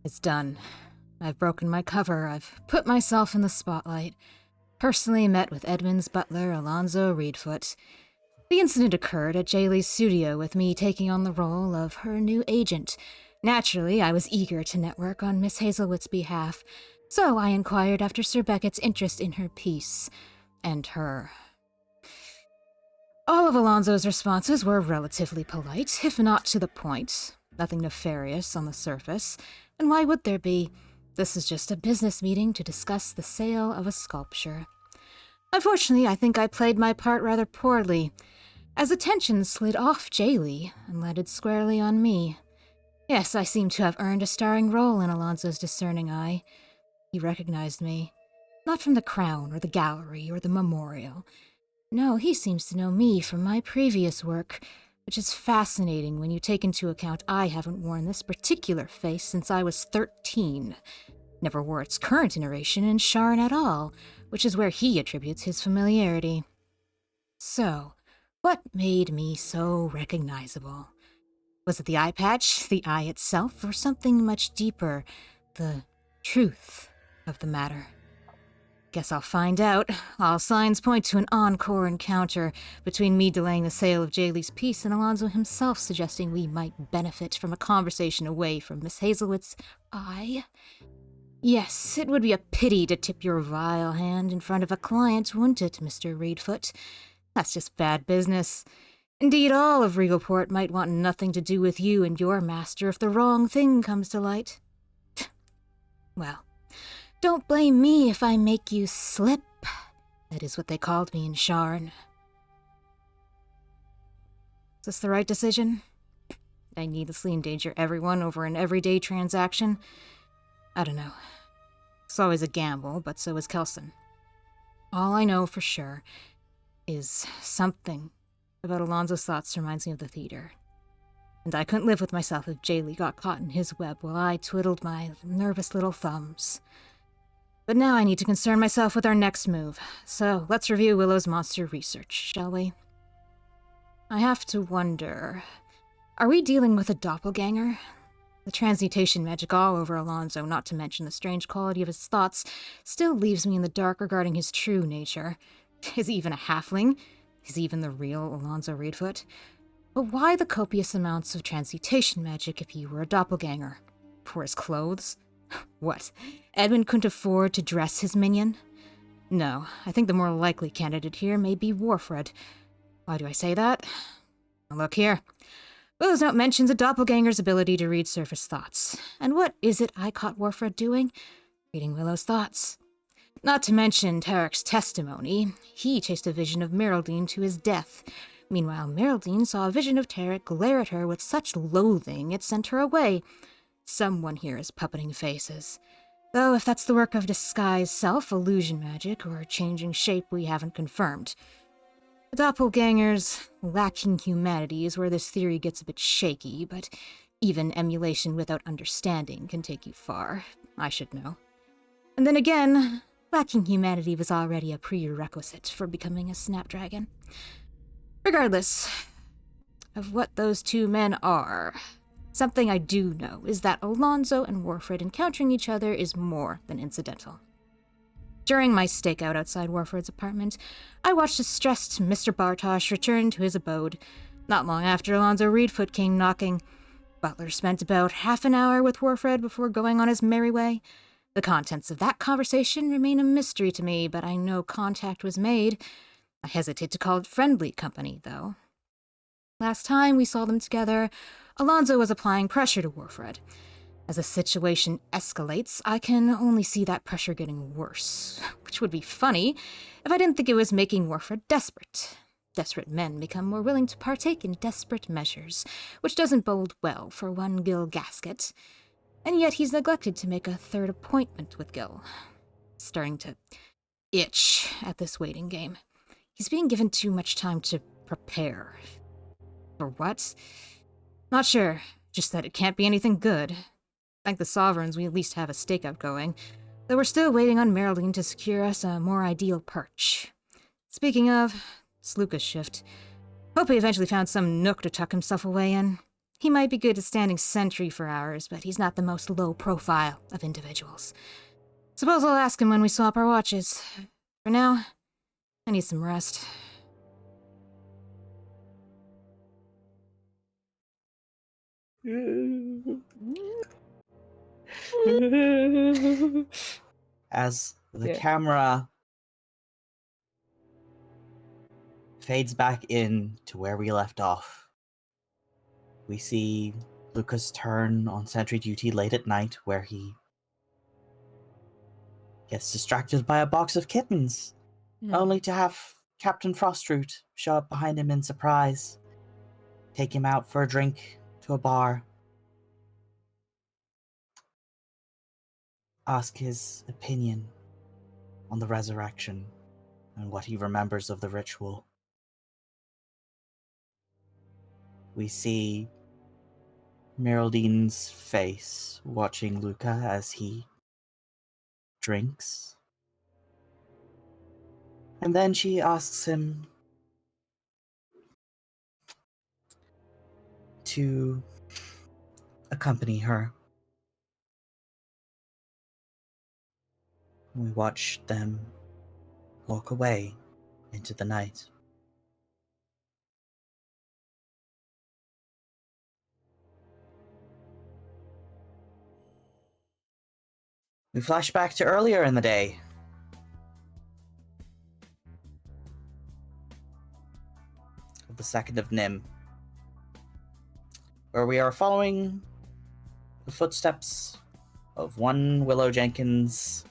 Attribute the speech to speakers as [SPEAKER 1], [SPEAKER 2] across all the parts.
[SPEAKER 1] It's done. I've broken my cover, I've put myself in the spotlight. Personally met with Edmund's butler, Alonzo Reedfoot. The incident occurred at Jaylee's studio with me taking on the role of her new agent. Naturally, I was eager to network on Miss Hazelwood's behalf, so I inquired after Sir Beckett's interest in her piece. And her. All of Alonzo's responses were relatively polite, if not to the point. Nothing nefarious on the surface. And why would there be? This is just a business meeting to discuss the sale of a sculpture. Unfortunately, I think I played my part rather poorly, as attention slid off Jaylee and landed squarely on me. Yes, I seem to have earned a starring role in Alonzo's discerning eye. He recognized me. Not from the crown, or the gallery, or the memorial. No, he seems to know me from my previous work, which is fascinating when you take into account I haven't worn this particular face since I was 13. Never wore its current iteration in Sharn at all, which is where he attributes his familiarity. So, what made me so recognizable? Was it the eye patch, the eye itself, or something much deeper, the truth of the matter? Guess I'll find out. All signs point to an encore encounter between me delaying the sale of Jaylee's piece and Alonzo himself suggesting we might benefit from a conversation away from Miss Hazelwood's eye. Yes, it would be a pity to tip your vile hand in front of a client, wouldn't it, Mr. Reedfoot? That's just bad business. Indeed, all of Regalport might want nothing to do with you and your master if the wrong thing comes to light. Well, don't blame me if I make you slip. That is what they called me in Sharn. Is this the right decision? I needlessly endanger everyone over an everyday transaction? I don't know. It's always a gamble, but so is Kelson. All I know for sure is something about Alonzo's thoughts reminds me of the theater. And I couldn't live with myself if Jaylee got caught in his web while I twiddled my nervous little thumbs. But now I need to concern myself with our next move, so let's review Willow's monster research, shall we? I have to wonder, are we dealing with a doppelganger? The transmutation magic all over Alonzo, not to mention the strange quality of his thoughts, still leaves me in the dark regarding his true nature. Is he even a halfling? Is he even the real Alonzo Reedfoot? But why the copious amounts of transmutation magic if he were a doppelganger? For his clothes? What? Edmund couldn't afford to dress his minion? No, I think the more likely candidate here may be Warfred. Why do I say that? Well, look here. Willow's note mentions a doppelganger's ability to read surface thoughts. And what is it I caught Warfred doing? Reading Willow's thoughts. Not to mention Tarek's testimony. He chased a vision of Meraldine to his death. Meanwhile, Meraldine saw a vision of Tarek glare at her with such loathing it sent her away. Someone here is puppeting faces. Though if that's the work of disguise self, illusion magic, or changing shape, we haven't confirmed. The doppelgangers lacking humanity is where this theory gets a bit shaky, but even emulation without understanding can take you far. I should know. And then again, lacking humanity was already a prerequisite for becoming a snapdragon. Regardless of what those two men are, something I do know is that Alonzo and Warfred encountering each other is more than incidental. During my stakeout outside Warfred's apartment, I watched a stressed Mr. Bartosh return to his abode. Not long after Alonzo Reedfoot came knocking, Butler spent about half an hour with Warfred before going on his merry way. The contents of that conversation remain a mystery to me, but I know contact was made. I hesitate to call it friendly company, though. Last time we saw them together, Alonzo was applying pressure to Warfred. As the situation escalates, I can only see that pressure getting worse, which would be funny if I didn't think it was making Warfred desperate. Desperate men become more willing to partake in desperate measures, which doesn't bode well for one Gil Gasket. And yet he's neglected to make a third appointment with Gil. Starting to itch at this waiting game. He's being given too much time to prepare. For what? Not sure, just that it can't be anything good. Thank the Sovereigns we at least have a stakeout going, though we're still waiting on Meraldine to secure us a more ideal perch. Speaking of, it's Lucas' shift. Hope he eventually found some nook to tuck himself away in. He might be good at standing sentry for hours, but he's not the most low-profile of individuals. Suppose I'll ask him when we swap our watches. For now, I need some rest.
[SPEAKER 2] As the camera fades back in to where we left off, we see Lucas turn on sentry duty late at night, where he gets distracted by a box of kittens, only to have Captain Frostroot show up behind him in surprise, take him out for a drink to a bar, ask his opinion on the resurrection and what he remembers of the ritual. We see Meraldine's face watching Luca as he drinks. And then she asks him to accompany her. We watch them walk away into the night. We flash back to earlier in the day. Of the 2nd of Nim, where we are following the footsteps of one Willow Jenkins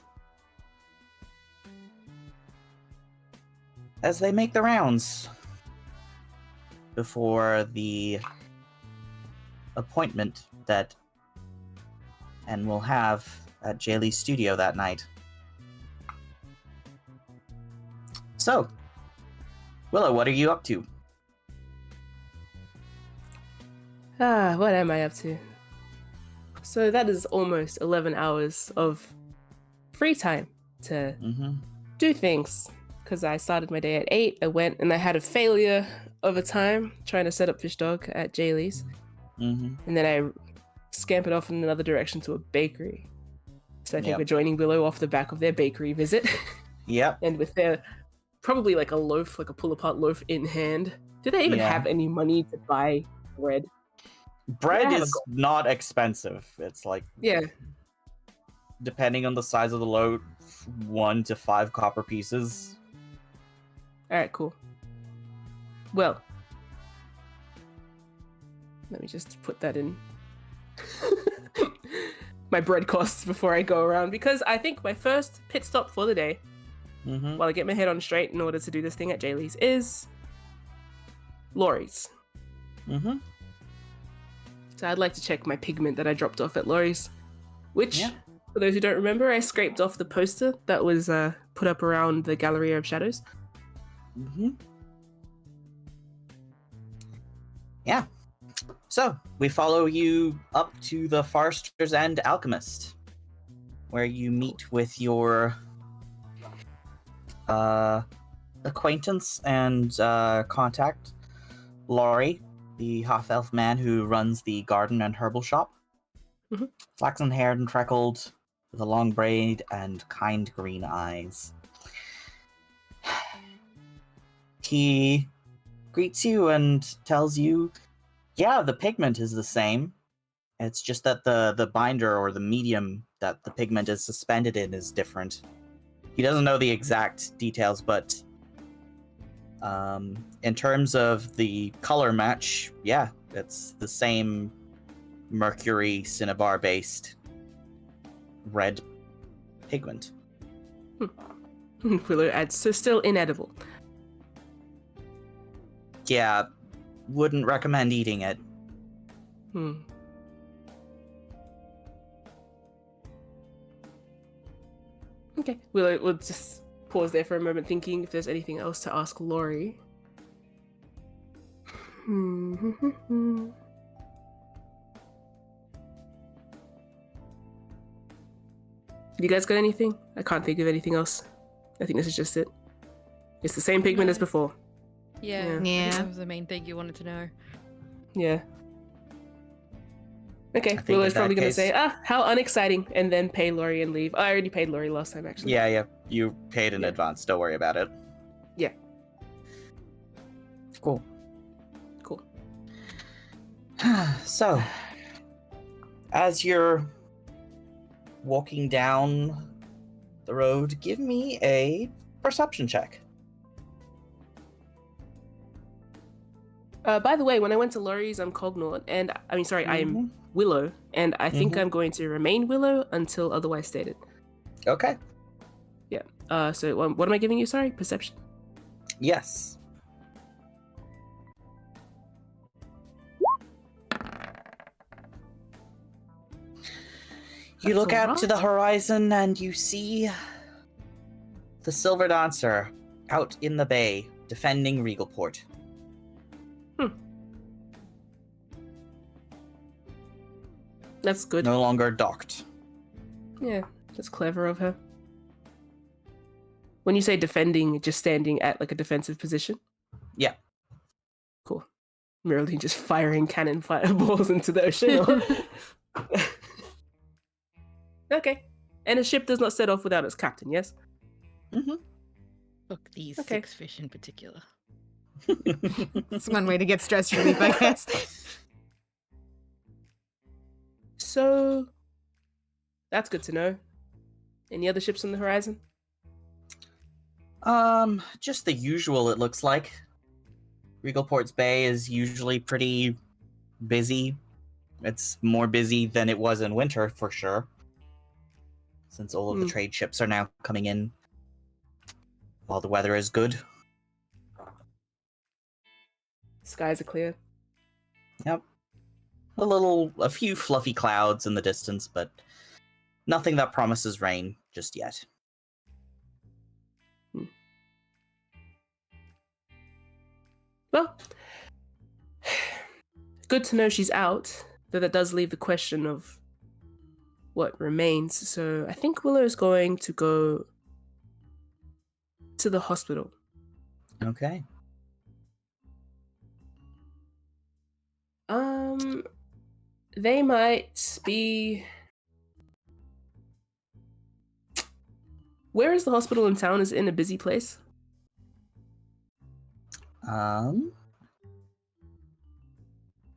[SPEAKER 2] as they make the rounds before the appointment that N will have at Jaylee's studio that night. So, Willow, what are you up to?
[SPEAKER 3] What am I up to? So that is almost 11 hours of free time to do things. Because I started my day at 8, I went and I had a failure of a time trying to set up Fish Dog at Jaylee's. And then I scampered off in another direction to a bakery. So I think we're joining Willow off the back of their bakery visit.
[SPEAKER 2] Yep.
[SPEAKER 3] And with their, probably like a loaf, like a pull-apart loaf in hand. Do they even have any money to buy bread?
[SPEAKER 2] Bread is not expensive. It's like, depending on the size of the loaf, 1 to 5 copper pieces.
[SPEAKER 3] Alright, cool. Well, let me just put that in my bread costs before I go around, because I think my first pit stop for the day, while I get my head on straight in order to do this thing at Jaylee's, is Laurie's. So I'd like to check my pigment that I dropped off at Laurie's, which, for those who don't remember, I scraped off the poster that was put up around the Gallery of Shadows.
[SPEAKER 2] Yeah. So, we follow you up to the Forester's End Alchemist, where you meet with your acquaintance and contact, Laurie, the half-elf man who runs the garden and herbal shop. Flaxen-haired and freckled, with a long braid and kind green eyes. He greets you and tells you, yeah, the pigment is the same. It's just that the binder or the medium that the pigment is suspended in is different. He doesn't know the exact details, but in terms of the color match, yeah, it's the same mercury cinnabar-based red pigment.
[SPEAKER 3] Willow adds, so still inedible.
[SPEAKER 2] Yeah, wouldn't recommend eating it.
[SPEAKER 3] Okay, we'll just pause there for a moment, thinking if there's anything else to ask Laurie. You guys got anything? I can't think of anything else. I think this is just it. It's the same pigment as before.
[SPEAKER 4] Yeah. I think that was the main thing you wanted to know.
[SPEAKER 3] Yeah. Okay,
[SPEAKER 2] think
[SPEAKER 3] Willow's
[SPEAKER 2] in that
[SPEAKER 3] probably going to
[SPEAKER 2] case-
[SPEAKER 3] say, how unexciting, and then pay Lori and leave. I already paid Lori last time, actually.
[SPEAKER 2] Yeah, you paid in
[SPEAKER 3] Yeah.
[SPEAKER 2] advance. Don't worry about it.
[SPEAKER 3] Yeah.
[SPEAKER 2] Cool.
[SPEAKER 3] Cool.
[SPEAKER 2] So, as you're walking down the road, give me a perception check.
[SPEAKER 3] By the way, when I went to Lori's, I'm Cognaut, and I'm Willow, and I think I'm going to remain Willow until otherwise stated.
[SPEAKER 2] Okay.
[SPEAKER 3] Yeah. So what am I giving you? Sorry, perception.
[SPEAKER 2] Yes. You look out to the horizon and you see the Silver Dancer out in the bay defending Regalport.
[SPEAKER 3] That's good.
[SPEAKER 2] No longer docked.
[SPEAKER 3] Yeah, that's clever of her. When you say defending, just standing at like a defensive position?
[SPEAKER 2] Yeah.
[SPEAKER 3] Cool. Merely just firing cannon fireballs into the ocean. Or... Okay. And a ship does not set off without its captain, yes?
[SPEAKER 2] Mm-hmm.
[SPEAKER 4] Look, these
[SPEAKER 3] Okay.
[SPEAKER 4] 6 fish in particular.
[SPEAKER 1] It's one way to get stress relief, I guess.
[SPEAKER 3] So, that's good to know. Any other ships on the horizon?
[SPEAKER 2] Just the usual, it looks like. Regalport's Bay is usually pretty busy. It's more busy than it was in winter, for sure. Since all of the trade ships are now coming in while the weather is good.
[SPEAKER 3] Skies are clear.
[SPEAKER 2] Yep. A few fluffy clouds in the distance, but nothing that promises rain just yet.
[SPEAKER 3] Well, good to know she's out, though that does leave the question of what remains. So I think Willow's going to go to the hospital.
[SPEAKER 2] Okay.
[SPEAKER 3] They might be... Where is the hospital in town? Is it in a busy place?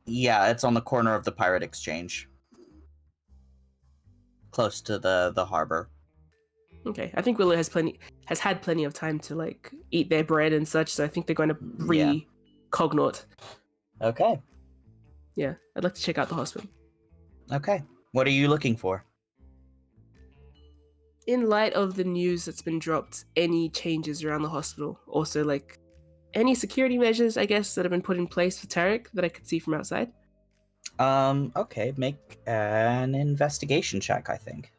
[SPEAKER 2] Yeah, it's on the corner of the Pirate Exchange. Close to the harbor.
[SPEAKER 3] Okay, I think Willow has had plenty of time to like eat their bread and such, so I think they're going to re-cognate.
[SPEAKER 2] Okay.
[SPEAKER 3] Yeah, I'd like to check out the hospital.
[SPEAKER 2] Okay. What are you looking for?
[SPEAKER 3] In light of the news that's been dropped, any changes around the hospital? Also, like, any security measures, I guess, that have been put in place for Tarek that I could see from outside?
[SPEAKER 2] Okay, make an investigation check, I think.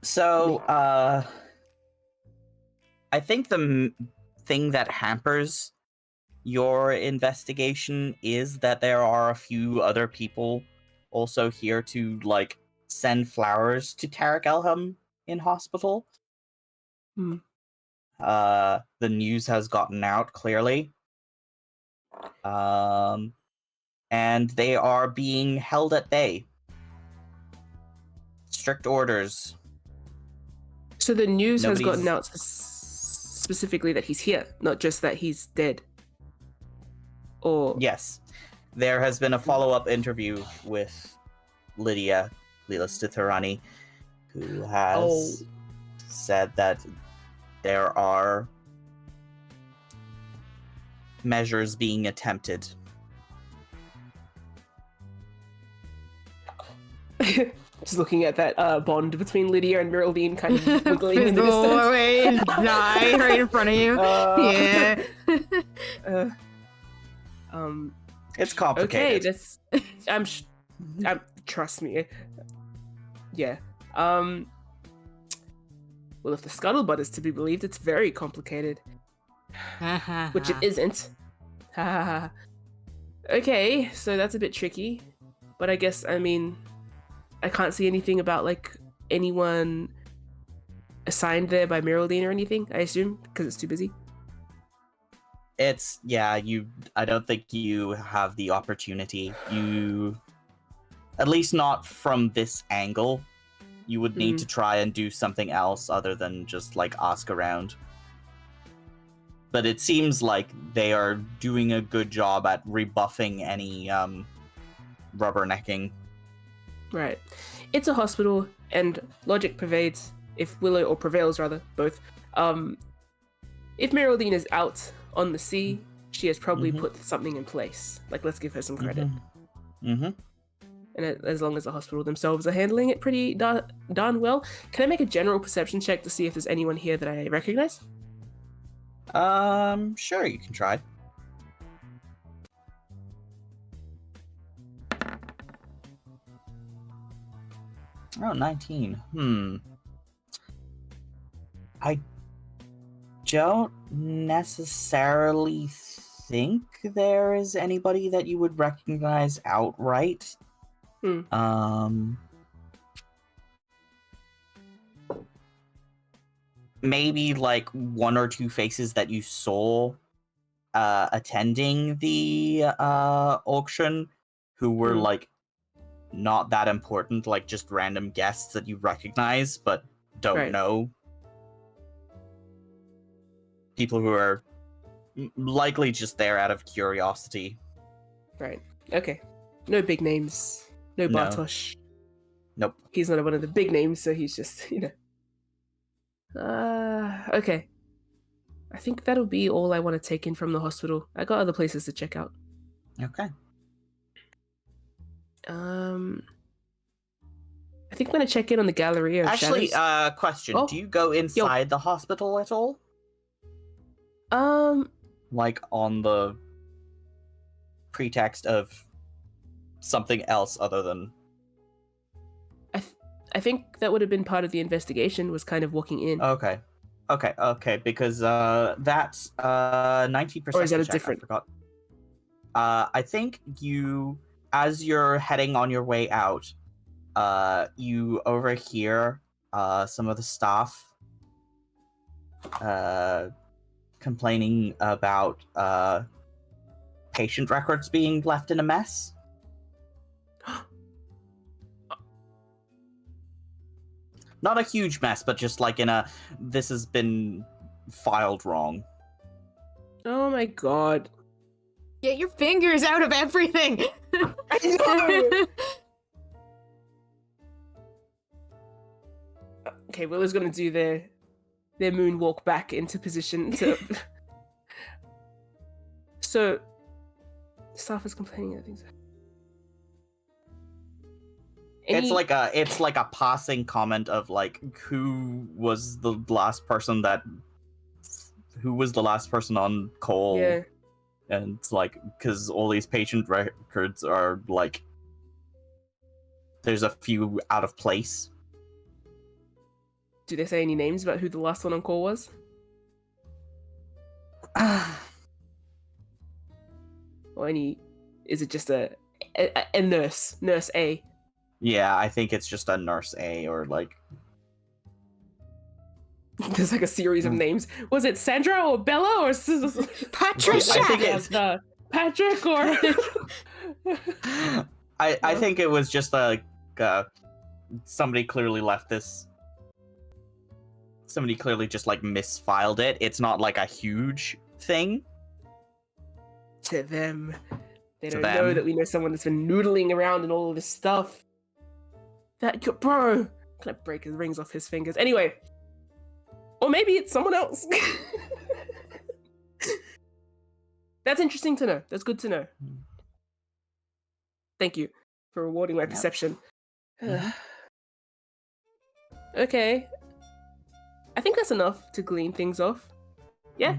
[SPEAKER 2] So, I think the thing that hampers your investigation is that there are a few other people also here to, like, send flowers to Tarek Elham in hospital. The news has gotten out, clearly. And they are being held at bay. Strict orders.
[SPEAKER 3] So the news has gotten
[SPEAKER 2] Nobody's-
[SPEAKER 3] out specifically that he's here, not just that he's dead. Or
[SPEAKER 2] Yes. There has been a follow-up interview with Leela Stithirani, who has said that there are measures being attempted.
[SPEAKER 3] just looking at that bond between Lydia and Geraldine kind of wiggling in the
[SPEAKER 1] Fizzle
[SPEAKER 3] distance.
[SPEAKER 1] away and die right in front of you. Yeah.
[SPEAKER 2] It's
[SPEAKER 3] Okay,
[SPEAKER 2] complicated.
[SPEAKER 3] that's trust me. Yeah. Well, if the scuttlebutt is to be believed, it's very complicated, which it isn't. Okay, so that's a bit tricky, but I guess, I mean, I can't see anything about like anyone assigned there by Miraldine or anything, I assume, because it's too busy.
[SPEAKER 2] It's I don't think you have the opportunity. You, at least not from this angle. You would need to try and do something else other than just like ask around. But it seems like they are doing a good job at rebuffing any rubbernecking.
[SPEAKER 3] Right. It's a hospital, and logic prevails, prevails rather, both. If Miraldine is out on the sea, she has probably put something in place. Like, let's give her some credit. And as long as the hospital themselves are handling it pretty darn well, can I make a general perception check to see if there's anyone here that I recognize?
[SPEAKER 2] Sure, you can try. Oh, 19. I don't necessarily think there is anybody that you would recognize outright. Maybe like one or two faces that you saw attending the auction who were like not that important, like just random guests that you recognize but don't know. People who are likely just there out of curiosity.
[SPEAKER 3] Right. Okay. No big names. No Bartosz.
[SPEAKER 2] Nope.
[SPEAKER 3] He's not one of the big names, so he's just, okay. I think that'll be all I want to take in from the hospital. I got other places to check out.
[SPEAKER 2] Okay.
[SPEAKER 3] I think I'm gonna check in on the Galleria of
[SPEAKER 2] Actually,
[SPEAKER 3] Shadows.
[SPEAKER 2] Question. Do you go inside the hospital at all? Like on the pretext of something else other than...
[SPEAKER 3] I think that would have been part of the investigation, was kind of walking in.
[SPEAKER 2] Okay, because that's 90%.
[SPEAKER 3] Or is that a
[SPEAKER 2] check,
[SPEAKER 3] different...
[SPEAKER 2] I forgot. I think you, as you're heading on your way out, you overhear some of the staff complaining about patient records being left in a mess. Not a huge mess, but just like this has been filed wrong.
[SPEAKER 3] Oh my god.
[SPEAKER 1] Get your fingers out of everything!
[SPEAKER 3] I know! Okay, Willow's gonna do their moonwalk back into position to... So, staff is complaining of things.
[SPEAKER 2] It's like a passing comment of like who was the last person on call.
[SPEAKER 3] Yeah.
[SPEAKER 2] And it's like, because all these patient records are like, there's a few out of place.
[SPEAKER 3] Do they say any names about who the last one on call was? Or any... Is it just a nurse? Nurse A?
[SPEAKER 2] Yeah, I think it's just a nurse A, or like...
[SPEAKER 3] There's like a series of names. Was it Sandra or Bella or...
[SPEAKER 1] Patricia!
[SPEAKER 2] I think it's...
[SPEAKER 3] Patrick or...
[SPEAKER 2] I think it was just somebody clearly left this... Somebody clearly just like misfiled it. It's not like a huge thing.
[SPEAKER 3] To them. They don't know that we know someone that's been noodling around in all of this stuff. Bro! Can I break his rings off his fingers? Anyway. Or maybe it's someone else. That's interesting to know. That's good to know. Thank you for rewarding my perception. Okay. I think that's enough to glean things off. Yeah?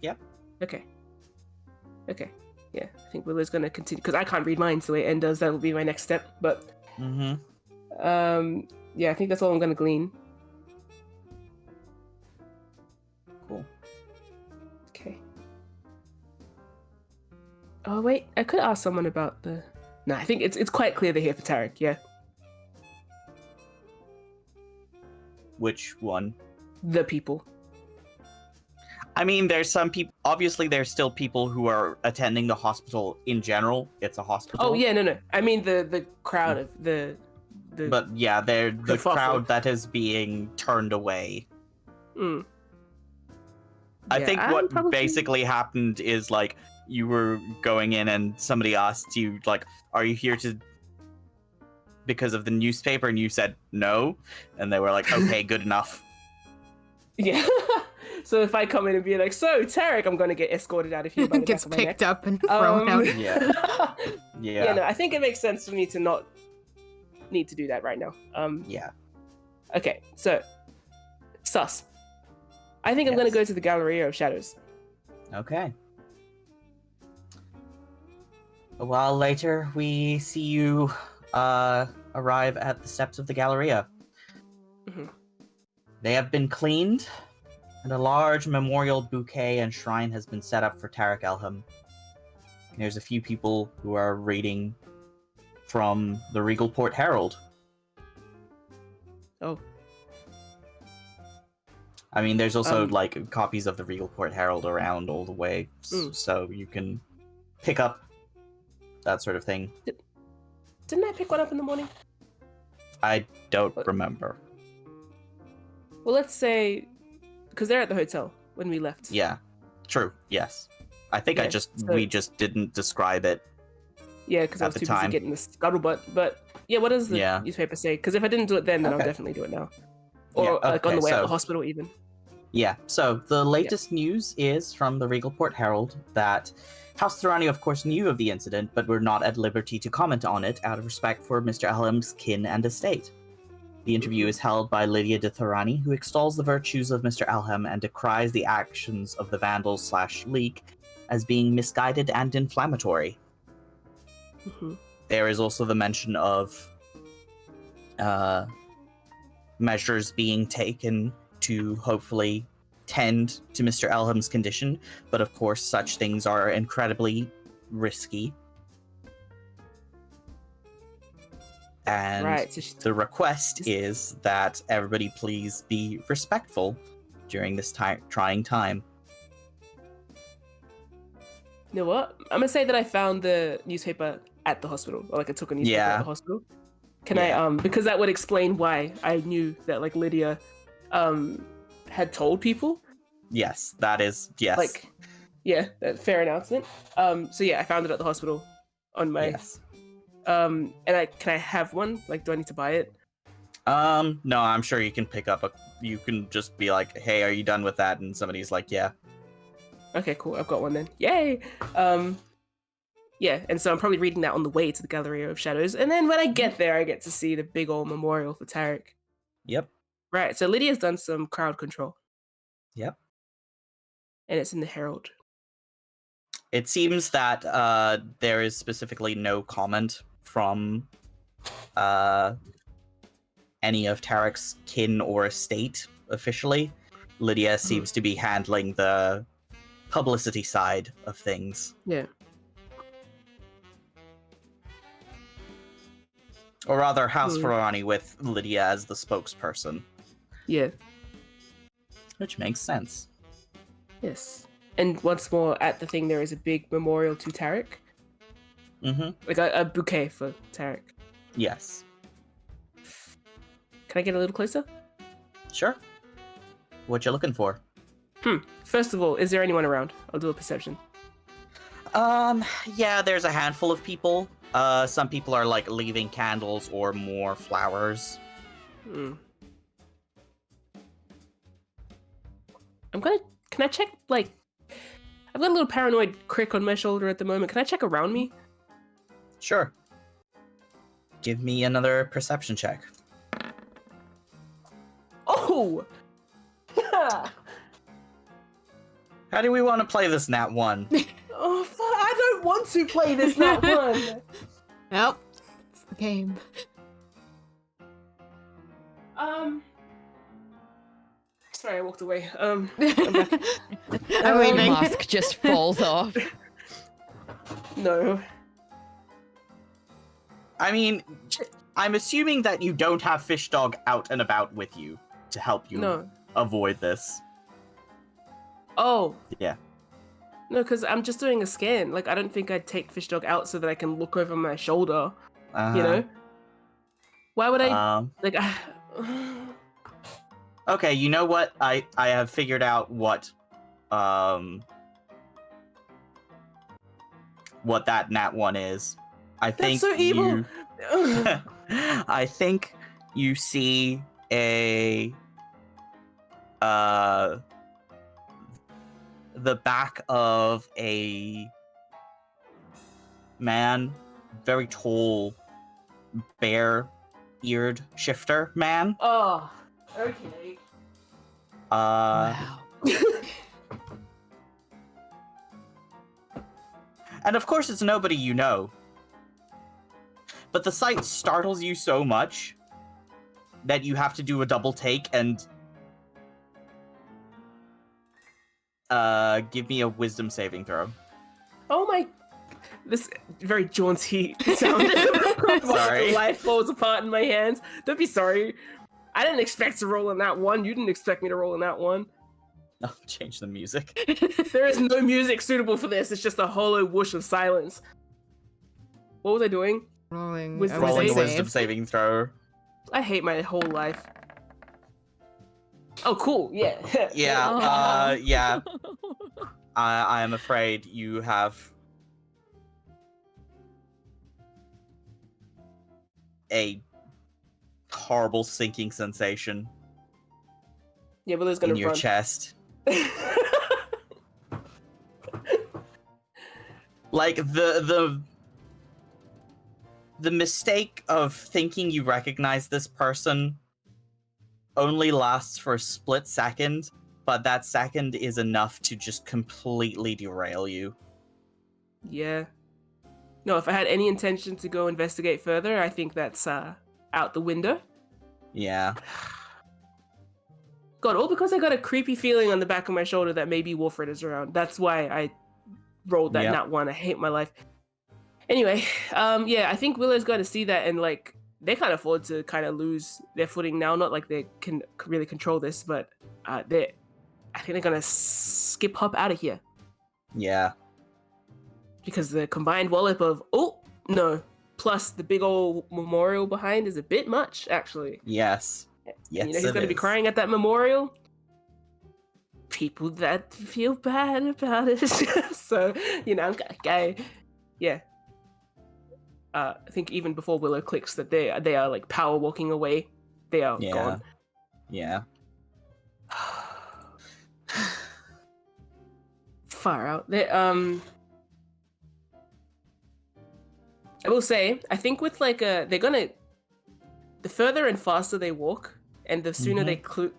[SPEAKER 2] Yep.
[SPEAKER 3] Okay. Yeah, I think Willow's gonna continue, because I can't read minds the way N does. That will be my next step, but... yeah, I think that's all I'm gonna glean.
[SPEAKER 2] Cool.
[SPEAKER 3] Okay. Oh, wait, I could ask someone about the... No, I think it's quite clear they're here for Tarek, yeah?
[SPEAKER 2] Which one?
[SPEAKER 3] The people.
[SPEAKER 2] I mean, there's some people. Obviously, there's still people who are attending the hospital in general. It's a hospital.
[SPEAKER 3] Oh yeah, no. I mean the crowd of the.
[SPEAKER 2] But yeah, they're the
[SPEAKER 3] kerfuffle.
[SPEAKER 2] crowd that is being turned away.
[SPEAKER 3] Mm.
[SPEAKER 2] I
[SPEAKER 3] Yeah,
[SPEAKER 2] think
[SPEAKER 3] I'm
[SPEAKER 2] what
[SPEAKER 3] probably-
[SPEAKER 2] basically happened is like you were going in and somebody asked you like, "Are you here to because of the newspaper?" And you said no, and they were like, "Okay, good enough."
[SPEAKER 3] Yeah. So if I come in and be like, "So Tarek," I'm gonna get escorted out of here by the
[SPEAKER 1] Gets
[SPEAKER 3] back of my
[SPEAKER 1] picked
[SPEAKER 3] neck.
[SPEAKER 1] up and thrown out.
[SPEAKER 2] Yeah.
[SPEAKER 3] Yeah, no, I think it makes sense for me to not need to do that right now.
[SPEAKER 2] Yeah.
[SPEAKER 3] Okay, so sus. I think I'm gonna
[SPEAKER 2] Yes.
[SPEAKER 3] go to the Galleria of Shadows.
[SPEAKER 2] Okay. A while later, we see you arrive at the steps of the Galleria.
[SPEAKER 3] Mhm.
[SPEAKER 2] They have been cleaned, and a large memorial bouquet and shrine has been set up for Tarek Elham. There's a few people who are reading from the Regal Port Herald.
[SPEAKER 3] Oh.
[SPEAKER 2] I mean, there's also
[SPEAKER 3] Um,
[SPEAKER 2] like copies of the Regal Port Herald around all the way, so you can pick up that sort of thing.
[SPEAKER 3] Didn't I pick one up in the morning?
[SPEAKER 2] I don't remember.
[SPEAKER 3] Well, let's say, because they're at the hotel when we left.
[SPEAKER 2] Yeah, true. Yes, I think
[SPEAKER 3] Yeah, so-
[SPEAKER 2] we just didn't describe it.
[SPEAKER 3] Yeah, because I
[SPEAKER 2] At
[SPEAKER 3] was
[SPEAKER 2] the
[SPEAKER 3] too
[SPEAKER 2] time.
[SPEAKER 3] busy getting the scuttlebutt. But yeah, what does the
[SPEAKER 2] Yeah.
[SPEAKER 3] newspaper say? Because if I didn't do it then I'll
[SPEAKER 2] Okay.
[SPEAKER 3] definitely do it now. Or
[SPEAKER 2] Yeah,
[SPEAKER 3] like on
[SPEAKER 2] okay,
[SPEAKER 3] the way out
[SPEAKER 2] so-
[SPEAKER 3] of the hospital, even.
[SPEAKER 2] Yeah. So the latest news is from the Regal Port Herald that House Thorani, of course, knew of the incident, but were not at liberty to comment on it out of respect for Mr. Elham's kin and estate. The interview is held by Lydia de Thorani, who extols the virtues of Mr. Elham and decries the actions of the vandals/leak as being misguided and inflammatory.
[SPEAKER 3] Mhm.
[SPEAKER 2] There is also the mention of measures being taken to hopefully tend to Mr. Elham's condition, but of course such things are incredibly risky. And
[SPEAKER 3] Right. So
[SPEAKER 2] the request is that everybody please be respectful during this trying time.
[SPEAKER 3] you know what? I'm gonna say that I found the newspaper at the hospital, or like I took a newspaper
[SPEAKER 2] Yeah.
[SPEAKER 3] at the hospital. Can
[SPEAKER 2] Yeah.
[SPEAKER 3] I because that would explain why I knew that like Lydia had told people.
[SPEAKER 2] Yes, that is yes.
[SPEAKER 3] Like yeah, that fair announcement. So yeah, I found it at the hospital on my
[SPEAKER 2] yes.
[SPEAKER 3] and can I have one? Like do I need to buy it?
[SPEAKER 2] No, I'm sure you can pick up you can just be like, "Hey, are you done with that?" And somebody's like, "Yeah."
[SPEAKER 3] Okay, cool. I've got one then. Yay! Yeah, and so I'm probably reading that on the way to the Galleria of Shadows, and then when I get there, I get to see the big old memorial for Tarek.
[SPEAKER 2] Yep.
[SPEAKER 3] Right. So Lydia's done some crowd control,
[SPEAKER 2] Yep.
[SPEAKER 3] and it's in the Herald.
[SPEAKER 2] It seems that there is specifically no comment from any of Tarek's kin or estate officially. Lydia seems to be handling the publicity side of things.
[SPEAKER 3] Yeah.
[SPEAKER 2] Or rather, House
[SPEAKER 3] Hmm.
[SPEAKER 2] Ferrani with Lydia as the spokesperson.
[SPEAKER 3] Yeah.
[SPEAKER 2] Which makes sense.
[SPEAKER 3] Yes. And once more, at the thing, there is a big memorial to Tarek,
[SPEAKER 2] Mm-hmm.
[SPEAKER 3] like a bouquet for Tarek.
[SPEAKER 2] Yes.
[SPEAKER 3] Can I get a little closer?
[SPEAKER 2] Sure. What you looking for?
[SPEAKER 3] First of all, is there anyone around? I'll do a perception.
[SPEAKER 2] Yeah, there's a handful of people. Some people are like leaving candles or more flowers.
[SPEAKER 3] Hmm. Can I check, like, I've got a little paranoid crick on my shoulder at the moment. Can I check around me?
[SPEAKER 2] Sure. Give me another perception check.
[SPEAKER 3] Oh!
[SPEAKER 2] How do we want to play this nat one?
[SPEAKER 3] Oh, fuck, I don't want to play this that one.
[SPEAKER 1] Well, it's the game.
[SPEAKER 3] Sorry, I walked away.
[SPEAKER 1] I'm
[SPEAKER 3] Um,
[SPEAKER 1] leaving.
[SPEAKER 4] Mask just falls off.
[SPEAKER 3] No.
[SPEAKER 2] I mean, I'm assuming that you don't have Fish Dog out and about with you. to help you
[SPEAKER 3] No.
[SPEAKER 2] avoid this.
[SPEAKER 3] Oh.
[SPEAKER 2] Yeah.
[SPEAKER 3] No, because I'm just doing a scan. Like, I don't think I'd take Fish Dog out so that I can look over my shoulder. You know? Why would I? Like,
[SPEAKER 2] Okay, you know what? I have figured out what that nat one is. I
[SPEAKER 3] that's
[SPEAKER 2] think
[SPEAKER 3] so evil.
[SPEAKER 2] I think you see a the back of a man, very tall, bare-eared shifter man.
[SPEAKER 3] Oh, okay.
[SPEAKER 4] Wow.
[SPEAKER 2] And of course it's nobody you know. But the sight startles you so much that you have to do a double take and give me a wisdom saving throw.
[SPEAKER 3] Oh my. This very jaunty sound.
[SPEAKER 2] Sorry.
[SPEAKER 3] Life falls apart in my hands. Don't be sorry. I didn't expect to roll in that one. You didn't expect me to roll in that one.
[SPEAKER 2] Oh, change the music.
[SPEAKER 3] There is no music suitable for this. It's just a hollow whoosh of silence. What was I doing?
[SPEAKER 1] Rolling
[SPEAKER 3] Wisdom
[SPEAKER 2] Rolling a
[SPEAKER 3] save.
[SPEAKER 2] wisdom saving throw.
[SPEAKER 3] I hate my whole life. Oh, cool. Yeah.
[SPEAKER 2] Yeah, yeah. I am afraid you have a horrible sinking sensation
[SPEAKER 3] Yeah, Willow's gonna
[SPEAKER 2] in your
[SPEAKER 3] run.
[SPEAKER 2] chest. Like the mistake of thinking you recognize this person only lasts for a split second, but that second is enough to just completely derail you.
[SPEAKER 3] Yeah. No, if I had any intention to go investigate further, I think that's out the window.
[SPEAKER 2] Yeah.
[SPEAKER 3] God, all because I got a creepy feeling on the back of my shoulder that maybe Wolfred is around. That's why I rolled that
[SPEAKER 2] Yep.
[SPEAKER 3] nat one. I hate my life. Anyway, yeah, I think Willow's going to see that and like they can't afford to kind of lose their footing now. Not like they can really control this, but I think they're gonna skip hop out of here
[SPEAKER 2] Yeah.
[SPEAKER 3] because the combined wallop of plus the big old memorial behind is a bit much actually.
[SPEAKER 2] Yes. Yes,
[SPEAKER 3] You know who's
[SPEAKER 2] it
[SPEAKER 3] going to be
[SPEAKER 2] is.
[SPEAKER 3] crying at that memorial? People that feel bad about it. So, you know, okay, yeah. I think even before Willow clicks that they are like power walking away. They are
[SPEAKER 2] Yeah.
[SPEAKER 3] gone.
[SPEAKER 2] Yeah.
[SPEAKER 3] Far out. I will say, I think with like they're gonna, the further and faster they walk, and the sooner they clue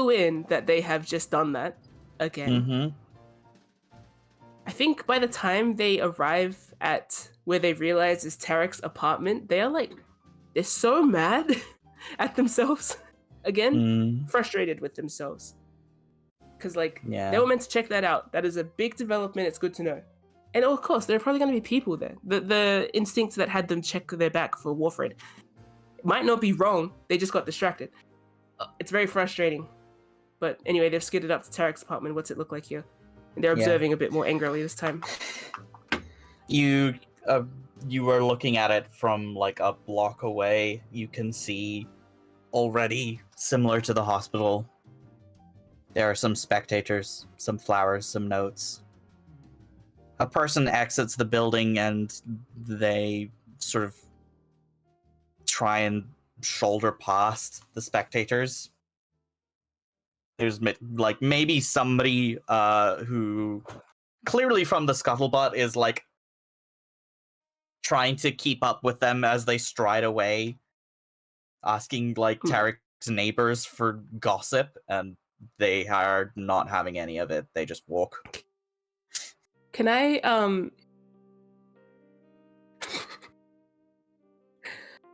[SPEAKER 3] in that they have just done that again.
[SPEAKER 2] Mm-hmm.
[SPEAKER 3] I think by the time they arrive at where they realize is Tarek's apartment, they're so mad at themselves again, frustrated with themselves. Because they were meant to check that out. That is a big development. It's good to know. And of course, there are probably going to be people there. The instincts that had them check their back for Warfred might not be wrong. They just got distracted. It's very frustrating. But anyway, they've skidded up to Tarek's apartment. What's it look like here? And they're observing a bit more angrily this time.
[SPEAKER 2] You are looking at it from like a block away. You can see already, similar to the hospital, there are some spectators, some flowers, some notes. A person exits the building and they sort of try and shoulder past the spectators. There's like maybe somebody who clearly from the scuttlebutt is like trying to keep up with them as they stride away, asking like Tarek's neighbors for gossip, and they are not having any of it. They just walk.
[SPEAKER 3] Can I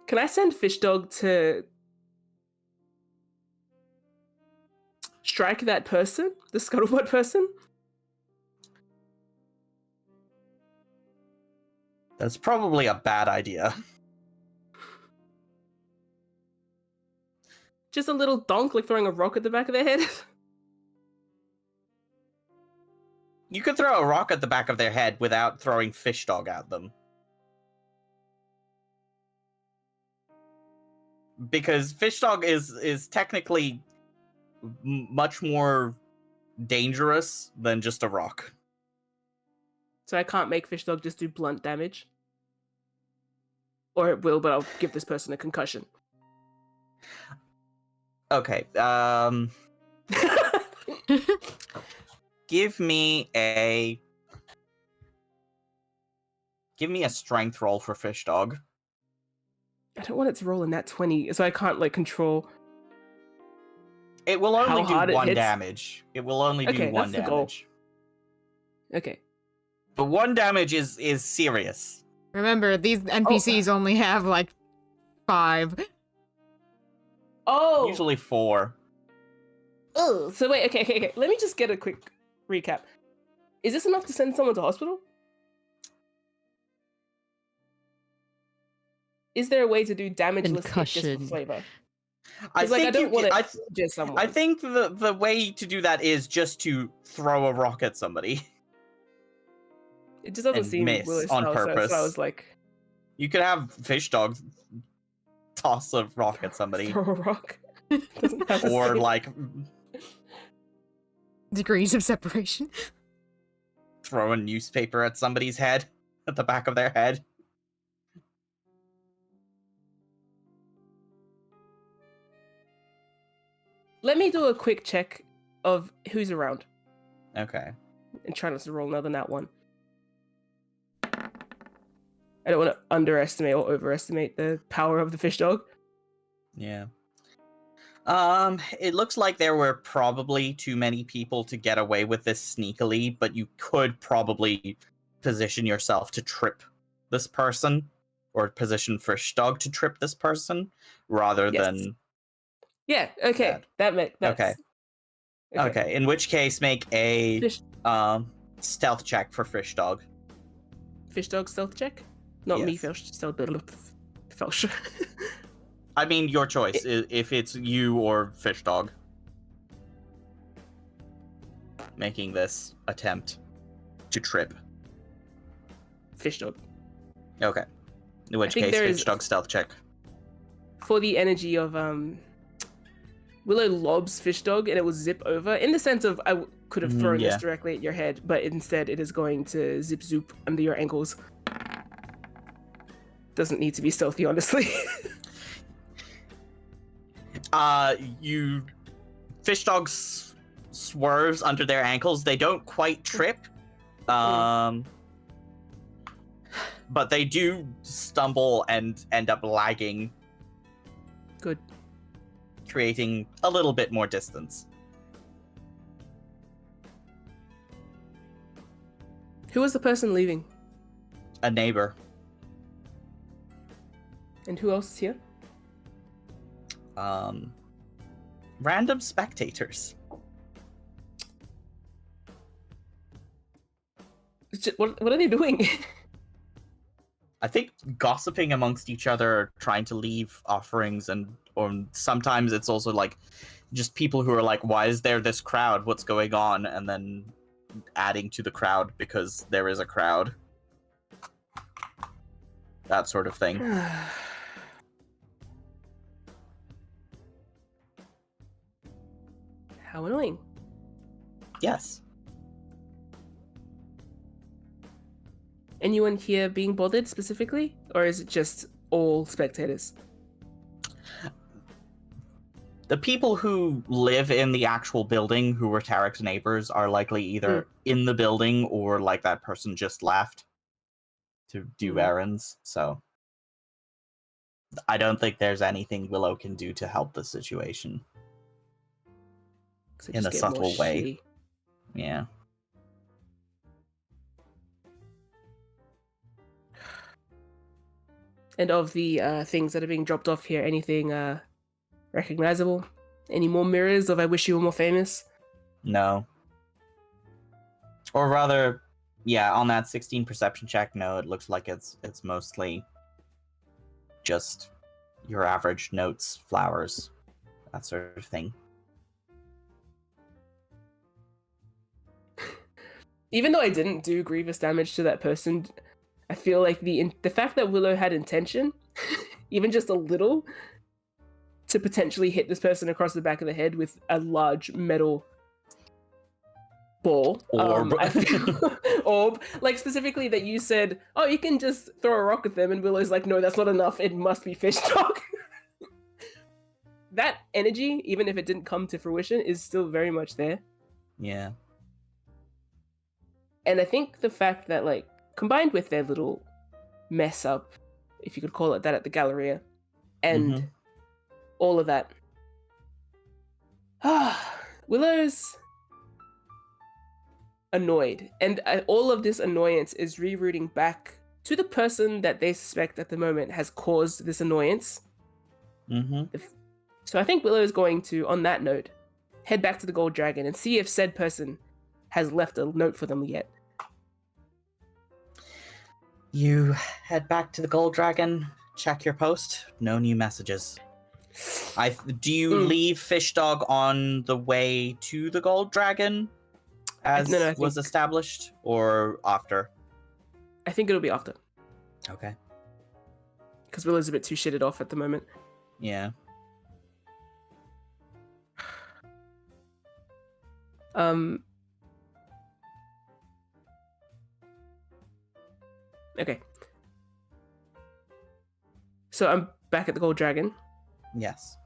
[SPEAKER 3] can I send Fish Dog to strike that person, the scuttlebutt person?
[SPEAKER 2] That's probably a bad idea.
[SPEAKER 3] Just a little donk, like throwing a rock at the back of their head?
[SPEAKER 2] You could throw a rock at the back of their head without throwing fish dog at them. Because fish dog is technically much more dangerous than just a rock.
[SPEAKER 3] So I can't make fish dog just do blunt damage? Or it will, but I'll give this person a concussion.
[SPEAKER 2] Okay, give me a strength roll for fish dog.
[SPEAKER 3] I don't want it to roll in that 20, so I can't like control.
[SPEAKER 2] It will only
[SPEAKER 3] How hard
[SPEAKER 2] do
[SPEAKER 3] it
[SPEAKER 2] 1
[SPEAKER 3] hits?
[SPEAKER 2] damage. It will only do
[SPEAKER 3] Okay,
[SPEAKER 2] 1
[SPEAKER 3] that's the goal.
[SPEAKER 2] damage.
[SPEAKER 3] Okay.
[SPEAKER 2] But 1 damage is serious.
[SPEAKER 1] Remember, these NPCs only have like 5.
[SPEAKER 3] Oh!
[SPEAKER 2] Usually 4.
[SPEAKER 3] Oh, so wait, okay. Let me just get a quick recap. Is this enough to send someone to hospital? Is there a way to do damageless hit just for
[SPEAKER 4] Concussion.
[SPEAKER 3] flavor?
[SPEAKER 2] I
[SPEAKER 3] Because like, I
[SPEAKER 2] think
[SPEAKER 3] don't want
[SPEAKER 2] you,
[SPEAKER 3] to injure someone.
[SPEAKER 2] I think the way to do that is just to throw a rock at somebody.
[SPEAKER 3] it just doesn't
[SPEAKER 2] and
[SPEAKER 3] seem
[SPEAKER 2] miss
[SPEAKER 3] Willis
[SPEAKER 2] on
[SPEAKER 3] style,
[SPEAKER 2] purpose.
[SPEAKER 3] So I was like,
[SPEAKER 2] You could have fish dog toss a rock at somebody.
[SPEAKER 3] throw a rock. Doesn't have to
[SPEAKER 2] Or
[SPEAKER 3] say.
[SPEAKER 2] like
[SPEAKER 1] Degrees of separation.
[SPEAKER 2] throw a newspaper at somebody's head, at the back of their head.
[SPEAKER 3] Let me do a quick check of who's around
[SPEAKER 2] Okay.
[SPEAKER 3] and try not to roll another nat one. I don't want to underestimate or overestimate the power of the fish dog.
[SPEAKER 2] Yeah. It looks like there were probably too many people to get away with this sneakily, but you could probably position yourself to trip this person, or position Fish Dog to trip this person, rather
[SPEAKER 3] Yes.
[SPEAKER 2] than...
[SPEAKER 3] Yeah, okay. That's
[SPEAKER 2] Okay, in which case make a
[SPEAKER 3] Fish,
[SPEAKER 2] stealth check for Fish Dog.
[SPEAKER 3] fish dog stealth check? Not me,
[SPEAKER 2] Yes.
[SPEAKER 3] fish stealth. Fish.
[SPEAKER 2] I mean, your choice, if it's you or Fish Dog making this attempt to trip.
[SPEAKER 3] Fish dog.
[SPEAKER 2] Okay. In which
[SPEAKER 3] think
[SPEAKER 2] case,
[SPEAKER 3] there
[SPEAKER 2] Fish
[SPEAKER 3] is-
[SPEAKER 2] Dog stealth check.
[SPEAKER 3] For the energy of Willow lobs fish dog and it will zip over in the sense of I could have thrown
[SPEAKER 2] yeah.
[SPEAKER 3] this directly at your head, but instead it is going to zip zoop under your ankles. Doesn't need to be stealthy, honestly.
[SPEAKER 2] You Fish Dog swerves under their ankles. They don't quite trip. But they do stumble and end up lagging,
[SPEAKER 3] Good.
[SPEAKER 2] creating a little bit more distance.
[SPEAKER 3] Who was the person leaving?
[SPEAKER 2] A neighbor.
[SPEAKER 3] And who else is here?
[SPEAKER 2] Random spectators.
[SPEAKER 3] What are they doing?
[SPEAKER 2] I think gossiping amongst each other, trying to leave offerings, or sometimes it's also like just people who are like, why is there this crowd? What's going on? And then adding to the crowd because there is a crowd. That sort of thing.
[SPEAKER 3] How annoying.
[SPEAKER 2] Yes.
[SPEAKER 3] Anyone here being bothered specifically? Or is it just all spectators?
[SPEAKER 2] The people who live in the actual building who were Tarek's neighbors are likely either in the building or like that person just left to do errands. So I don't think there's anything Willow can do to help the situation.
[SPEAKER 3] So
[SPEAKER 2] In
[SPEAKER 3] just
[SPEAKER 2] a
[SPEAKER 3] get
[SPEAKER 2] subtle
[SPEAKER 3] more
[SPEAKER 2] way.
[SPEAKER 3] shitty.
[SPEAKER 2] Yeah.
[SPEAKER 3] And of the things that are being dropped off here, anything recognizable? Any more mirrors of I wish you were more famous?
[SPEAKER 2] No. Or rather, yeah, on that 16 perception check, no, it looks like it's mostly just your average notes, flowers, that sort of thing.
[SPEAKER 3] Even though I didn't do grievous damage to that person, I feel like the fact that Willow had intention, even just a little, to potentially hit this person across the back of the head with a large metal ball.
[SPEAKER 2] Orb.
[SPEAKER 3] I feel, orb. Like, specifically that you said, oh, you can just throw a rock at them, and Willow's like, no, that's not enough. It must be fish dog. That energy, even if it didn't come to fruition, is still very much there.
[SPEAKER 2] Yeah.
[SPEAKER 3] And I think the fact that, like, combined with their little mess up, if you could call it that, at the Galleria, and all of that, Willow's annoyed. And all of this annoyance is rerouting back to the person that they suspect at the moment has caused this annoyance. So I think Willow is going to, on that note, head back to the Gold Dragon and see if said person has left a note for them yet.
[SPEAKER 2] You head back to the Gold Dragon, check your post, no new messages. Do you leave Fish Dog on the way to the Gold Dragon, as was established, or after?
[SPEAKER 3] I think it'll be after.
[SPEAKER 2] Okay.
[SPEAKER 3] Because Willow's a bit too shitted off at the moment.
[SPEAKER 2] Yeah.
[SPEAKER 3] Okay. So I'm back at the Gold Dragon.
[SPEAKER 2] Yes.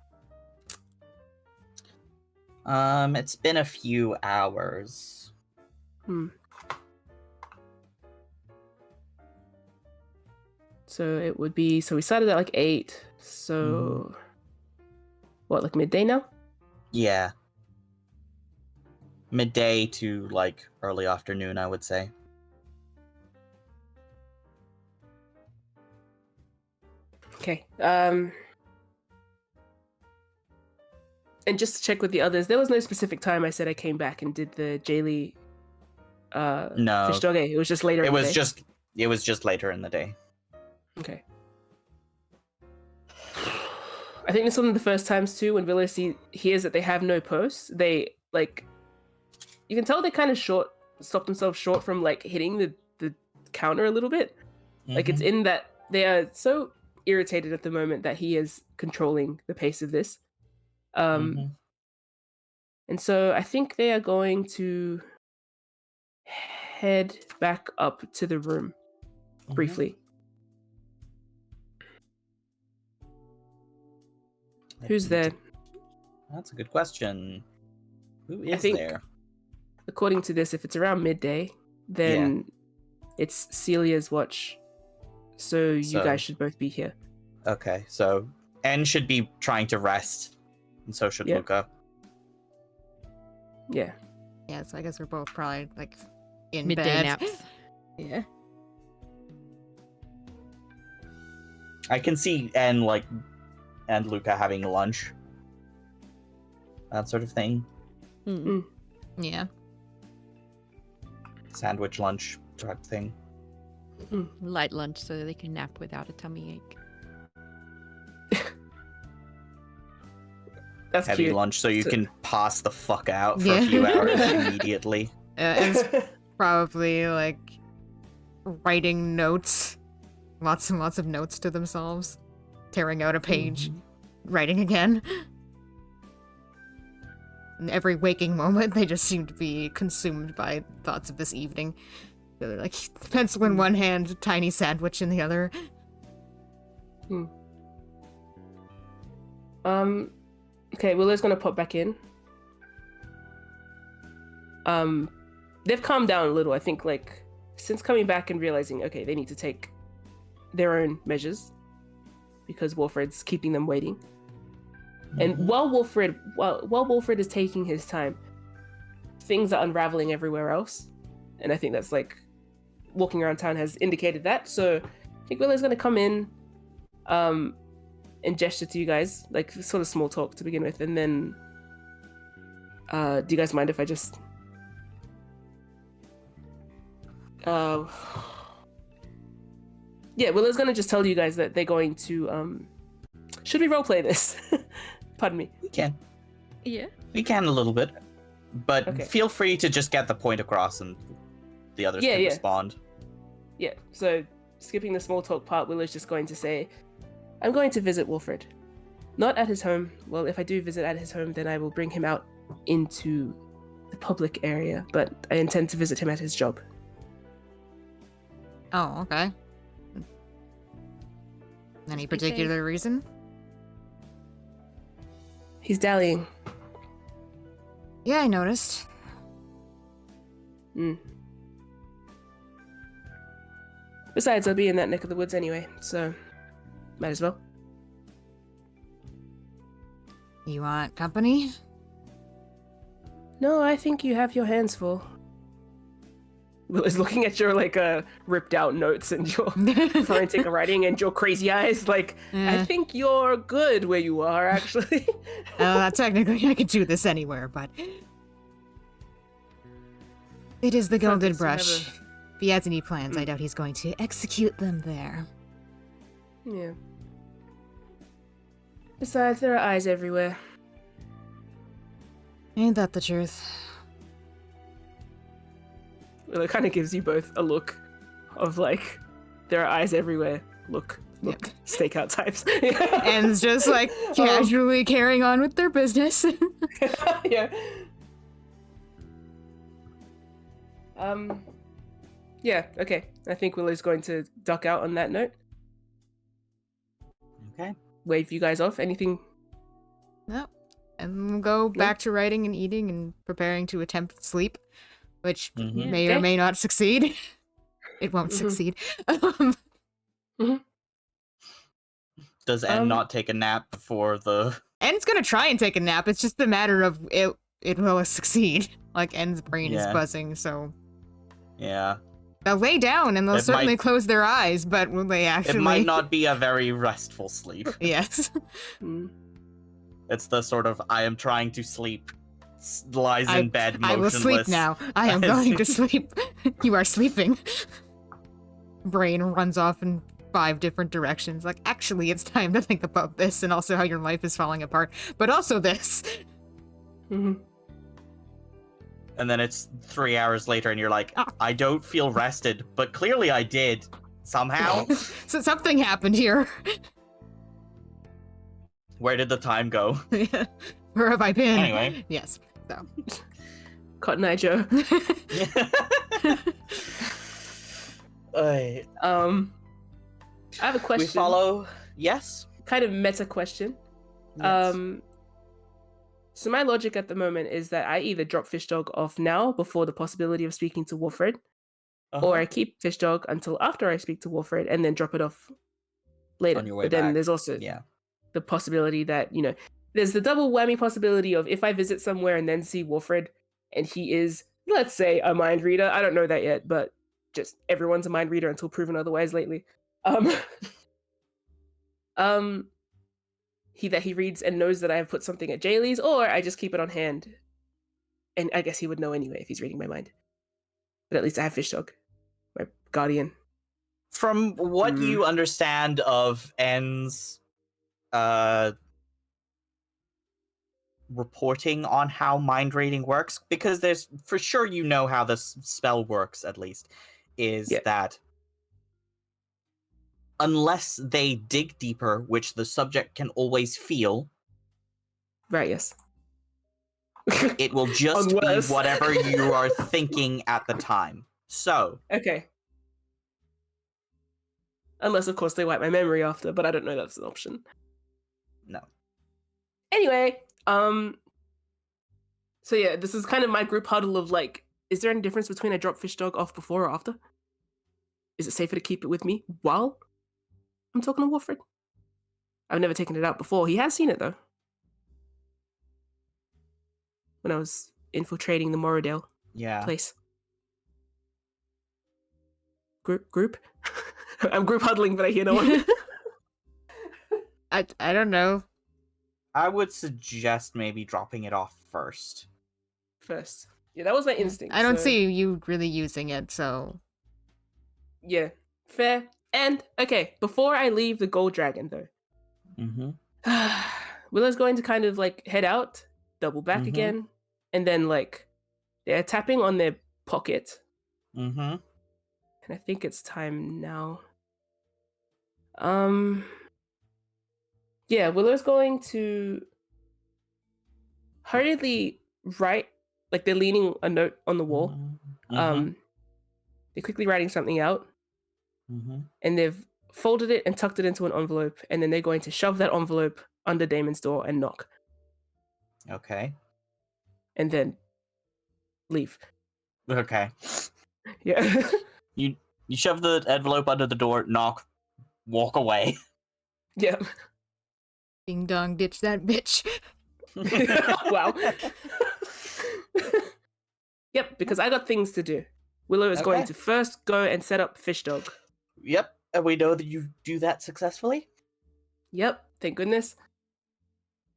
[SPEAKER 2] It's been a few hours.
[SPEAKER 3] So it would be, so we started at like 8. So what, like midday now?
[SPEAKER 2] Yeah. Midday to like early afternoon, I would say.
[SPEAKER 3] Okay. And just to check with the others, there was no specific time I said I came back and did the Jaylee
[SPEAKER 2] no.
[SPEAKER 3] Fish Dog. It was just later in the day.
[SPEAKER 2] It was just later in the day.
[SPEAKER 3] Okay. I think it's one of the first times too when Willow hears that they have no posts. They like, you can tell they kind of stopped themselves short from like hitting the counter a little bit. Like it's in that they are so irritated at the moment that he is controlling the pace of this. And so I think they are going to head back up to the room briefly. Who's there?
[SPEAKER 2] That's a good question. Who is there?
[SPEAKER 3] According to this, if it's around midday, then it's Celia's watch. So you guys should both be here.
[SPEAKER 2] Okay, so N should be trying to rest, and so should Luca.
[SPEAKER 3] Yeah.
[SPEAKER 1] Yeah, so I guess we're both probably like in
[SPEAKER 4] midday
[SPEAKER 1] bed.
[SPEAKER 4] naps.
[SPEAKER 1] Yeah.
[SPEAKER 2] I can see N and Luca having lunch. That sort of thing.
[SPEAKER 1] Yeah.
[SPEAKER 2] Sandwich lunch type thing.
[SPEAKER 4] Light lunch so they can nap without a tummy ache.
[SPEAKER 3] That's
[SPEAKER 2] Heavy
[SPEAKER 3] cute.
[SPEAKER 2] lunch so you can pass the fuck out for a few hours immediately.
[SPEAKER 1] It's probably like writing notes. Lots and lots of notes to themselves. Tearing out a page. Writing again. In every waking moment, they just seem to be consumed by thoughts of this evening. They're like, pencil in one hand, tiny sandwich in the other.
[SPEAKER 3] Okay, Willow's gonna pop back in. They've calmed down a little, I think, like, since coming back and realizing, okay, they need to take their own measures because Wilfred's keeping them waiting. And while Wilfred is taking his time, things are unraveling everywhere else. And I think that's like walking around town has indicated that. So I think Willow's gonna come in and gesture to you guys, like sort of small talk to begin with, and then do you guys mind if I just yeah, Willow's gonna just tell you guys that they're going to should we roleplay this? Pardon me.
[SPEAKER 2] We can.
[SPEAKER 4] Yeah.
[SPEAKER 2] We can a little bit. But
[SPEAKER 3] Okay.
[SPEAKER 2] feel free to just get the point across and the others
[SPEAKER 3] Yeah,
[SPEAKER 2] can
[SPEAKER 3] yeah.
[SPEAKER 2] respond.
[SPEAKER 3] Yeah, so skipping the small talk part, Willow's just going to say, I'm going to visit Wolfred. Not at his home. Well, if I do visit at his home, then I will bring him out into the public area, but I intend to visit him at his job.
[SPEAKER 1] Oh, okay. Any
[SPEAKER 4] Be safe.
[SPEAKER 1] particular reason?
[SPEAKER 3] He's dallying.
[SPEAKER 1] Yeah, I noticed.
[SPEAKER 3] Besides, I'll be in that neck of the woods anyway, so might as well.
[SPEAKER 1] You want company?
[SPEAKER 3] No, I think you have your hands full. Will is looking at your ripped out notes and your frantic writing and your crazy eyes. Like, I think you're good where you are, actually.
[SPEAKER 1] Technically, I could do this anywhere, but it is the Golden Brush. If he has any plans, I doubt he's going to execute them there.
[SPEAKER 3] Yeah. Besides, there are eyes everywhere.
[SPEAKER 1] Ain't that the truth?
[SPEAKER 3] Well, it kind of gives you both a look of like, there are eyes everywhere. Look, stakeout types.
[SPEAKER 1] And it's just like casually carrying on with their business.
[SPEAKER 3] Yeah. Yeah, okay. I think Willow's going to duck out on that note.
[SPEAKER 2] Okay.
[SPEAKER 3] Wave you guys off. Anything?
[SPEAKER 1] Nope. And we'll go back to writing and eating and preparing to attempt sleep, which may or may not succeed. It won't succeed.
[SPEAKER 2] Does N not take a nap before the...
[SPEAKER 1] N's gonna try and take a nap. It's just a matter of it will succeed. Like, N's brain is buzzing, so...
[SPEAKER 2] Yeah.
[SPEAKER 1] They'll lay down and they'll certainly close their eyes, but will they actually...
[SPEAKER 2] It might not be a very restful sleep.
[SPEAKER 1] Yes.
[SPEAKER 2] It's the sort of, I am trying to sleep, lies in bed motionless.
[SPEAKER 1] I will sleep now. I am going to sleep. You are sleeping. Brain runs off in 5 different directions. Like, actually, it's time to think about this and also how your life is falling apart. But also this.
[SPEAKER 2] And then it's 3 hours later and you're like, I don't feel rested, but clearly I did. Somehow.
[SPEAKER 1] So something happened here.
[SPEAKER 2] Where did the time go?
[SPEAKER 1] Where have I been?
[SPEAKER 2] Anyway.
[SPEAKER 1] Yes. So.
[SPEAKER 3] Cotton Eye Joe. I have a question.
[SPEAKER 2] We follow... Yes?
[SPEAKER 3] Kind of meta question.
[SPEAKER 2] Yes.
[SPEAKER 3] So my logic at the moment is that I either drop Fish Dog off now before the possibility of speaking to Wolfred, or I keep Fish Dog until after I speak to Wolfred and then drop it off later.
[SPEAKER 2] On your way
[SPEAKER 3] but then
[SPEAKER 2] back.
[SPEAKER 3] there's also the possibility that, there's the double whammy possibility of if I visit somewhere and then see Wolfred and he is, let's say, a mind reader. I don't know that yet, but just everyone's a mind reader until proven otherwise lately. He reads and knows that I have put something at Jaylee's, or I just keep it on hand. And I guess he would know anyway if he's reading my mind. But at least I have Fish Dog, my guardian.
[SPEAKER 2] From what you understand of N's reporting on how mind reading works, because there's for sure how this spell works, at least, is that unless they dig deeper, which the subject can always feel,
[SPEAKER 3] right? Yes.
[SPEAKER 2] It will just be whatever you are thinking at the time. So
[SPEAKER 3] okay. Unless, of course, they wipe my memory after, but I don't know that's an option.
[SPEAKER 2] No.
[SPEAKER 3] Anyway, so yeah, this is kind of my group huddle of like, is there any difference between I drop Fish Dog off before or after? Is it safer to keep it with me while I'm talking to Wolfred? I've never taken it out before. He has seen it, though. When I was infiltrating the Morrodale place. Group? I'm group huddling, but I hear no one.
[SPEAKER 1] I don't know.
[SPEAKER 2] I would suggest maybe dropping it off first.
[SPEAKER 3] Yeah, that was my instinct.
[SPEAKER 1] I don't see you really using it, so...
[SPEAKER 3] Yeah, fair. And, okay, before I leave the Gold Dragon, though. Willow's going to kind of like head out, double back again, and then like they're tapping on their pocket.
[SPEAKER 2] Mm-hmm.
[SPEAKER 3] And I think it's time now. Yeah, Willow's going to hurriedly write, like they're leaning a note on the wall. They're quickly writing something out, and they've folded it and tucked it into an envelope, and then they're going to shove that envelope under Damon's door and knock.
[SPEAKER 2] Okay.
[SPEAKER 3] And then leave.
[SPEAKER 2] Okay.
[SPEAKER 3] Yeah.
[SPEAKER 2] You shove the envelope under the door, knock, walk away.
[SPEAKER 3] Yeah.
[SPEAKER 1] Ding dong, ditch that bitch.
[SPEAKER 3] Wow. Yep, because I got things to do. Willow is going to first go and set up Fish Dog.
[SPEAKER 2] Yep, and we know that you do that successfully.
[SPEAKER 3] Yep, thank goodness.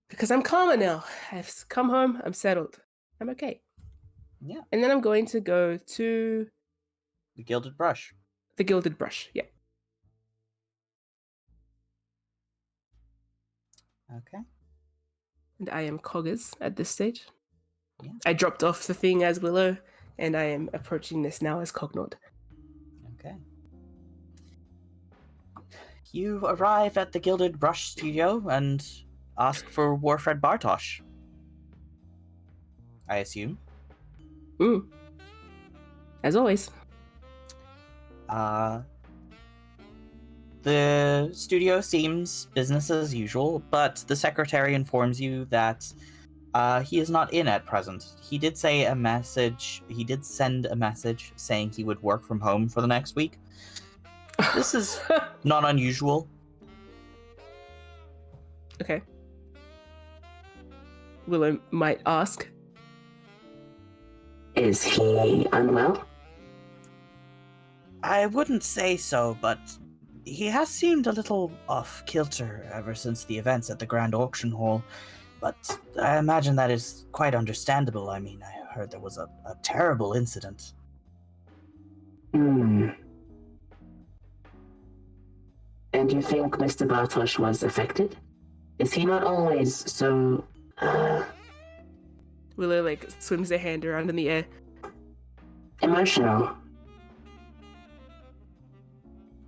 [SPEAKER 3] Because I'm calmer now. I've come home, I'm settled. I'm okay.
[SPEAKER 2] Yeah.
[SPEAKER 3] And then I'm going to go to
[SPEAKER 2] The Gilded Brush.
[SPEAKER 3] the Gilded Brush. Yeah.
[SPEAKER 2] Okay.
[SPEAKER 3] And I am Coggers at this stage.
[SPEAKER 2] Yeah.
[SPEAKER 3] I dropped off the thing as Willow, and I am approaching this now as Cognod.
[SPEAKER 2] Okay. You arrive at the Gilded Brush studio and ask for Warfred Bartosz. I assume.
[SPEAKER 3] As always.
[SPEAKER 2] The studio seems business as usual, but the secretary informs you that he is not in at present. He did send a message saying he would work from home for the next week. This is not unusual.
[SPEAKER 3] Okay. Willow might ask.
[SPEAKER 5] Is he unwell?
[SPEAKER 2] I wouldn't say so, but he has seemed a little off-kilter ever since the events at the Grand Auction Hall. But I imagine that is quite understandable. I mean, I heard there was a terrible incident.
[SPEAKER 5] And you think Mr. Bartosz was affected? Is he not always so,
[SPEAKER 3] Willow like swings her hand around in the air.
[SPEAKER 5] emotional?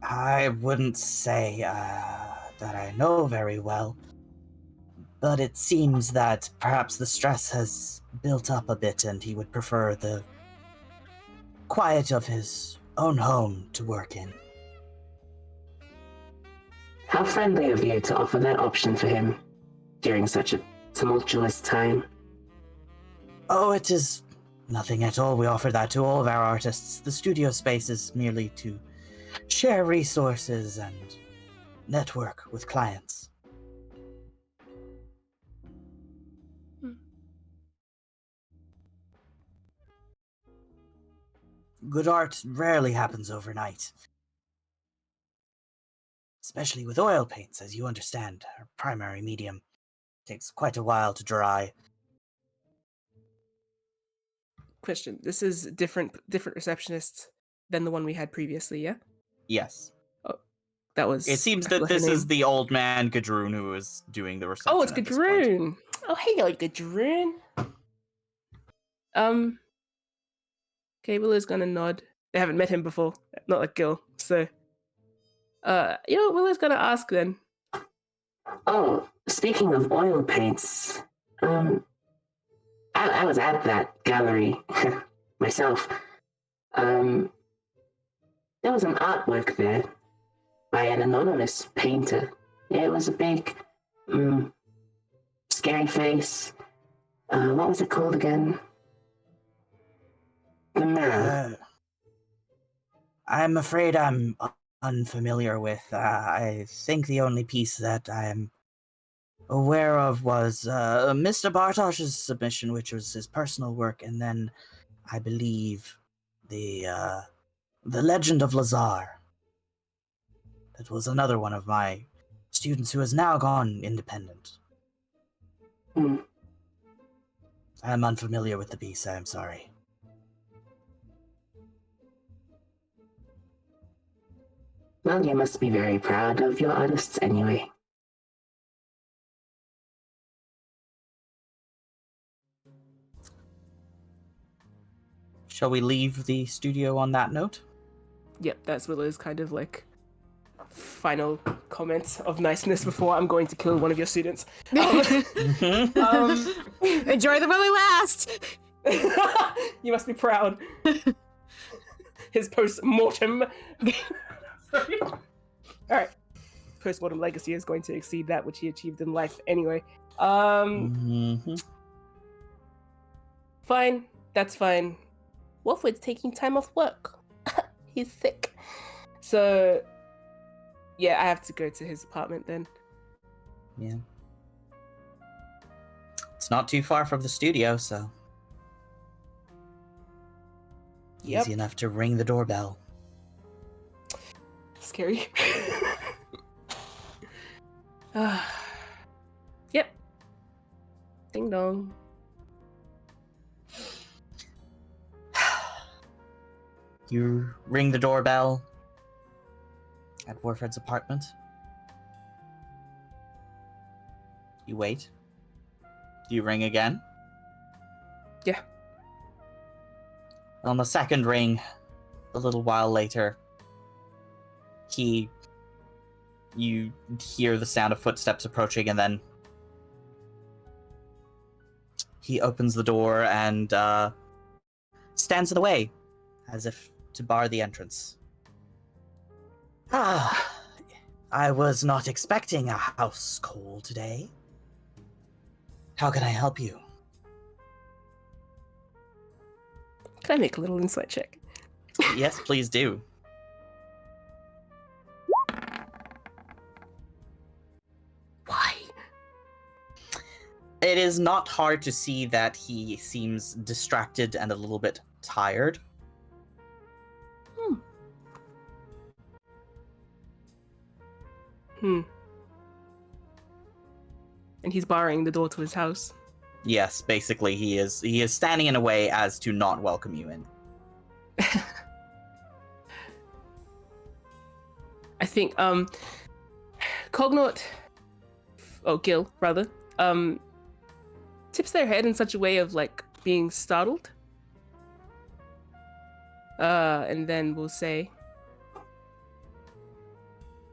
[SPEAKER 2] I wouldn't say that I know very well, but it seems that perhaps the stress has built up a bit and he would prefer the quiet of his own home to work in.
[SPEAKER 5] How friendly of you to offer that option for him during such a tumultuous time.
[SPEAKER 2] Oh, it is nothing at all. We offer that to all of our artists. The studio space is merely to share resources and network with clients. Good art rarely happens overnight. Especially with oil paints, as you understand, our primary medium. Takes quite a while to dry.
[SPEAKER 3] Question. This is different receptionist than the one we had previously, yeah?
[SPEAKER 2] Yes.
[SPEAKER 3] That was...
[SPEAKER 2] It seems
[SPEAKER 3] I
[SPEAKER 2] that
[SPEAKER 3] forgot her
[SPEAKER 2] this is
[SPEAKER 3] name.
[SPEAKER 2] the old man, Gadroon, who is doing the reception.
[SPEAKER 3] Oh, it's
[SPEAKER 2] at this point.
[SPEAKER 3] Gadroon! Oh, hey, Gadroon! Okay, Willow's gonna nod. They haven't met him before, not like Gil, so... you know what Willow's gonna ask then?
[SPEAKER 5] Oh, speaking of oil paints, I was at that gallery myself. There was an artwork there by an anonymous painter. It was a big, scary face. What was it called again? The Mirror.
[SPEAKER 2] I'm afraid I'm unfamiliar with. I think the only piece that I'm aware of was Mr. Bartosz's submission, which was his personal work, and then I believe the Legend of Lazar. That was another one of my students who has now gone independent. I'm unfamiliar with the piece, I'm sorry.
[SPEAKER 5] Well, you must be very proud of your artists anyway.
[SPEAKER 2] Shall we leave the studio on that note?
[SPEAKER 3] Yep, that's Willow's kind of like final comment of niceness before I'm going to kill one of your students.
[SPEAKER 1] Enjoy the while it lasts.
[SPEAKER 3] You must be proud. His post-mortem. Sorry. All right. Post-mortem legacy is going to exceed that which he achieved in life anyway. Fine. That's fine. Wolfwood's taking time off work. He's sick. So, yeah, I have to go to his apartment then.
[SPEAKER 2] Yeah. It's not too far from the studio, so...
[SPEAKER 3] Yep.
[SPEAKER 2] Easy enough to ring the doorbell.
[SPEAKER 3] Scary. Yep. Ding dong.
[SPEAKER 2] You ring the doorbell at Warfred's apartment. You wait. Do you ring again?
[SPEAKER 3] Yeah.
[SPEAKER 2] On the second ring, a little while later, you hear the sound of footsteps approaching, and then he opens the door and stands in the way, as if to bar the entrance. I was not expecting a house call today. How can I help you?
[SPEAKER 3] Can I make a little insight check?
[SPEAKER 2] Yes, please do.
[SPEAKER 3] Why?
[SPEAKER 2] It is not hard to see that he seems distracted and a little bit tired.
[SPEAKER 3] And he's barring the door to his house.
[SPEAKER 2] Yes, basically he is standing in a way as to not welcome you in.
[SPEAKER 3] I think Gil rather, tips their head in such a way of like being startled. And then we'll say,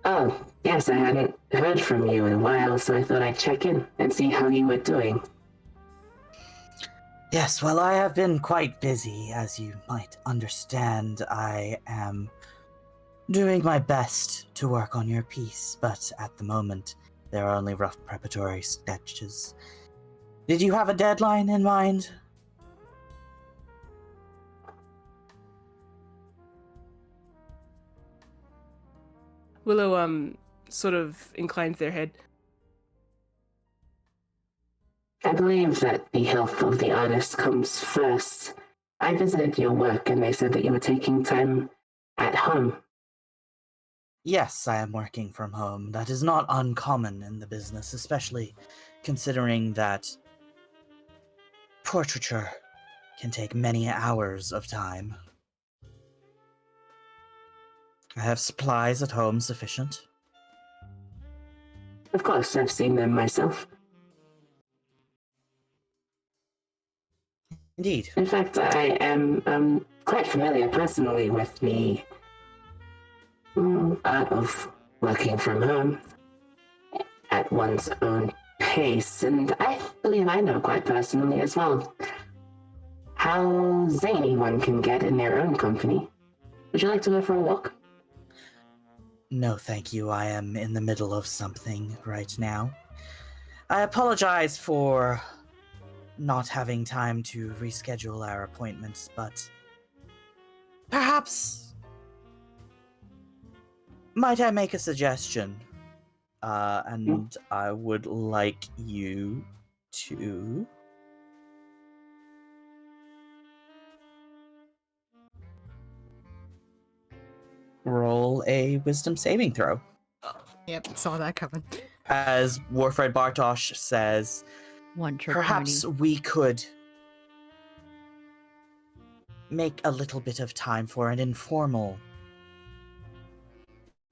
[SPEAKER 5] Oh, yes, I hadn't heard from you in a while, so I thought I'd check in and see how you were doing.
[SPEAKER 2] Yes, well, I have been quite busy, as you might understand. I am doing my best to work on your piece, but at the moment, there are only rough preparatory sketches. Did you have a deadline in mind?
[SPEAKER 3] Willow sort of inclines their head.
[SPEAKER 5] I believe that the health of the artist comes first. I visited your work and they said that you were taking time at home.
[SPEAKER 2] Yes, I am working from home. That is not uncommon in the business, especially considering that portraiture can take many hours of time. I have supplies at home sufficient.
[SPEAKER 5] Of course, I've seen them myself.
[SPEAKER 2] Indeed.
[SPEAKER 5] In fact, I am quite familiar personally with the art of working from home at one's own pace, and I believe I know quite personally as well how zany one can get in their own company. Would you like to go for a walk?
[SPEAKER 2] No, thank you. I am in the middle of something right now. I apologize for not having time to reschedule our appointments, but perhaps might I make a suggestion? And I would like you to roll a wisdom saving throw.
[SPEAKER 1] Yep, saw that coming.
[SPEAKER 2] As Warfred Bartosz says,
[SPEAKER 4] One trick
[SPEAKER 2] perhaps
[SPEAKER 4] pony.
[SPEAKER 2] we could make a little bit of time for an informal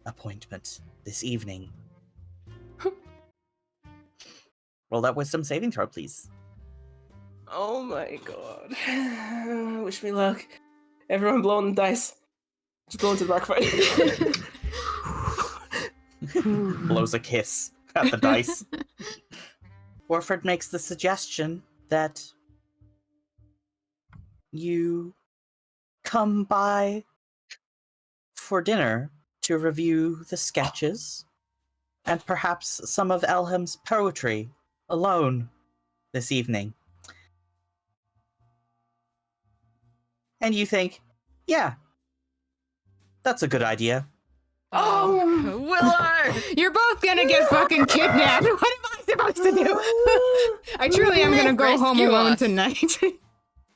[SPEAKER 2] appointment this evening. Roll that wisdom saving throw, please.
[SPEAKER 3] Oh my god. Wish me luck. Everyone blow on the dice. Just blow into the microphone.
[SPEAKER 2] Blows a kiss at the dice. Warford makes the suggestion that you come by for dinner to review the sketches and perhaps some of Elham's poetry alone this evening. And you think, yeah, that's a good idea.
[SPEAKER 3] Oh!
[SPEAKER 4] Willow!
[SPEAKER 1] You're both gonna get fucking kidnapped. What am I supposed to do? I truly am gonna go home
[SPEAKER 4] Rescue
[SPEAKER 1] alone
[SPEAKER 4] us.
[SPEAKER 1] tonight.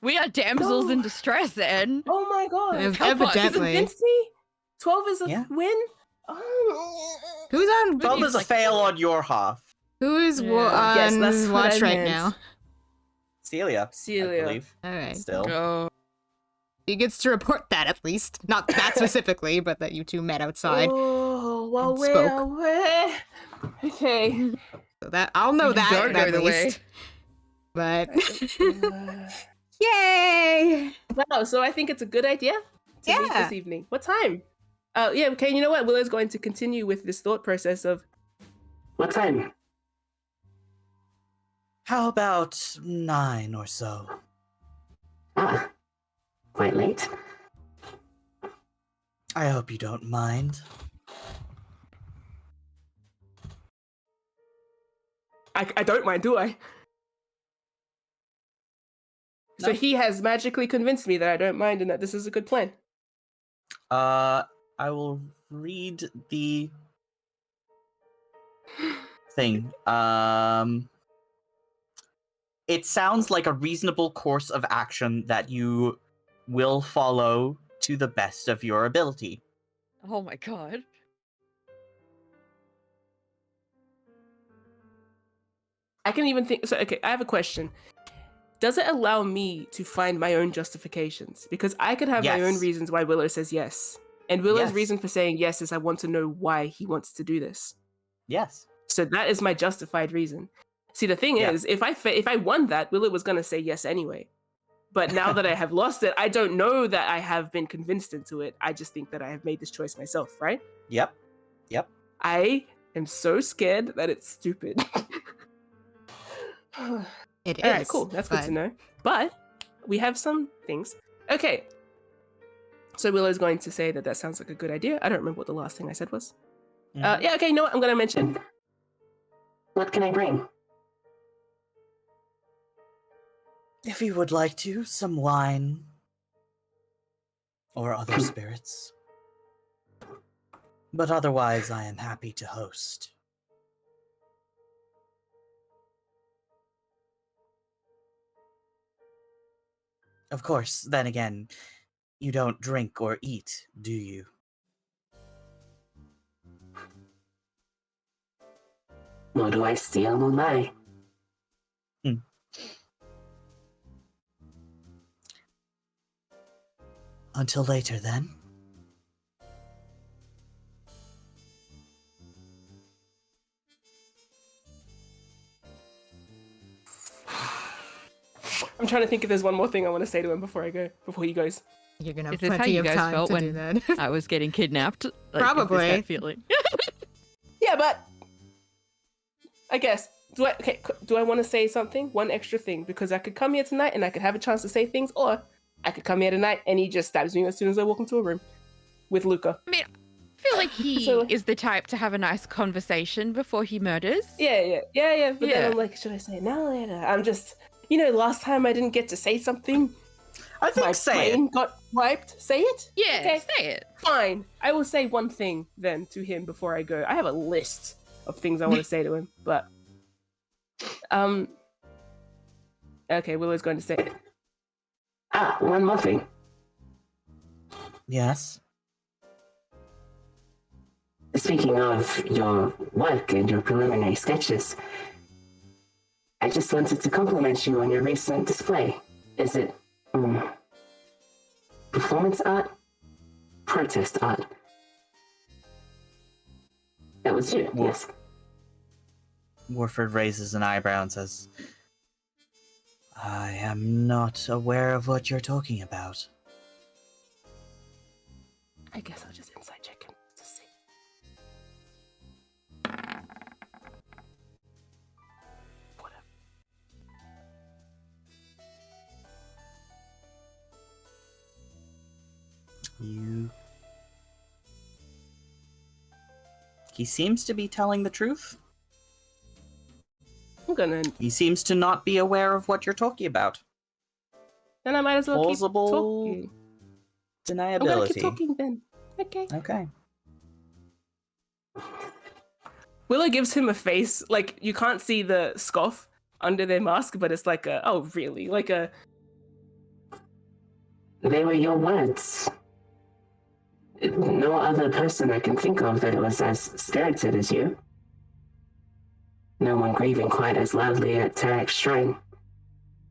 [SPEAKER 4] We are damsels in distress then.
[SPEAKER 3] Oh my god.
[SPEAKER 1] Ev-
[SPEAKER 3] Help us.
[SPEAKER 1] evidently.
[SPEAKER 3] You convinced me? 12 is a
[SPEAKER 2] Yeah.
[SPEAKER 3] win? Oh.
[SPEAKER 1] Who's on?
[SPEAKER 2] 12 is a
[SPEAKER 4] like-
[SPEAKER 2] fail on your half.
[SPEAKER 1] Who is
[SPEAKER 4] Yeah.
[SPEAKER 3] Yes,
[SPEAKER 1] on
[SPEAKER 3] that's what
[SPEAKER 1] watch
[SPEAKER 3] I
[SPEAKER 1] right
[SPEAKER 3] meant.
[SPEAKER 1] now?
[SPEAKER 2] Celia,
[SPEAKER 3] Celia.
[SPEAKER 2] I believe.
[SPEAKER 1] All right.
[SPEAKER 2] Still.
[SPEAKER 4] Oh.
[SPEAKER 1] He gets to report that at least. Not that specifically, but that you two met outside.
[SPEAKER 3] Oh, well,
[SPEAKER 1] and spoke.
[SPEAKER 3] where? Okay.
[SPEAKER 1] So that I'll know
[SPEAKER 4] You
[SPEAKER 1] that
[SPEAKER 4] don't know
[SPEAKER 1] at
[SPEAKER 4] the way.
[SPEAKER 1] least. But yay!
[SPEAKER 3] Wow, so I think it's a good idea to meet
[SPEAKER 1] Yeah.
[SPEAKER 3] this evening. What time? Oh, yeah, okay, you know what? Willow's going to continue with this thought process of,
[SPEAKER 5] What time?
[SPEAKER 2] How about 9 or so?
[SPEAKER 5] Ah, quite late.
[SPEAKER 2] I hope you don't mind.
[SPEAKER 3] I don't mind, do I? So
[SPEAKER 2] No.
[SPEAKER 3] he has magically convinced me that I don't mind and that this is a good plan.
[SPEAKER 2] I will read the thing. It sounds like a reasonable course of action that you will follow to the best of your ability.
[SPEAKER 4] Oh my god.
[SPEAKER 3] I can even think. So, okay, I have a question. Does it allow me to find my own justifications? Because I could have my own
[SPEAKER 2] Yes.
[SPEAKER 3] reasons why Willow says yes. And Willow's
[SPEAKER 2] Yes.
[SPEAKER 3] reason for saying yes is I want to know why he wants to do this.
[SPEAKER 2] Yes.
[SPEAKER 3] So that is my justified reason. See, the thing
[SPEAKER 2] Yeah.
[SPEAKER 3] is, if I won that, Willow was going to say yes anyway. But now that I have lost it, I don't know that I have been convinced into it. I just think that I have made this choice myself, right?
[SPEAKER 2] Yep. Yep.
[SPEAKER 3] I am so scared that it's stupid.
[SPEAKER 1] It is.
[SPEAKER 3] All right, cool. That's good
[SPEAKER 1] but
[SPEAKER 3] to know. But we have some things. Okay. So Willow's going to say that that sounds like a good idea. I don't remember what the last thing I said was.
[SPEAKER 2] Mhm.
[SPEAKER 3] Yeah, okay, you know what? I'm going to mention.
[SPEAKER 5] What can I bring?
[SPEAKER 2] If you would like to, some wine or other spirits. But otherwise, I am happy to host. Of course, then again, you don't drink or eat, do you?
[SPEAKER 5] Nor do I steal or lie.
[SPEAKER 2] Until later, then.
[SPEAKER 3] I'm trying to think if there's one more thing I want to say to him before he goes.
[SPEAKER 1] you're gonna have
[SPEAKER 4] Is this how
[SPEAKER 1] plenty
[SPEAKER 4] you
[SPEAKER 1] of
[SPEAKER 4] guys
[SPEAKER 1] time
[SPEAKER 4] felt
[SPEAKER 1] to do
[SPEAKER 4] when
[SPEAKER 1] that.
[SPEAKER 4] I was getting kidnapped? Like, is this
[SPEAKER 1] Probably.
[SPEAKER 4] that feeling.
[SPEAKER 3] Yeah, but I guess do I want to say something? One extra thing, because I could come here tonight and I could have a chance to say things, or I could come here tonight and he just stabs me as soon as I walk into a room with Luca.
[SPEAKER 4] I mean, I feel like he
[SPEAKER 3] So-
[SPEAKER 4] is the type to have a nice conversation before he murders.
[SPEAKER 3] Yeah. But
[SPEAKER 4] Yeah.
[SPEAKER 3] then I'm like, should I say it now or later? I'm just, last time I didn't get to say something.
[SPEAKER 2] I think
[SPEAKER 3] My
[SPEAKER 2] say it.
[SPEAKER 3] brain got wiped. Say it?
[SPEAKER 4] Yeah,
[SPEAKER 3] Okay.
[SPEAKER 4] say it.
[SPEAKER 3] Fine. I will say one thing then to him before I go. I have a list of things I want to say to him, but okay, Willow's going to say it.
[SPEAKER 5] Ah, one more thing.
[SPEAKER 2] Yes.
[SPEAKER 5] Speaking of your work and your preliminary sketches, I just wanted to compliment you on your recent display. Is it performance art? Protest art? That was you,
[SPEAKER 2] Well-
[SPEAKER 5] yes.
[SPEAKER 2] Warford raises an eyebrow and says, I am not aware of what you're talking about.
[SPEAKER 3] I guess I'll just inside check him to see. Whatever.
[SPEAKER 2] He seems to be telling the truth.
[SPEAKER 3] I'm gonna.
[SPEAKER 2] He seems to not be aware of what you're talking about.
[SPEAKER 3] Then I might as well
[SPEAKER 2] Plausible
[SPEAKER 3] keep talking.
[SPEAKER 2] deniability.
[SPEAKER 3] I'm gonna keep talking then. Okay.
[SPEAKER 2] Okay.
[SPEAKER 3] Willow gives him a face, like, you can't see the scoff under their mask, but it's like a, oh, really? Like a,
[SPEAKER 5] They were your words. No other person I can think of that was as spirited as you. No one grieving quite as loudly at Tarek's shrine.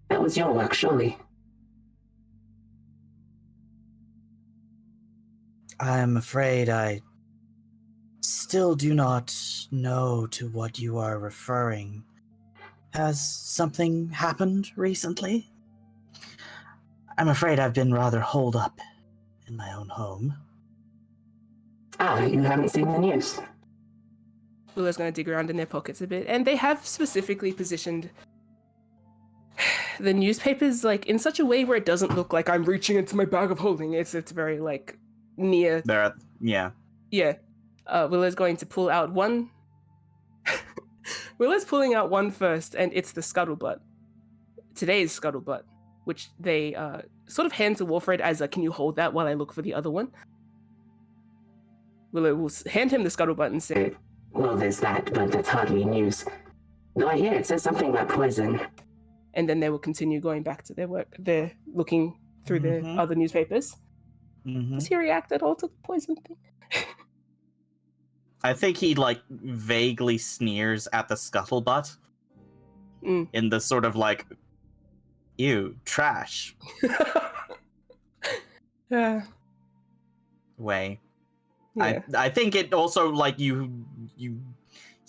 [SPEAKER 5] That was your work, surely.
[SPEAKER 2] I'm afraid I still do not know to what you are referring. Has something happened recently? I'm afraid I've been rather holed up in my own home.
[SPEAKER 5] Ah, you haven't seen the news.
[SPEAKER 3] Willow's gonna dig around in their pockets a bit, and they have specifically positioned the newspapers, like, in such a way where it doesn't look like I'm reaching into my bag of holding. It's very, like, near.
[SPEAKER 2] Yeah.
[SPEAKER 3] Yeah. Willow's going to pull out one. Willow's pulling out one first, and it's the scuttlebutt. Today's scuttlebutt, which they sort of hand to Warfred as a, can you hold that while I look for the other one? Willow will hand him the scuttlebutt and say,
[SPEAKER 5] Well, there's that, but that's hardly news. Though I hear it says something about poison.
[SPEAKER 3] and then they will continue going back to their work. They're looking through the other newspapers.
[SPEAKER 2] Mm-hmm.
[SPEAKER 3] Does he react at all to the poison thing?
[SPEAKER 2] I think he, like, vaguely sneers at the scuttlebutt in the sort of, like, ew, trash way.
[SPEAKER 3] Yeah.
[SPEAKER 2] I think it also, like, he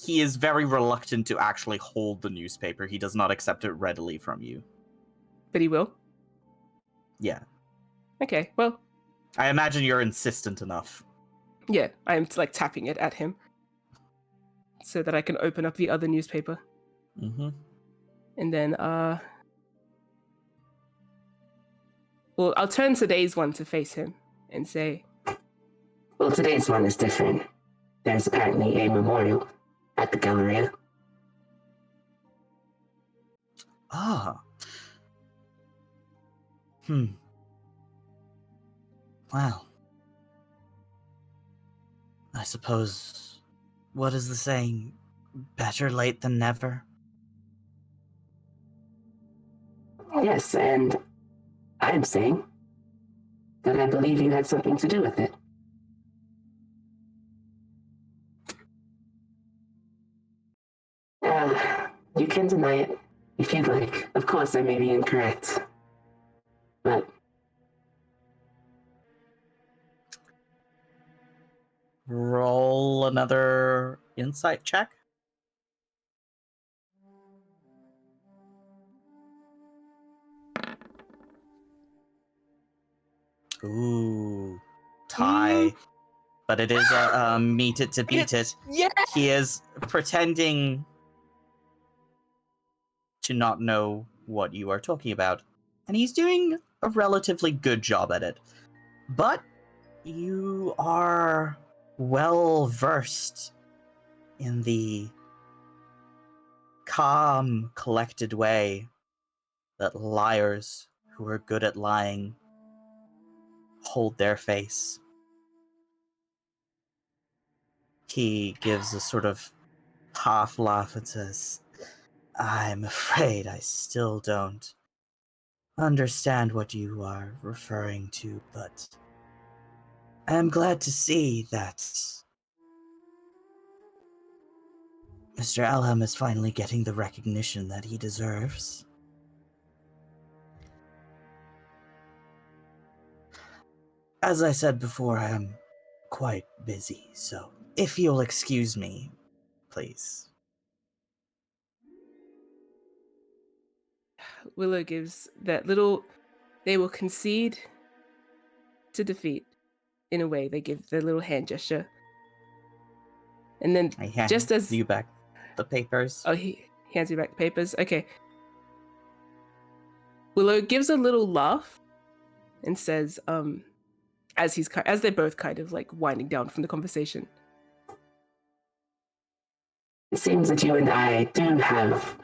[SPEAKER 2] is very reluctant to actually hold the newspaper. He does not accept it readily from you.
[SPEAKER 3] But he will?
[SPEAKER 2] Yeah.
[SPEAKER 3] Okay, well,
[SPEAKER 2] I imagine you're insistent enough.
[SPEAKER 3] yeah, I'm, like, tapping it at him so that I can open up the other newspaper.
[SPEAKER 2] Mm-hmm.
[SPEAKER 3] And then, well, I'll turn today's one to face him and say,
[SPEAKER 5] Well, today's one is different. There's apparently a memorial at the Galleria.
[SPEAKER 2] Ah. Well. I suppose, what is the saying? Better late than never?
[SPEAKER 5] Yes, and I'm saying that I believe you had something to do with it. You can deny it if you'd like. Of course, I may be incorrect. But
[SPEAKER 2] Roll another insight check. Ooh, tie. But it is a meet it to beat it.
[SPEAKER 3] yeah!
[SPEAKER 2] He is pretending to not know what you are talking about. And he's doing a relatively good job at it. But you are well versed in the calm, collected way that liars who are good at lying hold their face. He gives a sort of half laugh and says, I'm afraid I still don't understand what you are referring to, but I am glad to see that Mr. Alham is finally getting the recognition that he deserves. As I said before, I am quite busy, so if you'll excuse me, please.
[SPEAKER 3] Willow gives that little. They will concede to defeat. In a way, they give their little hand gesture, and then
[SPEAKER 2] I hand
[SPEAKER 3] just as
[SPEAKER 2] you back the papers.
[SPEAKER 3] he hands you back the papers. Okay. Willow gives a little laugh and says, as they're both kind of like winding down from the conversation.
[SPEAKER 5] It seems that you and I do have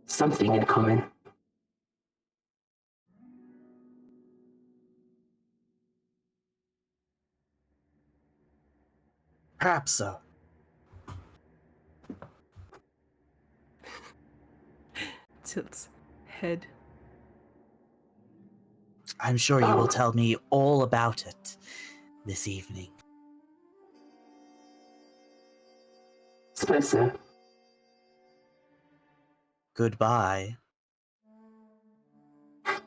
[SPEAKER 5] something in common.
[SPEAKER 2] Perhaps so.
[SPEAKER 3] Tilts head.
[SPEAKER 2] I'm sure you will tell me all about it this evening.
[SPEAKER 5] Suppose so.
[SPEAKER 2] Goodbye. And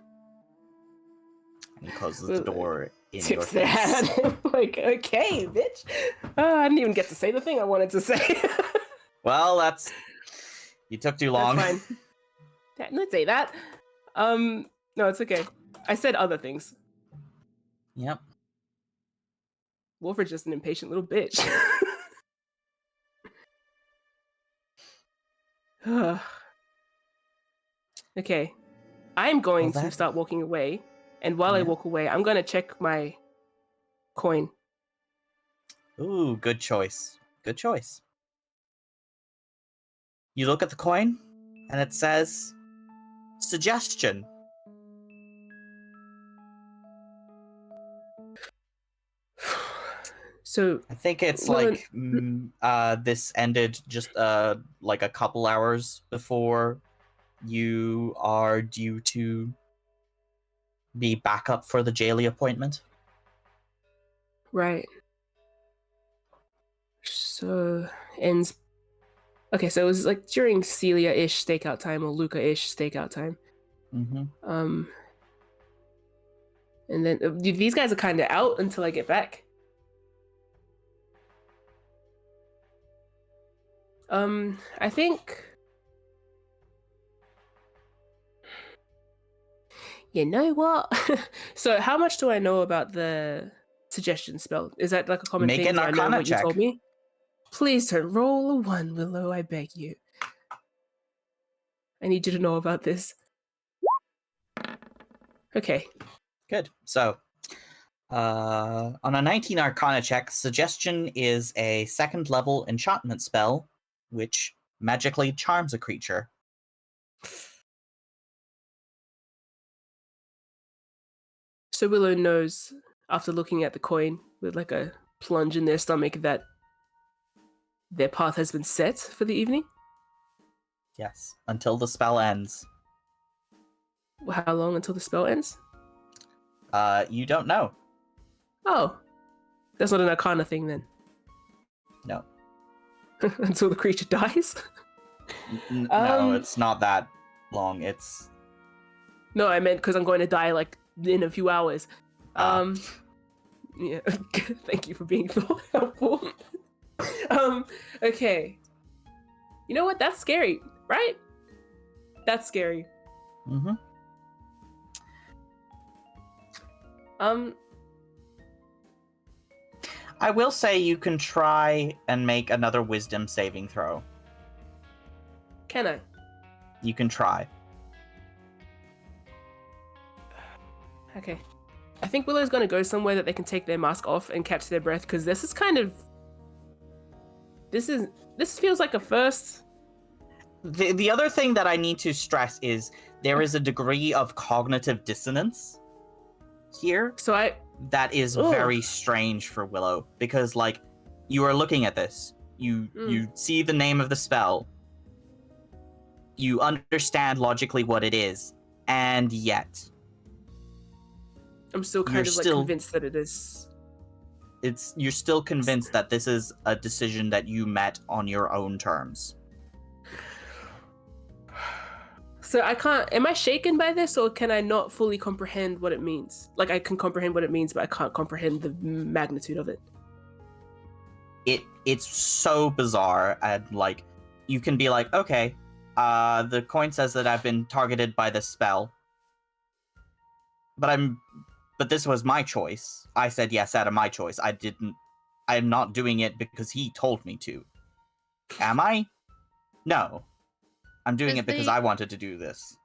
[SPEAKER 2] he closes the door in your
[SPEAKER 3] Tips their hat.
[SPEAKER 2] face.
[SPEAKER 3] Like, okay, bitch. I didn't even get to say the thing I wanted to say.
[SPEAKER 2] Well, that's... You took too long.
[SPEAKER 3] That's fine. Let's say that. No, it's okay. I said other things.
[SPEAKER 2] Yep.
[SPEAKER 3] Wolford's just an impatient little bitch. Okay. I'm going to start walking away. And while I walk away, I'm going to check my coin.
[SPEAKER 2] Ooh, good choice. Good choice. You look at the coin, and it says... Suggestion.
[SPEAKER 3] So
[SPEAKER 2] I think it's
[SPEAKER 3] well,
[SPEAKER 2] like this ended just like a couple hours before you are due to be back up for the Jaily appointment.
[SPEAKER 3] right. So ends. Okay, so it was like during Celia-ish stakeout time or Luca-ish stakeout time.
[SPEAKER 2] Mm-hmm.
[SPEAKER 3] And then these guys are kind of out until I get back. I think. You know what? So, how much do I know about the suggestion spell? Is that like a common
[SPEAKER 2] Make
[SPEAKER 3] thing?
[SPEAKER 2] an
[SPEAKER 3] Do I know
[SPEAKER 2] Arcana
[SPEAKER 3] what
[SPEAKER 2] check.
[SPEAKER 3] you told me? Please don't roll a 1, Willow. I beg you. I need you to know about this. Okay.
[SPEAKER 2] Good. So, on a 19 Arcana check, Suggestion is a 2nd level enchantment spell, which magically charms a creature.
[SPEAKER 3] So Willow knows, after looking at the coin with like a plunge in their stomach, that their path has been set for the evening.
[SPEAKER 2] Yes, until the spell ends.
[SPEAKER 3] How long until the spell ends?
[SPEAKER 2] You don't know.
[SPEAKER 3] Oh, that's not an Arcana thing then.
[SPEAKER 2] No.
[SPEAKER 3] Until the creature dies?
[SPEAKER 2] No, it's not that long. It's...
[SPEAKER 3] No, I meant because I'm going to die like in a few hours. Yeah. Thank you for being so helpful. Okay. You know what? That's scary, right? That's scary.
[SPEAKER 2] Mm-hmm. I will say you can try and make another wisdom saving throw.
[SPEAKER 3] Can I?
[SPEAKER 2] You can try.
[SPEAKER 3] Okay. I think Willow's gonna go somewhere that they can take their mask off and catch their breath, because this is kind of... This feels like a first.
[SPEAKER 2] The other thing that I need to stress is there is a degree of cognitive dissonance here
[SPEAKER 3] So
[SPEAKER 2] that is very strange for Willow, because like you are looking at this, you see the name of the spell, you understand logically what it is, and yet
[SPEAKER 3] I'm still kind of like convinced that it is.
[SPEAKER 2] You're still convinced that this is a decision that you met on your own terms.
[SPEAKER 3] So I can't... Am I shaken by this, or can I not fully comprehend what it means? Like, I can comprehend what it means, but I can't comprehend the magnitude of it.
[SPEAKER 2] It's so bizarre, and like you can be like, okay, The coin says that I've been targeted by this spell. But this was my choice. I said yes out of my choice. I'm not doing it because he told me to. Am I? No. I'm doing it because I wanted to do this.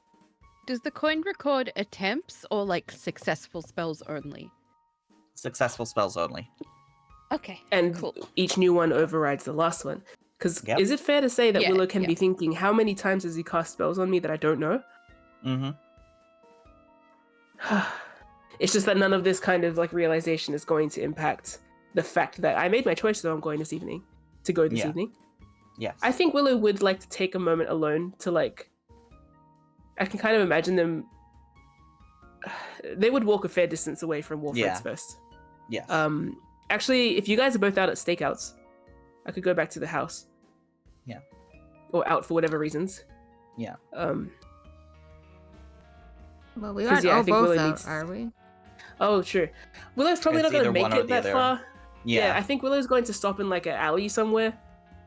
[SPEAKER 4] Does the coin record attempts or like successful spells only?
[SPEAKER 2] Successful spells only.
[SPEAKER 4] Okay.
[SPEAKER 3] And
[SPEAKER 4] cool.
[SPEAKER 3] each new one overrides the last one. Because is it fair to say that Willow can be thinking, how many times has he cast spells on me that I don't know?
[SPEAKER 2] Mm-hmm.
[SPEAKER 3] It's just that none of this kind of like realization is going to impact the fact that I made my choice, so I'm going this evening.
[SPEAKER 2] Yes.
[SPEAKER 3] I think Willow would like to take a moment alone to like. I can kind of imagine them. They would walk a fair distance away from Warfred's first.
[SPEAKER 2] Yes.
[SPEAKER 3] Actually, if you guys are both out at stakeouts, I could go back to the house.
[SPEAKER 2] Yeah.
[SPEAKER 3] Or out for whatever reasons.
[SPEAKER 2] Yeah.
[SPEAKER 1] Well, we aren't all both out, are we?
[SPEAKER 3] Oh, sure. Willow's probably not going to make it that far.
[SPEAKER 2] Yeah.
[SPEAKER 3] I think Willow's going to stop in like an alley somewhere.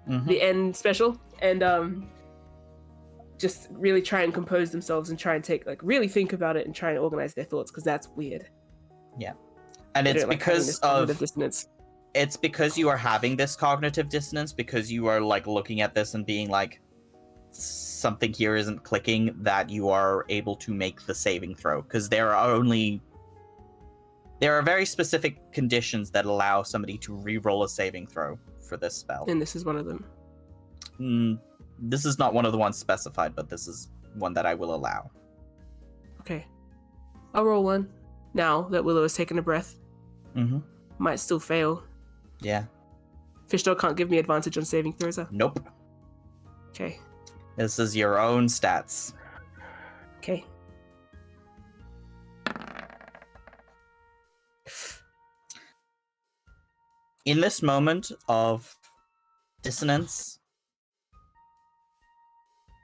[SPEAKER 2] Mm-hmm.
[SPEAKER 3] The end special. And just really try and compose themselves and try and really think about it and try and organize their thoughts, because that's weird.
[SPEAKER 2] Yeah. And it's because of dissonance. It's because you are having this cognitive dissonance, because you are like looking at this and being like, something here isn't clicking, that you are able to make the saving throw. Because there are very specific conditions that allow somebody to re-roll a saving throw for this spell.
[SPEAKER 3] And this is one of them.
[SPEAKER 2] This is not one of the ones specified, but this is one that I will allow.
[SPEAKER 3] Okay. I'll roll one. Now that Willow has taken a breath.
[SPEAKER 2] Mm-hmm.
[SPEAKER 3] Might still fail.
[SPEAKER 2] Yeah.
[SPEAKER 3] Fishtail can't give me advantage on saving throws.
[SPEAKER 2] Nope.
[SPEAKER 3] Okay.
[SPEAKER 2] This is your own stats.
[SPEAKER 3] Okay.
[SPEAKER 2] In this moment of dissonance,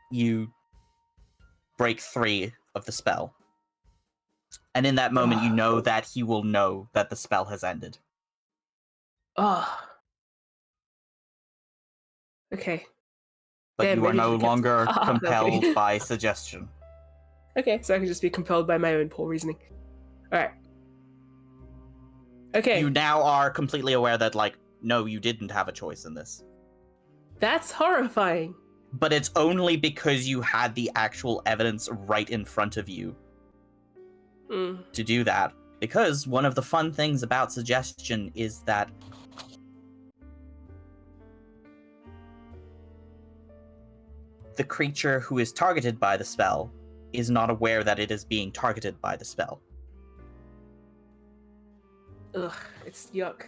[SPEAKER 2] you break 3 of the spell. And in that moment, you know that he will know that the spell has ended.
[SPEAKER 3] Okay.
[SPEAKER 2] But you are no longer compelled by suggestion.
[SPEAKER 3] Okay, so I can just be compelled by my own poor reasoning. Alright. Okay.
[SPEAKER 2] You now are completely aware that, like, no, you didn't have a choice in this.
[SPEAKER 3] That's horrifying.
[SPEAKER 2] But it's only because you had the actual evidence right in front of you to do that. Because one of the fun things about suggestion is that the creature who is targeted by the spell is not aware that it is being targeted by the spell.
[SPEAKER 3] Ugh, it's yuck.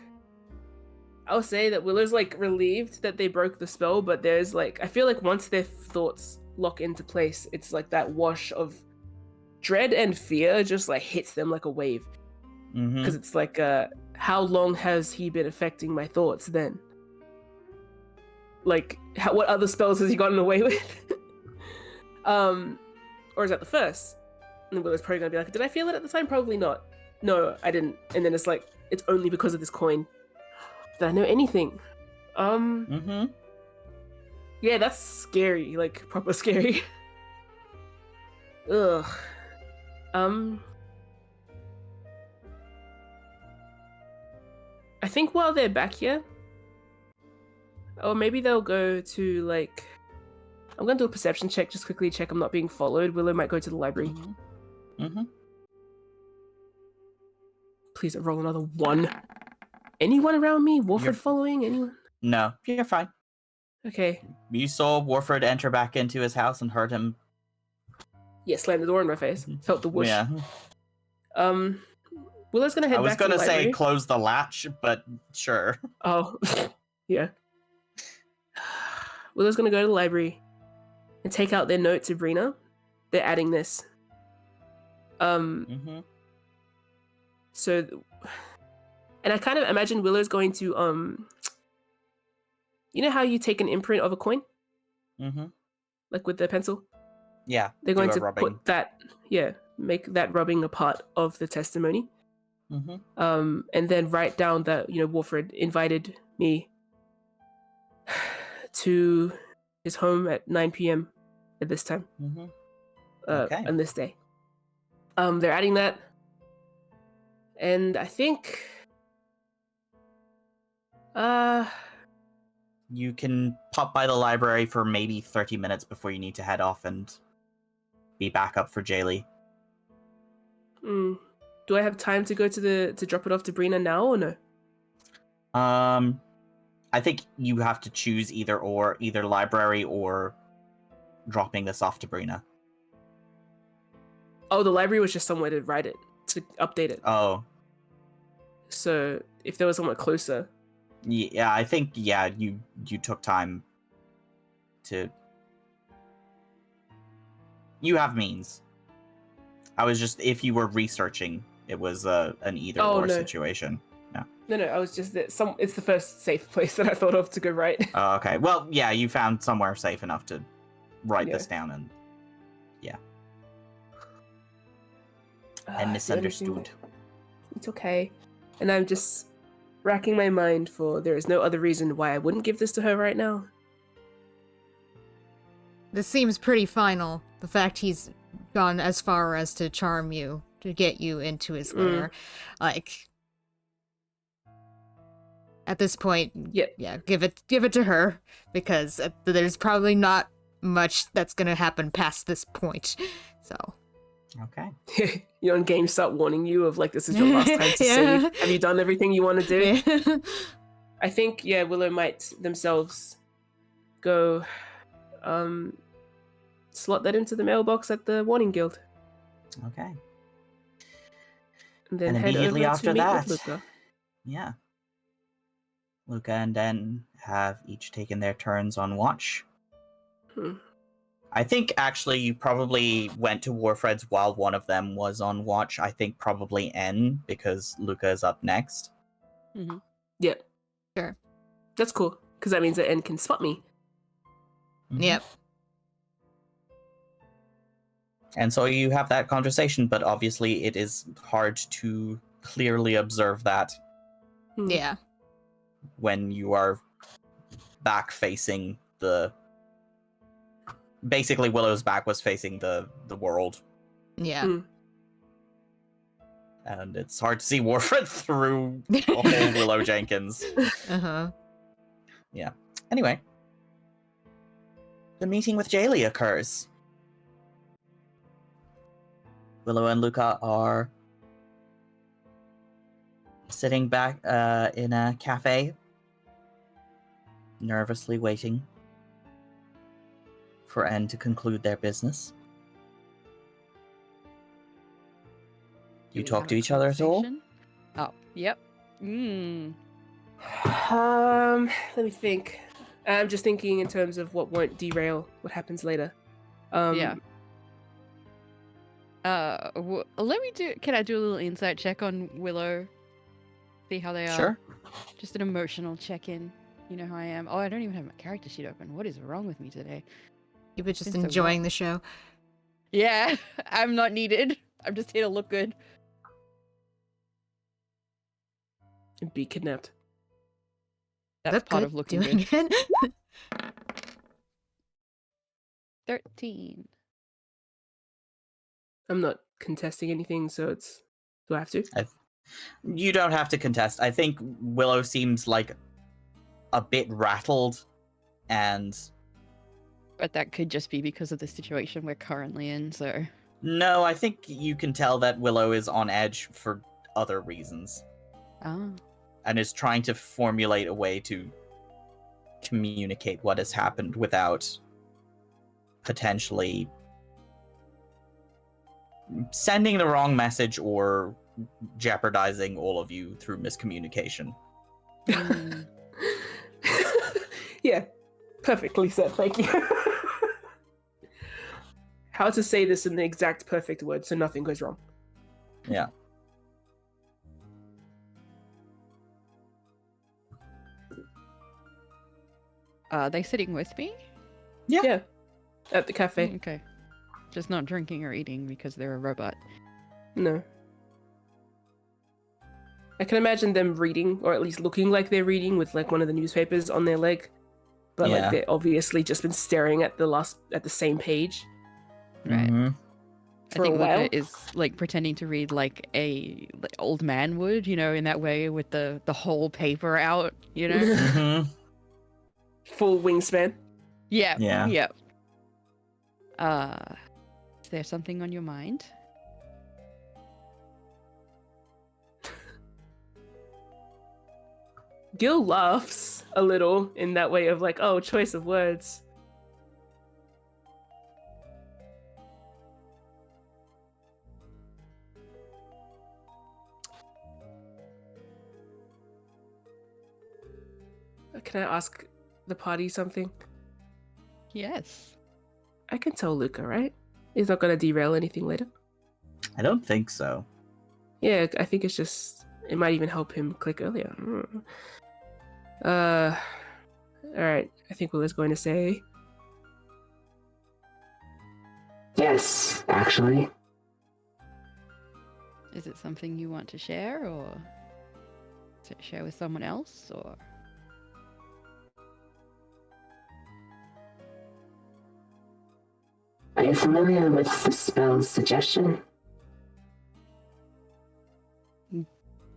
[SPEAKER 3] I'll say that Willow's like relieved that they broke the spell, but there's like, I feel like once their thoughts lock into place, it's like that wash of dread and fear just like hits them like a wave. Because it's like, how long has he been affecting my thoughts then? Like, what other spells has he gotten away with? Or is that the first? And then Willow's probably gonna be like, did I feel it at the time? Probably not. No, I didn't. And then it's like, it's only because of this coin. Did I know anything? Yeah, that's scary. Like, proper scary. Ugh. I think while they're back here, or maybe they'll go to, like... I'm going to do a perception check, just quickly check I'm not being followed. Willow might go to the library. Please don't roll another 1. Anyone around me? Warfred following? Anyone?
[SPEAKER 2] No, you're fine.
[SPEAKER 3] Okay.
[SPEAKER 2] You saw Warfred enter back into his house and heard him...
[SPEAKER 3] Yeah, slam the door in my face. Felt the whoosh.
[SPEAKER 2] Yeah.
[SPEAKER 3] Willow's gonna head back to the library.
[SPEAKER 2] I was gonna say close the latch, but sure.
[SPEAKER 3] Oh, yeah. Willow's gonna go to the library and take out their note to Brina. They're adding this. So, and I kind of imagine Willow's going to, you know how you take an imprint of a coin? Like with the pencil?
[SPEAKER 2] Yeah.
[SPEAKER 3] They're going to put that, make that rubbing a part of the testimony. And then write down that, Warfred invited me to his home at 9 p.m. at this time.
[SPEAKER 2] Mm-hmm. Okay.
[SPEAKER 3] On this day. They're adding that. And I think
[SPEAKER 2] You can pop by the library for maybe 30 minutes before you need to head off and be back up for Jaylee.
[SPEAKER 3] do I have time to go to drop it off to Brina now or no?
[SPEAKER 2] I think you have to choose either library or dropping this off to Brina.
[SPEAKER 3] Oh, the library was just somewhere to write it, to update it.
[SPEAKER 2] Oh.
[SPEAKER 3] So if there was somewhere closer.
[SPEAKER 2] Yeah, I think, you took time to... You have means. I was just, if you were researching, it was an either-or situation.
[SPEAKER 3] No, I was just that it's the first safe place that I thought of to go write.
[SPEAKER 2] Oh, okay. Well, yeah, you found somewhere safe enough to write this down and... And misunderstood.
[SPEAKER 3] It's okay. And I'm just racking my mind for there is no other reason why I wouldn't give this to her right now.
[SPEAKER 1] This seems pretty final. The fact he's gone as far as to charm you, to get you into his lair. Like, at this point, yeah, give it to her, because there's probably not much that's gonna happen past this point. So.
[SPEAKER 2] Okay.
[SPEAKER 3] Your own game start warning you of like, this is your last time to save. Have you done everything you want to do?
[SPEAKER 1] Yeah.
[SPEAKER 3] I think, Willow might themselves go slot that into the mailbox at the Warning Guild.
[SPEAKER 2] Okay.
[SPEAKER 3] And then
[SPEAKER 2] and
[SPEAKER 3] head
[SPEAKER 2] immediately
[SPEAKER 3] over
[SPEAKER 2] after
[SPEAKER 3] to meet
[SPEAKER 2] that,
[SPEAKER 3] with Luca.
[SPEAKER 2] Yeah. Luca and Den have each taken their turns on watch. I think actually you probably went to Warfred's while one of them was on watch. I think probably N, because Luca is up next.
[SPEAKER 4] Mm-hmm.
[SPEAKER 3] Yep.
[SPEAKER 1] Sure.
[SPEAKER 3] That's cool, because that means that N can spot me.
[SPEAKER 2] Mm-hmm.
[SPEAKER 1] Yep.
[SPEAKER 2] And so you have that conversation, but obviously it is hard to clearly observe that
[SPEAKER 1] Yeah.
[SPEAKER 2] when you are back facing the... Basically, Willow's back was facing the world.
[SPEAKER 1] Yeah.
[SPEAKER 2] And it's hard to see Warfred through the whole Willow Jenkins.
[SPEAKER 1] Uh-huh.
[SPEAKER 2] Yeah. Anyway. The meeting with Jaylee occurs. Willow and Luca are sitting back in a cafe, nervously waiting for N to conclude their business. You talk to each other at all?
[SPEAKER 4] Oh, yep.
[SPEAKER 3] Let me think. I'm just thinking in terms of what won't derail what happens later.
[SPEAKER 4] Yeah. Let me do. Can I do a little insight check on Willow? See how they are.
[SPEAKER 2] Sure.
[SPEAKER 4] Just an emotional check-in. You know how I am. Oh, I don't even have my character sheet open. What is wrong with me today?
[SPEAKER 1] You were just
[SPEAKER 4] Been so
[SPEAKER 1] enjoying
[SPEAKER 4] long.
[SPEAKER 1] the show.
[SPEAKER 4] Yeah, I'm not needed. I'm just here to look good.
[SPEAKER 3] And be kidnapped.
[SPEAKER 4] That's part
[SPEAKER 1] good,
[SPEAKER 4] of looking
[SPEAKER 1] doing
[SPEAKER 4] good.
[SPEAKER 1] it.
[SPEAKER 4] 13.
[SPEAKER 3] I'm not contesting anything, so it's... Do I have to?
[SPEAKER 2] You don't have to contest. I think Willow seems like a bit rattled, and...
[SPEAKER 4] But that could just be because of the situation we're currently in, so...
[SPEAKER 2] No, I think you can tell that Willow is on edge for other reasons.
[SPEAKER 4] Ah.
[SPEAKER 2] And is trying to formulate a way to communicate what has happened without potentially sending the wrong message or jeopardizing all of you through miscommunication.
[SPEAKER 4] Mm.
[SPEAKER 3] Yeah, perfectly said, thank you. How to say this in the exact perfect word so nothing goes wrong.
[SPEAKER 2] Yeah.
[SPEAKER 4] Are they sitting with me?
[SPEAKER 3] Yeah. At the cafe.
[SPEAKER 4] Okay. Just not drinking or eating because they're a robot.
[SPEAKER 3] No. I can imagine them reading, or at least looking like they're reading, with like one of the newspapers on their leg. but
[SPEAKER 2] Yeah.
[SPEAKER 3] like they're obviously just been staring at the same page.
[SPEAKER 4] Right.
[SPEAKER 2] Mhm.
[SPEAKER 4] I
[SPEAKER 3] For a
[SPEAKER 4] think
[SPEAKER 3] while.
[SPEAKER 4] Luca is like pretending to read like a old man would, in that way with the whole paper out,
[SPEAKER 2] Mhm.
[SPEAKER 3] Full wingspan.
[SPEAKER 4] Yeah.
[SPEAKER 2] Yeah.
[SPEAKER 4] Yeah. Is there something on your mind?
[SPEAKER 3] Gil laughs a little in that way of like, oh, choice of words. Can I ask the party something?
[SPEAKER 4] Yes.
[SPEAKER 3] I can tell Luca, right? He's not gonna derail anything later.
[SPEAKER 2] I don't think so.
[SPEAKER 3] Yeah, I think it's just it might even help him click earlier. Alright. I think Willa's going to say
[SPEAKER 5] Yes, actually.
[SPEAKER 4] Is it something you want to share, or share with someone else, or?
[SPEAKER 5] Are you familiar with the spell suggestion?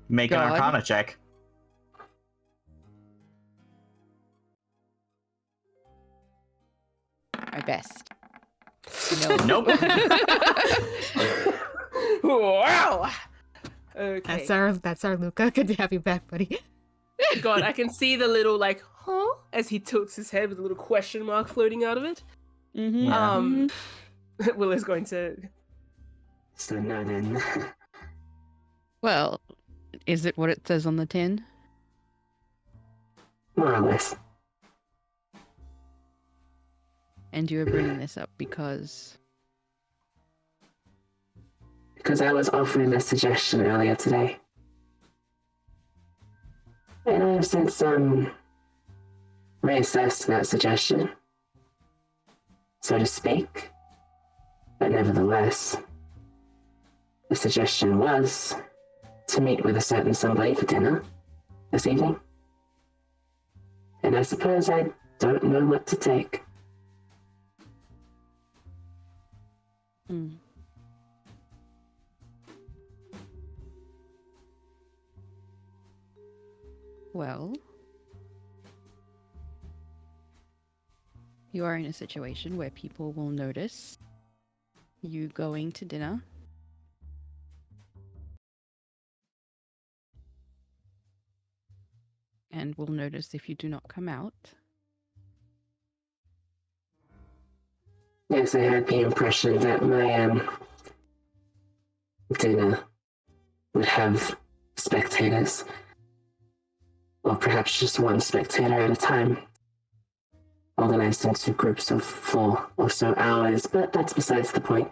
[SPEAKER 2] Make an
[SPEAKER 4] God.
[SPEAKER 2] Arcana check.
[SPEAKER 4] My best. No.
[SPEAKER 2] Nope.
[SPEAKER 3] wow. Okay.
[SPEAKER 1] That's our Luca. Good to have you back, buddy.
[SPEAKER 3] God, I can see the little like, huh? As he tilts his head with a little question mark floating out of it.
[SPEAKER 4] Mm-hmm.
[SPEAKER 2] Yeah.
[SPEAKER 3] Willa's going to
[SPEAKER 5] So no then.
[SPEAKER 4] Well, is it what it says on the tin?
[SPEAKER 5] More or less.
[SPEAKER 4] And you were bringing this up because...
[SPEAKER 5] Because I was offering a suggestion earlier today. And I have since reassessed that suggestion, so to speak. But nevertheless, the suggestion was to meet with a certain somebody for dinner this evening. And I suppose I don't know what to take.
[SPEAKER 4] Mm. Well, you are in a situation where people will notice you going to dinner. And will notice if you do not come out.
[SPEAKER 5] Yes, I had the impression that my dinner would have spectators. Or perhaps just one spectator at a time. Organized into groups of 4 or so hours, but that's besides the point.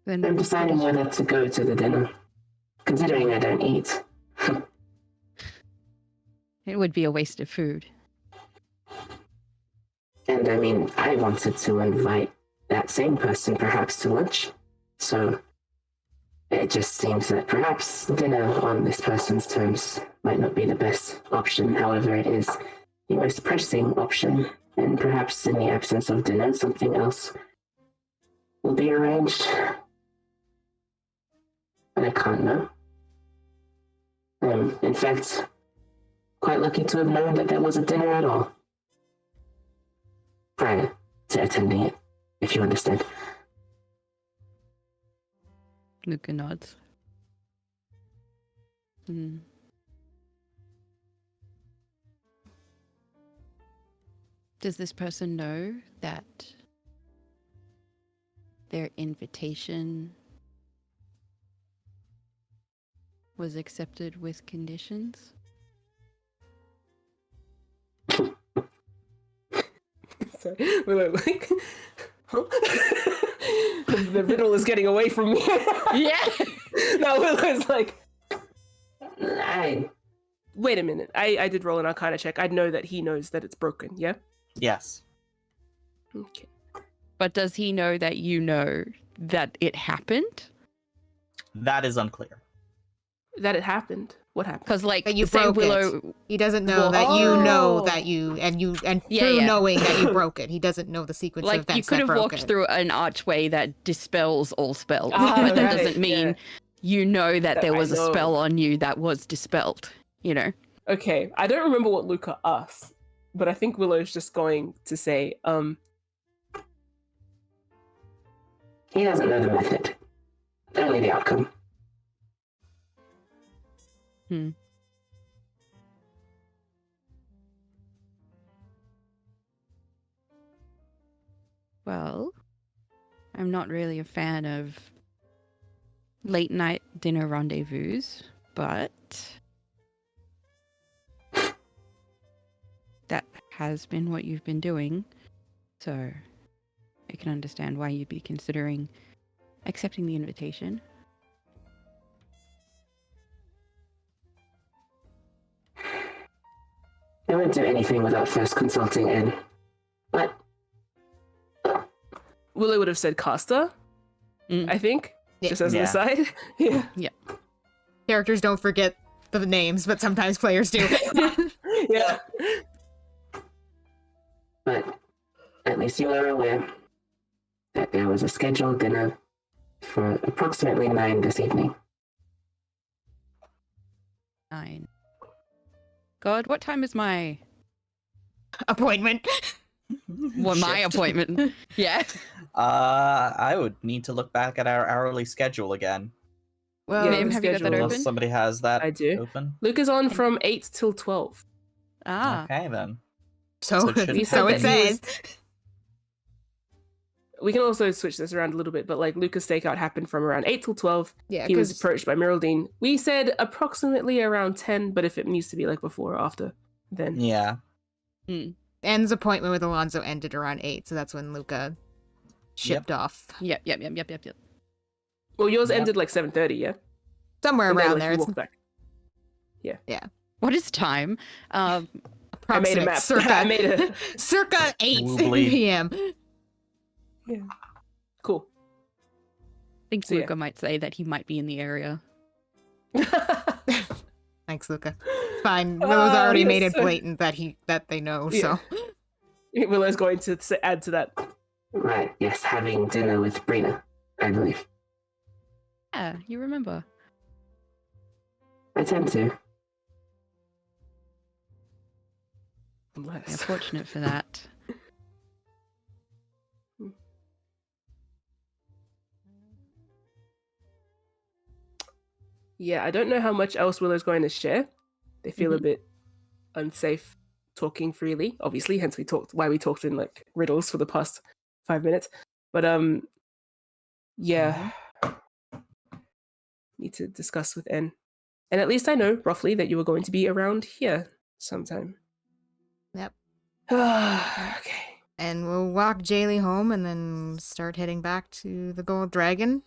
[SPEAKER 4] Then
[SPEAKER 5] I'm deciding
[SPEAKER 4] what is-
[SPEAKER 5] whether to go to the dinner, considering I don't eat.
[SPEAKER 4] It would be a waste of food.
[SPEAKER 5] And I mean, I wanted to invite that same person perhaps to lunch. So it just seems that perhaps dinner on this person's terms might not be the best option. However, it is the most pressing option. And perhaps in the absence of dinner, something else will be arranged. But I can't know. I'm, in fact, quite lucky to have known that there was a dinner at all. Prior to attending it, if you understand.
[SPEAKER 4] Luca nods. Hmm. Does this person know that their invitation was accepted with conditions?
[SPEAKER 3] Sorry. We're like, huh? The riddle is getting away from me.
[SPEAKER 4] Yeah.
[SPEAKER 3] No, Willow's like,
[SPEAKER 5] I
[SPEAKER 3] wait a minute. I did roll an Arcana check. I know that he knows that it's broken, yeah?
[SPEAKER 2] Yes.
[SPEAKER 3] Okay.
[SPEAKER 4] But does he know that you know that it happened?
[SPEAKER 2] That is unclear.
[SPEAKER 3] that it happened. What happened?
[SPEAKER 4] Because like
[SPEAKER 1] That you
[SPEAKER 4] say
[SPEAKER 1] broke
[SPEAKER 4] Willow,
[SPEAKER 1] it. He doesn't know
[SPEAKER 4] Well,
[SPEAKER 1] that you know
[SPEAKER 3] Oh.
[SPEAKER 1] that you and
[SPEAKER 4] Yeah,
[SPEAKER 1] through
[SPEAKER 4] yeah.
[SPEAKER 1] knowing that you broke it, he doesn't know the sequence of
[SPEAKER 4] like
[SPEAKER 1] events
[SPEAKER 4] you could
[SPEAKER 1] that
[SPEAKER 4] have
[SPEAKER 1] broke
[SPEAKER 4] walked
[SPEAKER 1] it.
[SPEAKER 4] through an archway that dispels all spells,
[SPEAKER 3] Ah,
[SPEAKER 4] but that
[SPEAKER 3] right,
[SPEAKER 4] doesn't mean
[SPEAKER 3] yeah.
[SPEAKER 4] you know that
[SPEAKER 3] That
[SPEAKER 4] there
[SPEAKER 3] I
[SPEAKER 4] was a
[SPEAKER 3] know.
[SPEAKER 4] spell on you that was dispelled. You know.
[SPEAKER 3] Okay, I don't remember what Luca asked, but I think Willow's just going to say,
[SPEAKER 5] He doesn't know the method, only the outcome.
[SPEAKER 4] Well, I'm not really a fan of late night dinner rendezvous, but that has been what you've been doing, so I can understand why you'd be considering accepting the invitation.
[SPEAKER 5] I won't do anything without first consulting N. But
[SPEAKER 3] Willow would have said Costa,
[SPEAKER 4] Mm.
[SPEAKER 3] I think,
[SPEAKER 1] Yeah.
[SPEAKER 3] just as an
[SPEAKER 2] Yeah.
[SPEAKER 3] aside. Yeah.
[SPEAKER 1] Characters don't forget the names, but sometimes players do.
[SPEAKER 3] Yeah.
[SPEAKER 5] But at least you are aware that there was a scheduled dinner for approximately 9 this evening.
[SPEAKER 4] 9. God, what time is my
[SPEAKER 1] Appointment.
[SPEAKER 4] my
[SPEAKER 2] Shift.
[SPEAKER 4] appointment? Yeah.
[SPEAKER 2] I would need to look back at our hourly schedule again.
[SPEAKER 1] Well,
[SPEAKER 3] Yeah,
[SPEAKER 4] Ma'am,
[SPEAKER 3] the
[SPEAKER 4] have you got that
[SPEAKER 3] schedule-
[SPEAKER 2] Unless
[SPEAKER 4] open?
[SPEAKER 2] somebody has that
[SPEAKER 3] I do.
[SPEAKER 2] open.
[SPEAKER 3] Luke is on from 8 till 12.
[SPEAKER 4] Ah.
[SPEAKER 2] Okay then.
[SPEAKER 1] so
[SPEAKER 2] So it should
[SPEAKER 1] so it
[SPEAKER 3] happen. He
[SPEAKER 1] says.
[SPEAKER 3] was- We can also switch this around a little bit, but like Luca's stakeout happened from around 8 till 12.
[SPEAKER 1] Yeah,
[SPEAKER 3] He was
[SPEAKER 1] 'cause-
[SPEAKER 3] approached by Miraldine. We said approximately around 10, but if it needs to be like before or after, then
[SPEAKER 2] Yeah.
[SPEAKER 1] N's appointment with Alonso ended around 8, so that's when Luca shipped off.
[SPEAKER 4] Yep.
[SPEAKER 3] Well, yours
[SPEAKER 2] Yep.
[SPEAKER 3] ended like 7:30, yeah?
[SPEAKER 1] Somewhere
[SPEAKER 3] And then,
[SPEAKER 1] around
[SPEAKER 3] like,
[SPEAKER 1] there.
[SPEAKER 3] you
[SPEAKER 1] It's
[SPEAKER 3] walked back.
[SPEAKER 4] What is time?
[SPEAKER 3] I made a
[SPEAKER 1] approximate,
[SPEAKER 3] map.
[SPEAKER 1] circa,
[SPEAKER 3] I made a...
[SPEAKER 1] circa 8
[SPEAKER 2] Woobly.
[SPEAKER 1] p.m.
[SPEAKER 3] Cool.
[SPEAKER 4] I think
[SPEAKER 3] So, yeah.
[SPEAKER 4] Luca might say that he might be in the area.
[SPEAKER 1] Thanks, Luca. Fine. Willow's already
[SPEAKER 3] yes.
[SPEAKER 1] made it blatant that they know, so.
[SPEAKER 3] Willow's going to add to that.
[SPEAKER 5] Right, yes, having dinner with Brina, I believe.
[SPEAKER 4] Yeah, you remember.
[SPEAKER 5] I tend to.
[SPEAKER 4] Yeah,
[SPEAKER 3] Unless.
[SPEAKER 4] fortunate for that.
[SPEAKER 3] Yeah, I don't know how much else Willow's going to share. They feel a
[SPEAKER 4] Mhm.
[SPEAKER 3] bit unsafe talking freely, obviously, hence why we talked in like riddles for the past 5 minutes. But yeah. Need to discuss with N. And at least I know roughly that you were going to be around here sometime.
[SPEAKER 1] Yep.
[SPEAKER 3] Okay.
[SPEAKER 1] And we'll walk Jaylee home and then start heading back to the Gold Dragon.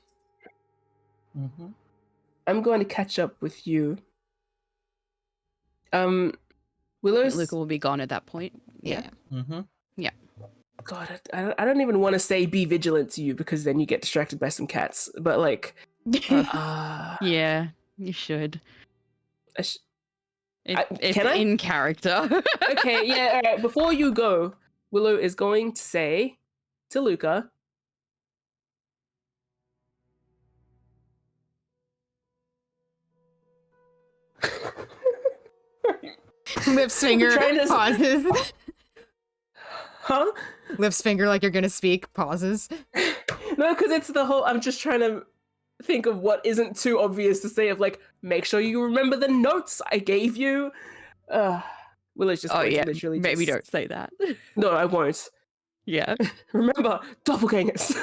[SPEAKER 2] Mm-hmm.
[SPEAKER 3] I'm going to catch up with you.
[SPEAKER 4] I
[SPEAKER 3] Willow's...
[SPEAKER 4] think Luca will be gone at that point. Yeah.
[SPEAKER 2] Mm-hmm.
[SPEAKER 3] God, I don't even want to say be vigilant to you because then you get distracted by some cats. But like,
[SPEAKER 4] Yeah, you should. If
[SPEAKER 3] can I?
[SPEAKER 4] in character.
[SPEAKER 3] Okay, yeah, all right. Before you go, Willow is going to say to Luca,
[SPEAKER 1] Lips finger
[SPEAKER 3] Trying to-
[SPEAKER 1] pauses.
[SPEAKER 3] huh?
[SPEAKER 1] Lips finger like you're gonna speak, pauses.
[SPEAKER 3] No, because it's the whole, I'm just trying to think of what isn't too obvious to say of like, make sure you remember the notes I gave you. Willow's just
[SPEAKER 4] Oh
[SPEAKER 3] going to
[SPEAKER 4] yeah,
[SPEAKER 3] literally
[SPEAKER 4] maybe
[SPEAKER 3] just...
[SPEAKER 4] don't say that.
[SPEAKER 3] No, I won't.
[SPEAKER 4] Yeah.
[SPEAKER 3] Remember, doppelgangers.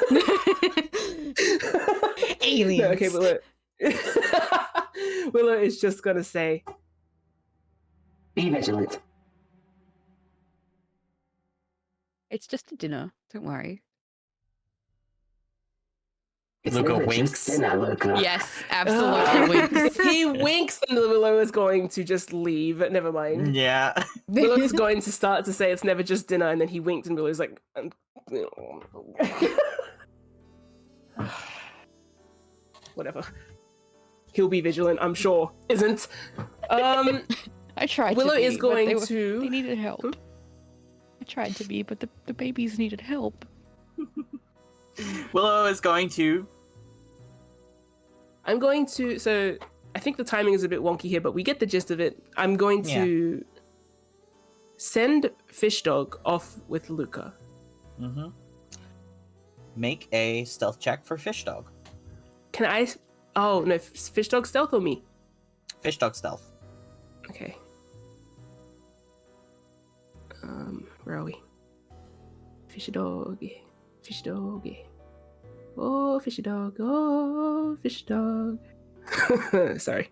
[SPEAKER 1] Aliens.
[SPEAKER 3] No, okay, Willow. Willow is just gonna say,
[SPEAKER 5] Be vigilant.
[SPEAKER 4] It's just a dinner. Don't worry.
[SPEAKER 5] It's
[SPEAKER 2] Luca
[SPEAKER 5] never
[SPEAKER 2] winks.
[SPEAKER 5] just dinner, Luca.
[SPEAKER 4] Yes, absolutely. winks.
[SPEAKER 3] If he winks, then Willow is going to just leave. Never mind.
[SPEAKER 2] Yeah.
[SPEAKER 3] Willow's going to start to say it's never just dinner, and then he winked, and Willow's like, whatever. he'll be vigilant, I'm sure, isn't.
[SPEAKER 4] I tried
[SPEAKER 3] Willow
[SPEAKER 4] to be,
[SPEAKER 3] is
[SPEAKER 4] but
[SPEAKER 3] going
[SPEAKER 4] they
[SPEAKER 3] to...
[SPEAKER 4] They needed help. I tried to be, but the babies needed help.
[SPEAKER 2] Willow is going to.
[SPEAKER 3] I'm going to... So, I think the timing is a bit wonky here, but we get the gist of it. I'm going to send Fish Dog off with Luca.
[SPEAKER 2] Mm-hmm. Make a stealth check for Fish Dog.
[SPEAKER 3] Can I... Oh, no, Fish Dog stealth or me?
[SPEAKER 2] Fish Dog stealth.
[SPEAKER 3] Okay. Where are we? Fishy dog. Fishy dog. Oh, fishy dog. Oh, fishy dog. Sorry.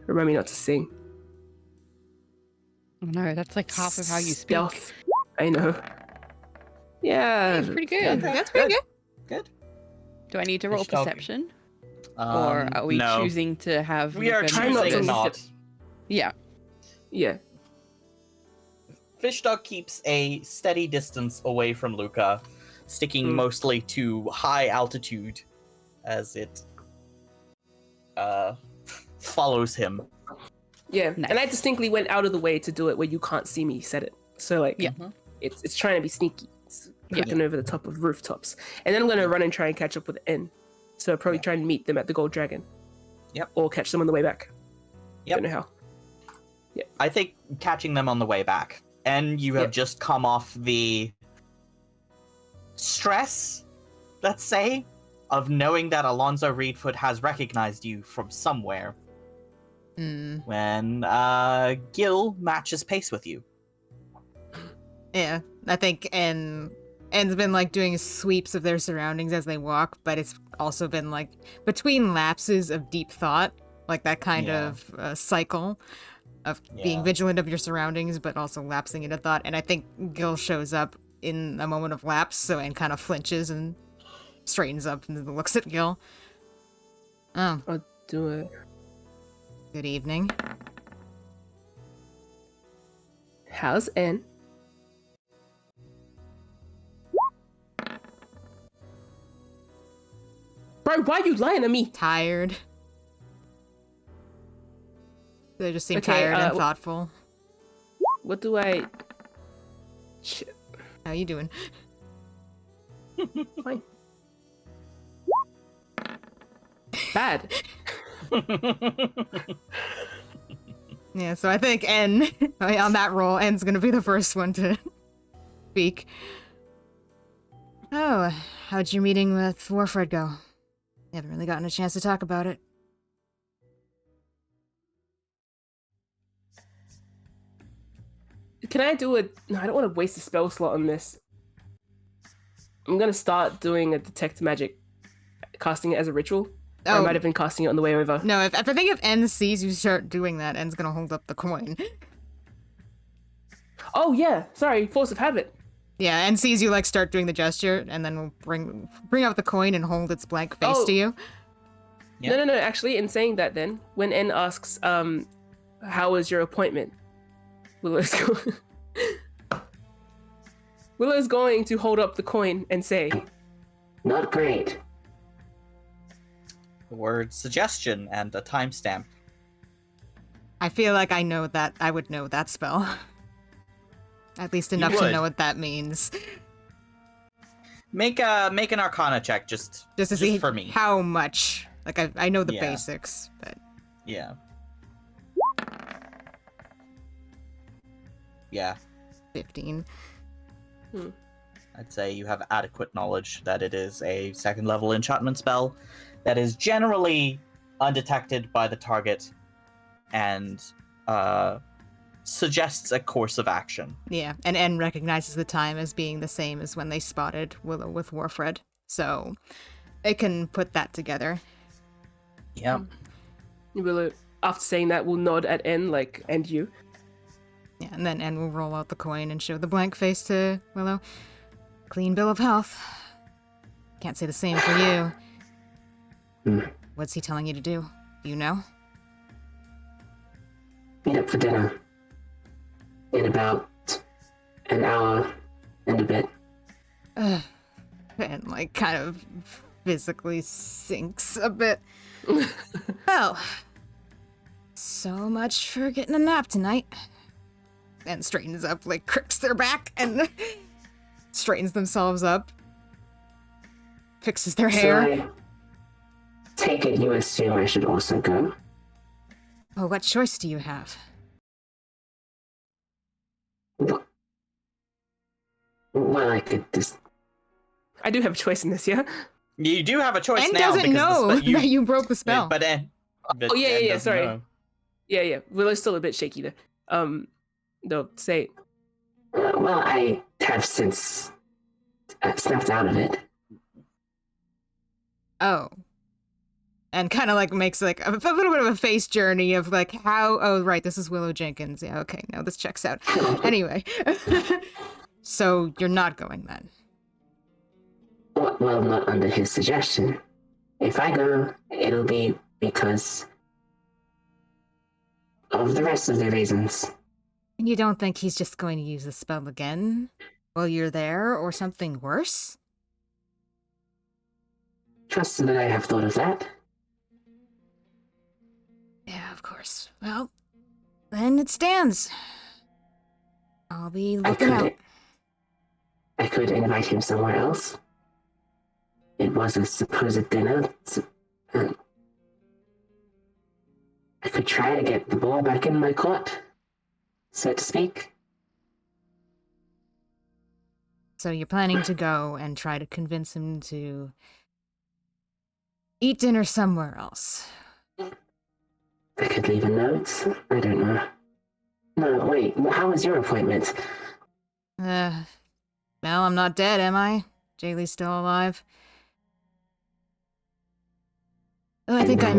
[SPEAKER 3] Remind me not to sing.
[SPEAKER 4] Oh no, that's like half of how you speak.
[SPEAKER 3] Stealth. I know. Yeah.
[SPEAKER 4] That's pretty good.
[SPEAKER 1] That's pretty good.
[SPEAKER 2] Good.
[SPEAKER 4] Do I need to roll
[SPEAKER 2] Fish dog.
[SPEAKER 4] perception? Or are we
[SPEAKER 2] no.
[SPEAKER 4] choosing to have...
[SPEAKER 2] We are
[SPEAKER 4] Luca
[SPEAKER 3] trying not to
[SPEAKER 2] choosing
[SPEAKER 3] look
[SPEAKER 2] not.
[SPEAKER 4] Yeah.
[SPEAKER 3] Yeah.
[SPEAKER 2] Fish Dog keeps a steady distance away from Luca, sticking mostly to high altitude as it follows him.
[SPEAKER 3] Yeah.
[SPEAKER 4] Nice.
[SPEAKER 3] And I distinctly went out of the way to do it where you can't see me set it. So like
[SPEAKER 4] Yeah.
[SPEAKER 3] it's trying to be sneaky. It's looking over the top of rooftops. And then I'm gonna run and try and catch up with N. So I'll probably try and meet them at the Gold Dragon.
[SPEAKER 2] Yep.
[SPEAKER 3] Or catch them on the way back.
[SPEAKER 2] Yep.
[SPEAKER 3] Don't know how.
[SPEAKER 2] I think catching them on the way back. And you have just come off the stress, let's say, of knowing that Alonzo Reedfoot has recognized you from somewhere when Gil matches pace with you.
[SPEAKER 1] Yeah, I think En's been like doing sweeps of their surroundings as they walk, but it's also been like between lapses of deep thought, like that kind of cycle of being vigilant of your surroundings, but also lapsing into thought. And I think Gil shows up in a moment of lapse, and kind of flinches and straightens up and looks at Gil. Oh,
[SPEAKER 3] I'll do it.
[SPEAKER 1] good evening.
[SPEAKER 3] How's N? Bro, why are you lying to me?
[SPEAKER 1] Tired. They just seem
[SPEAKER 3] Okay,
[SPEAKER 1] tired and thoughtful.
[SPEAKER 3] What do I... Shit.
[SPEAKER 1] How you doing?
[SPEAKER 3] Fine. Bad.
[SPEAKER 1] Yeah, so I think N, on that roll, N's gonna be the first one to speak. Oh, how'd your meeting with Warfred go? You haven't really gotten a chance to talk about it.
[SPEAKER 3] Can I do a... No, I don't want to waste a spell slot on this. I'm going to start doing a detect magic, casting it as a ritual. Or I might have been casting it on the way over.
[SPEAKER 1] No, I think if N sees you start doing that, N's gonna hold up the coin.
[SPEAKER 3] Oh, yeah. Sorry, force of habit.
[SPEAKER 1] Yeah, N sees you like start doing the gesture, and then we'll bring out the coin and hold its blank face to you.
[SPEAKER 2] Yeah.
[SPEAKER 3] No. Actually, in saying that then, when N asks, how was your appointment? Willow's going to hold up the coin and say,
[SPEAKER 5] Not great.
[SPEAKER 2] The word suggestion and a timestamp.
[SPEAKER 1] I feel like I know that I would know that spell. At least enough to
[SPEAKER 2] would.
[SPEAKER 1] know what that means.
[SPEAKER 2] Make an Arcana check just
[SPEAKER 1] Just to see
[SPEAKER 2] for me.
[SPEAKER 1] how much. Like, I know the
[SPEAKER 2] Yeah.
[SPEAKER 1] basics, but...
[SPEAKER 2] Yeah. Yeah.
[SPEAKER 1] 15.
[SPEAKER 2] I'd say you have adequate knowledge that it is a second level enchantment spell that is generally undetected by the target and suggests a course of action.
[SPEAKER 1] Yeah, and N recognizes the time as being the same as when they spotted Willow with Warfred, so it can put that together.
[SPEAKER 2] Yeah.
[SPEAKER 3] Willow, after saying that, will nod at N, like, and you.
[SPEAKER 1] Yeah, and then N will roll out the coin and show the blank face to Willow. Clean bill of health. Can't say the same for you. What's he telling you to do? Do you know?
[SPEAKER 5] Meet up for dinner. In about an hour and a bit.
[SPEAKER 1] And like kind of physically sinks a bit. Well, so much for getting a nap tonight. And straightens up, like cricks their back and straightens themselves up. Fixes their hair.
[SPEAKER 5] So I take it you assume I should also go?
[SPEAKER 1] Oh, what choice do you have?
[SPEAKER 5] Well, I could just...
[SPEAKER 3] I do have a choice in this, yeah?
[SPEAKER 2] You do have a choice
[SPEAKER 1] En
[SPEAKER 2] now.
[SPEAKER 1] doesn't
[SPEAKER 2] because
[SPEAKER 1] know
[SPEAKER 2] the
[SPEAKER 1] that you broke the spell.
[SPEAKER 2] But
[SPEAKER 3] Oh, yeah,
[SPEAKER 2] En
[SPEAKER 3] yeah,
[SPEAKER 2] doesn't
[SPEAKER 3] sorry.
[SPEAKER 2] know.
[SPEAKER 3] Yeah. Willow's still a bit shaky there. No, say...
[SPEAKER 5] well, I have since snapped out of it.
[SPEAKER 1] Oh. And kind of like makes like a little bit of a face journey of like how, oh, right, this is Willow Jenkins. Yeah, okay, no, this checks out. Anyway. So you're not going then?
[SPEAKER 5] Well, not under his suggestion. If I go, it'll be because of the rest of the reasons.
[SPEAKER 1] And you don't think he's just going to use the spell again while you're there, or something worse?
[SPEAKER 5] Trust that I have thought of that.
[SPEAKER 1] Yeah, of course. Well, then it stands. I'll be looking out.
[SPEAKER 5] I could invite him somewhere else. It was a supposed dinner. I could try to get the ball back in my court, so to speak.
[SPEAKER 1] So you're planning to go and try to convince him to eat dinner somewhere else.
[SPEAKER 5] I could leave a note. I don't know. No, wait. How was your appointment?
[SPEAKER 1] Well, I'm not dead, am I? Jaylee's still alive. Oh, I think I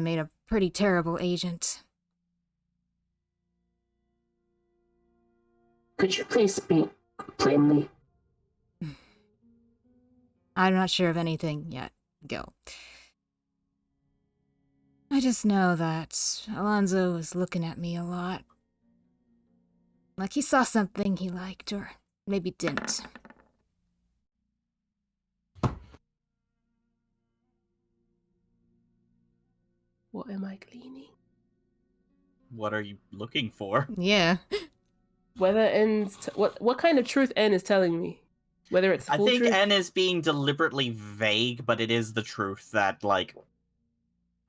[SPEAKER 1] made a pretty terrible agent.
[SPEAKER 5] Could you please speak plainly?
[SPEAKER 1] I'm not sure of anything yet, Gil. I just know that Alonzo was looking at me a lot. Like he saw something he liked, or maybe didn't.
[SPEAKER 3] What am I gleaning?
[SPEAKER 2] What are you looking for?
[SPEAKER 1] Yeah.
[SPEAKER 3] Whether N's... what kind of truth N is telling me? Whether it's
[SPEAKER 2] I
[SPEAKER 3] full
[SPEAKER 2] think
[SPEAKER 3] truth?
[SPEAKER 2] N is being deliberately vague, but it is the truth that, like,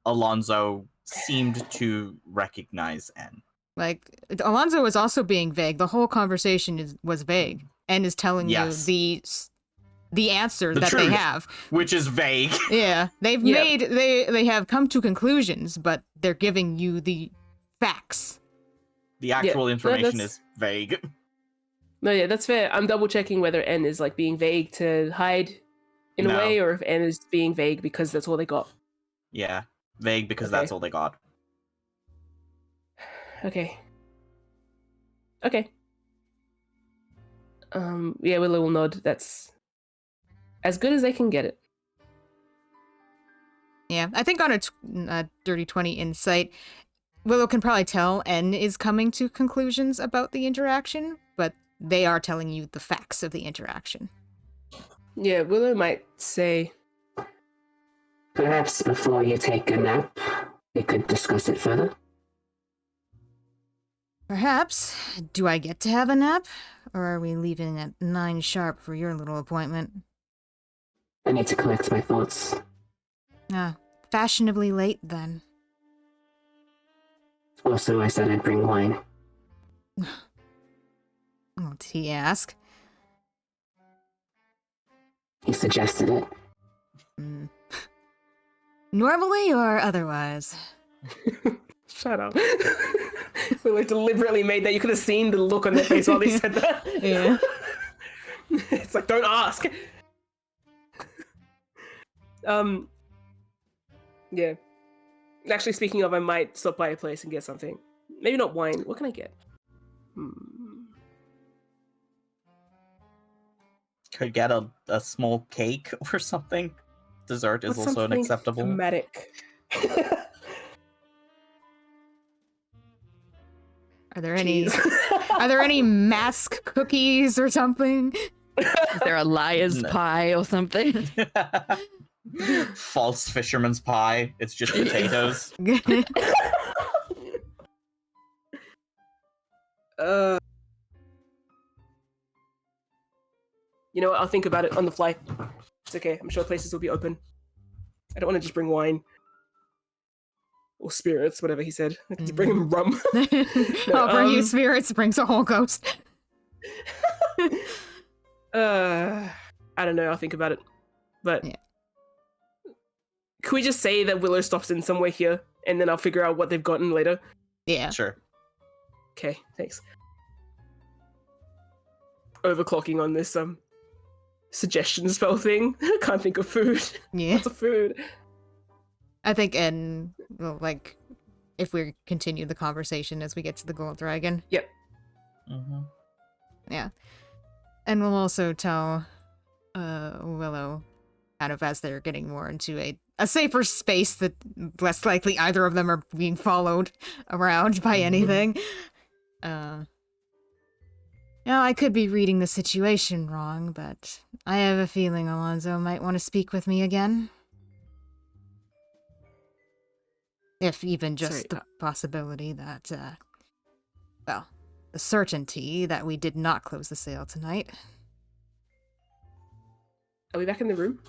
[SPEAKER 2] Alonzo seemed to recognize N.
[SPEAKER 1] Like, Alonzo was also being vague. The whole conversation was vague. And is telling
[SPEAKER 2] Yes.
[SPEAKER 1] you the answer
[SPEAKER 2] The
[SPEAKER 1] that
[SPEAKER 2] truth.
[SPEAKER 1] they have.
[SPEAKER 2] Which is vague.
[SPEAKER 1] Yeah. They have come to conclusions, but they're giving you the facts.
[SPEAKER 2] The actual information
[SPEAKER 3] that's-
[SPEAKER 2] is vague.
[SPEAKER 3] No, yeah, that's fair. I'm double checking whether N is like being vague to hide in a
[SPEAKER 2] No.
[SPEAKER 3] way, or if N is being vague because that's all they got.
[SPEAKER 2] Yeah. Vague because
[SPEAKER 3] Okay.
[SPEAKER 2] that's all they got.
[SPEAKER 3] Okay. Yeah, Willow will nod. That's as good as they can get it.
[SPEAKER 1] Yeah, I think on a dirty 20 insight, Willow can probably tell N is coming to conclusions about the interaction, but they are telling you the facts of the interaction.
[SPEAKER 3] Yeah, Willow might say,
[SPEAKER 5] Perhaps before you take a nap, we could discuss it further.
[SPEAKER 1] Perhaps. Do I get to have a nap? Or are we leaving at 9 sharp for your little appointment?
[SPEAKER 5] I need to collect my thoughts.
[SPEAKER 1] Ah, fashionably late then.
[SPEAKER 5] Also, I said I'd bring wine.
[SPEAKER 1] Oh, did he ask?
[SPEAKER 5] He suggested it.
[SPEAKER 1] Mm. Normally or otherwise?
[SPEAKER 3] "Shut up." Willow deliberately made that. You could have seen the look on their face while they said that.
[SPEAKER 1] Yeah.
[SPEAKER 3] It's like, don't ask. Yeah. Actually, speaking of, I might stop by a place and get something. Maybe not wine. What can I get?
[SPEAKER 2] Could get a small cake or something. Dessert is
[SPEAKER 3] What's
[SPEAKER 2] also
[SPEAKER 3] something
[SPEAKER 2] unacceptable.
[SPEAKER 3] thematic?
[SPEAKER 1] Are there any
[SPEAKER 3] Jeez.
[SPEAKER 1] are there any mask cookies or something?
[SPEAKER 4] Is there a liar's
[SPEAKER 2] No.
[SPEAKER 4] pie or something?
[SPEAKER 2] False fisherman's pie. It's just potatoes.
[SPEAKER 3] You know what? I'll think about it on the fly. It's okay. I'm sure places will be open. I don't want to just bring wine. Or spirits, whatever he said. I could just bring him rum.
[SPEAKER 1] I'll bring you spirits, brings a whole ghost.
[SPEAKER 3] I don't know. I'll think about it. But
[SPEAKER 1] Yeah.
[SPEAKER 3] Can we just say that Willow stops in somewhere here, and then I'll figure out what they've gotten later?
[SPEAKER 1] Yeah.
[SPEAKER 2] Sure.
[SPEAKER 3] Okay, thanks. Overclocking on this suggestion spell thing. Can't think of food.
[SPEAKER 1] Yeah.
[SPEAKER 3] Lots of food.
[SPEAKER 1] I think, and well, like, if we continue the conversation as we get to the gold dragon.
[SPEAKER 3] Yep.
[SPEAKER 2] Mm-hmm.
[SPEAKER 1] Yeah. And we'll also tell Willow, kind of as they're getting more into a safer space, that less likely either of them are being followed around by anything. Now, I could be reading the situation wrong, but I have a feeling Alonzo might want to speak with me again. If even just
[SPEAKER 3] Sorry,
[SPEAKER 1] the possibility that, well, the certainty that we did not close the sale tonight.
[SPEAKER 3] Are we back in the room?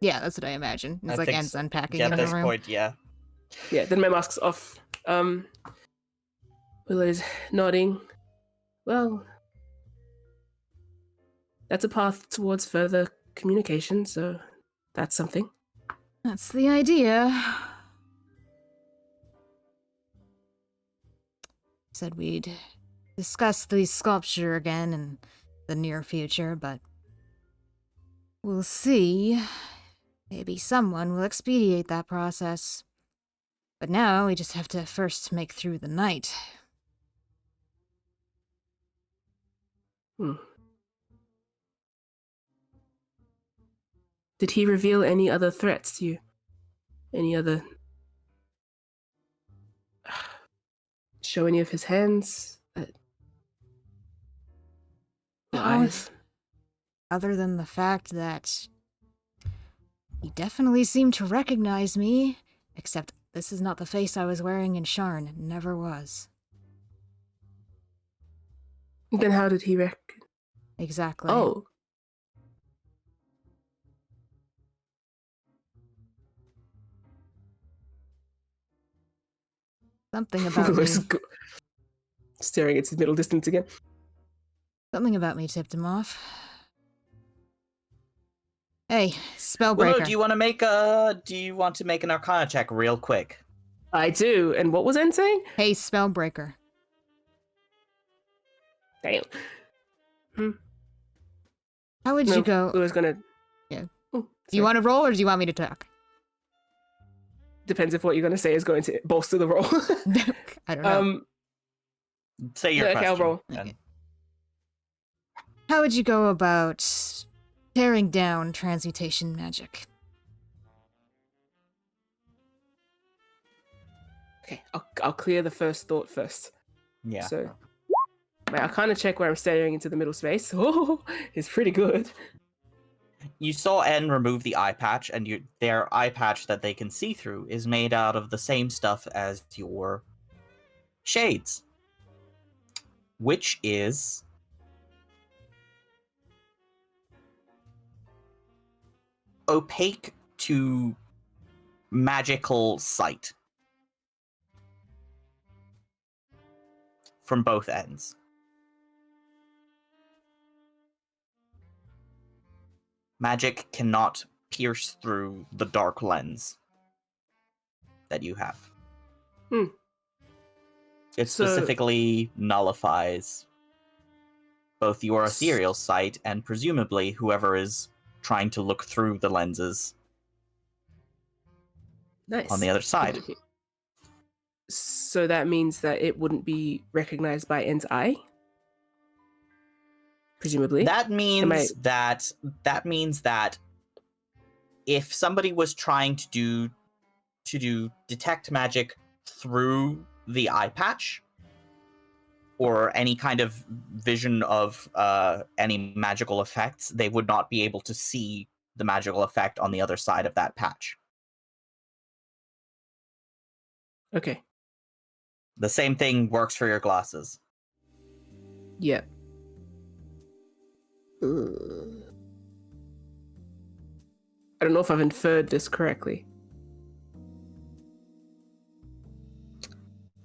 [SPEAKER 1] Yeah, that's what I imagine. It's
[SPEAKER 2] I
[SPEAKER 1] like
[SPEAKER 2] think
[SPEAKER 1] En's
[SPEAKER 2] so.
[SPEAKER 1] unpacking
[SPEAKER 2] Yeah,
[SPEAKER 1] in
[SPEAKER 2] at
[SPEAKER 1] the
[SPEAKER 2] this
[SPEAKER 1] room.
[SPEAKER 2] point, yeah.
[SPEAKER 3] Yeah, then my mask's off. Willow's nodding. Well, that's a path towards further communication, so that's something.
[SPEAKER 1] That's the idea. Said we'd discuss the sculpture again in the near future, but we'll see. Maybe someone will expedite that process. But now we just have to first make through the night.
[SPEAKER 3] Did he reveal any other threats to you? Any other... show any of his hands?
[SPEAKER 1] No.
[SPEAKER 3] Eyes?
[SPEAKER 1] Other than the fact that he definitely seemed to recognize me, except this is not the face I was wearing in Sharn. It never was.
[SPEAKER 3] Then how did he
[SPEAKER 1] Exactly.
[SPEAKER 3] Oh.
[SPEAKER 1] Something about me.
[SPEAKER 3] Staring at his middle distance again.
[SPEAKER 1] Something about me tipped him off. Hey, Spellbreaker.
[SPEAKER 2] Willow, do you want to make an Arcana check real quick?
[SPEAKER 3] I do. And what was N saying?
[SPEAKER 1] Hey, Spellbreaker.
[SPEAKER 3] Damn.
[SPEAKER 1] How would you go?
[SPEAKER 3] Willow's gonna...
[SPEAKER 1] Yeah.
[SPEAKER 3] Oh,
[SPEAKER 1] Do you want to roll or do you want me to talk?
[SPEAKER 3] Depends if what you're gonna say is going to bolster the roll.
[SPEAKER 1] I don't know.
[SPEAKER 2] Say your
[SPEAKER 3] Okay, I'll
[SPEAKER 2] question.
[SPEAKER 3] roll.
[SPEAKER 2] and-
[SPEAKER 1] How would you go about tearing down transmutation magic?
[SPEAKER 3] Okay, I'll clear the first thought first.
[SPEAKER 2] Yeah.
[SPEAKER 3] So, my Arcana check where I'm staring into the middle space. Oh, is pretty good.
[SPEAKER 2] You saw N remove the eye patch, and their eye patch that they can see through is made out of the same stuff as your shades, which is opaque to magical sight from both ends. Magic cannot pierce through the dark lens that you have. It
[SPEAKER 3] So-
[SPEAKER 2] specifically nullifies both your ethereal sight and presumably whoever is trying to look through the lenses
[SPEAKER 3] Nice.
[SPEAKER 2] on the other side.
[SPEAKER 3] So that means that it wouldn't be recognized by N's eye? Presumably.
[SPEAKER 2] That means
[SPEAKER 3] I-
[SPEAKER 2] that means that if somebody was trying to do detect magic through the eye patch, or any kind of vision of any magical effects, they would not be able to see the magical effect on the other side of that patch.
[SPEAKER 3] Okay.
[SPEAKER 2] The same thing works for your glasses.
[SPEAKER 3] Yeah. I don't know if I've inferred this correctly.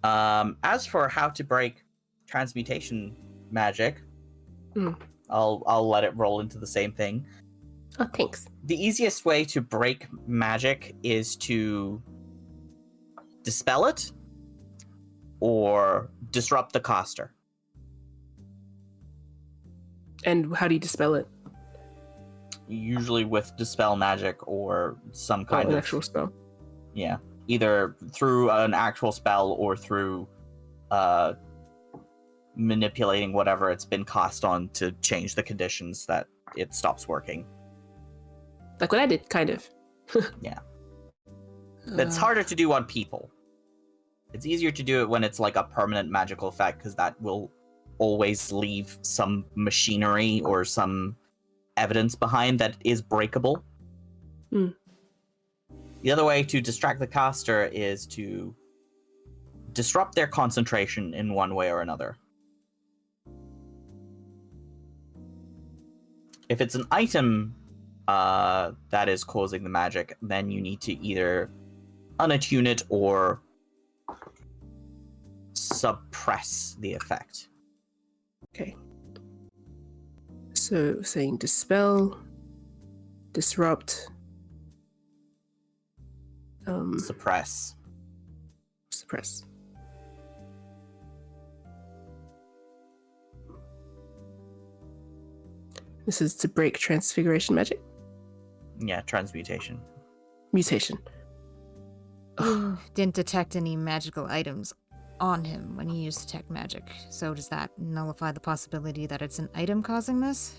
[SPEAKER 2] As for how to break transmutation magic,
[SPEAKER 3] Mm.
[SPEAKER 2] I'll let it roll into the same thing.
[SPEAKER 3] Oh, thanks.
[SPEAKER 2] The easiest way to break magic is to dispel it or disrupt the caster.
[SPEAKER 3] And how do you dispel it?
[SPEAKER 2] Usually with dispel magic or some kind
[SPEAKER 3] an
[SPEAKER 2] of
[SPEAKER 3] actual spell.
[SPEAKER 2] Yeah, either through an actual spell or through manipulating whatever it's been cast on to change the conditions that it stops working.
[SPEAKER 3] Like what I did, kind of.
[SPEAKER 2] Yeah. It's harder to do on people. It's easier to do it when it's like a permanent magical effect, because that will always leave some machinery or some evidence behind that is breakable.
[SPEAKER 3] Hmm.
[SPEAKER 2] The other way to distract the caster is to disrupt their concentration in one way or another. If it's an item that is causing the magic, then you need to either unattune it or suppress the effect.
[SPEAKER 3] Okay. So saying dispel, disrupt,
[SPEAKER 2] Suppress.
[SPEAKER 3] suppress. This is to break transfiguration magic?
[SPEAKER 2] Yeah, transmutation.
[SPEAKER 3] Mutation.
[SPEAKER 1] You didn't detect any magical items on him when you used detect magic, so does that nullify the possibility that it's an item causing this?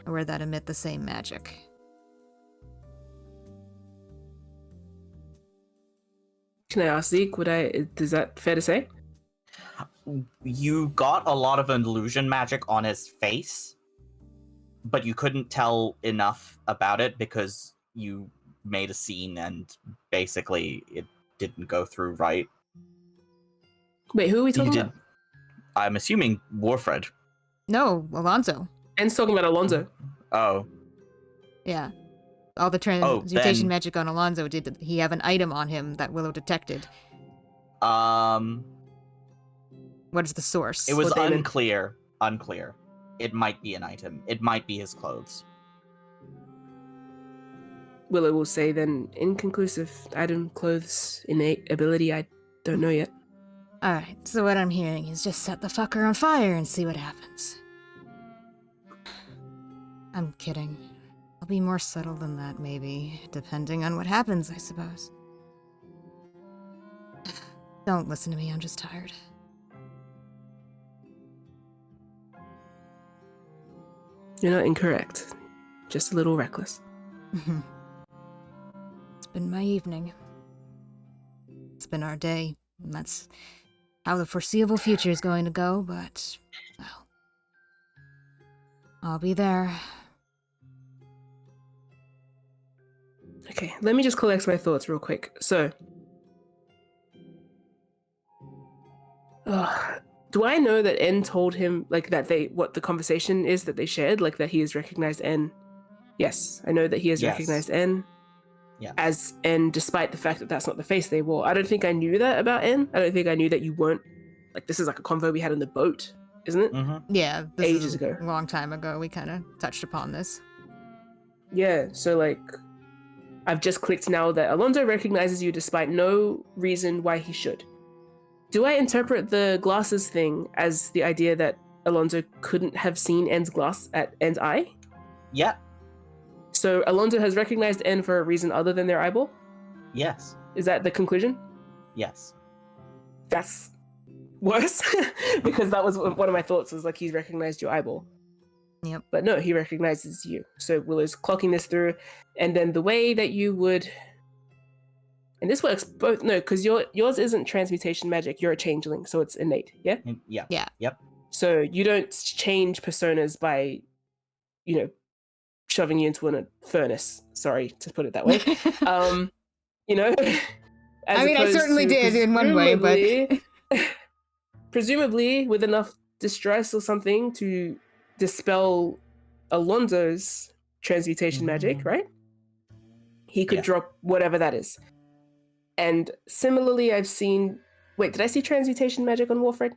[SPEAKER 1] Or would that emit the same magic?
[SPEAKER 3] Can I ask Zeke, is that fair to say?
[SPEAKER 2] You got a lot of illusion magic on his face, but you couldn't tell enough about it because you made a scene and basically it didn't go through right.
[SPEAKER 3] Wait, who are we
[SPEAKER 2] You
[SPEAKER 3] talking
[SPEAKER 2] did.
[SPEAKER 3] about?
[SPEAKER 2] I'm assuming Warfred.
[SPEAKER 1] No, Alonzo.
[SPEAKER 3] En's talking about Alonzo.
[SPEAKER 2] Oh,
[SPEAKER 1] Yeah. All the transmutation magic on Alonzo, did he have an item on him that Willow detected? What is the source?
[SPEAKER 2] it was
[SPEAKER 3] What Damon?
[SPEAKER 2] unclear. It might be an item. It might be his clothes.
[SPEAKER 3] Willow will say then inconclusive. Item, clothes, innate ability, I don't know yet.
[SPEAKER 1] Alright, so what I'm hearing is just set the fucker on fire and see what happens. I'm kidding. I'll be more subtle than that, maybe, depending on what happens, I suppose. Don't listen to me, I'm just tired.
[SPEAKER 3] You're not incorrect. Just a little reckless.
[SPEAKER 1] It's been my evening. It's been our day. And that's how the foreseeable future is going to go, but, well, I'll be there.
[SPEAKER 3] Okay, let me just collect my thoughts real quick. So, do I know that N told him, like, what the conversation is that they shared, like, that he has recognized N? Yes, I know that he has recognized N.
[SPEAKER 2] Yeah.
[SPEAKER 3] As N, despite the fact that that's not the face they wore. I don't think I knew that about N. I don't think I knew that you weren't, like, this is like a convo we had on the boat, isn't it?
[SPEAKER 2] Mm-hmm.
[SPEAKER 1] Yeah, this
[SPEAKER 3] Ages
[SPEAKER 1] is
[SPEAKER 3] ago.
[SPEAKER 1] a long time ago. We kind of touched upon this.
[SPEAKER 3] Yeah, so, like, I've just clicked now that Alonzo recognizes you despite no reason why he should. Do I interpret the glasses thing as the idea that Alonzo couldn't have seen N's eye?
[SPEAKER 2] Yeah.
[SPEAKER 3] So Alonzo has recognized N for a reason other than their eyeball?
[SPEAKER 2] Yes.
[SPEAKER 3] Is that the conclusion?
[SPEAKER 2] Yes.
[SPEAKER 3] That's worse, because that was one of my thoughts, was like, he's recognized your eyeball.
[SPEAKER 1] Yep.
[SPEAKER 3] But no, he recognizes you. So Willow's clocking this through, and then the way that you would And this works both. No, because yours isn't transmutation magic. You're a changeling, so it's innate. Yeah.
[SPEAKER 2] Yeah.
[SPEAKER 1] Yeah.
[SPEAKER 2] Yep.
[SPEAKER 3] So you don't change personas by, shoving you into a furnace. Sorry to put it that way.
[SPEAKER 1] I mean, I certainly did in one way, but
[SPEAKER 3] presumably with enough distress or something to dispel Alonso's transmutation magic, right? He could drop whatever that is. And similarly, I've seen. Wait, did I see transmutation magic on Warfred?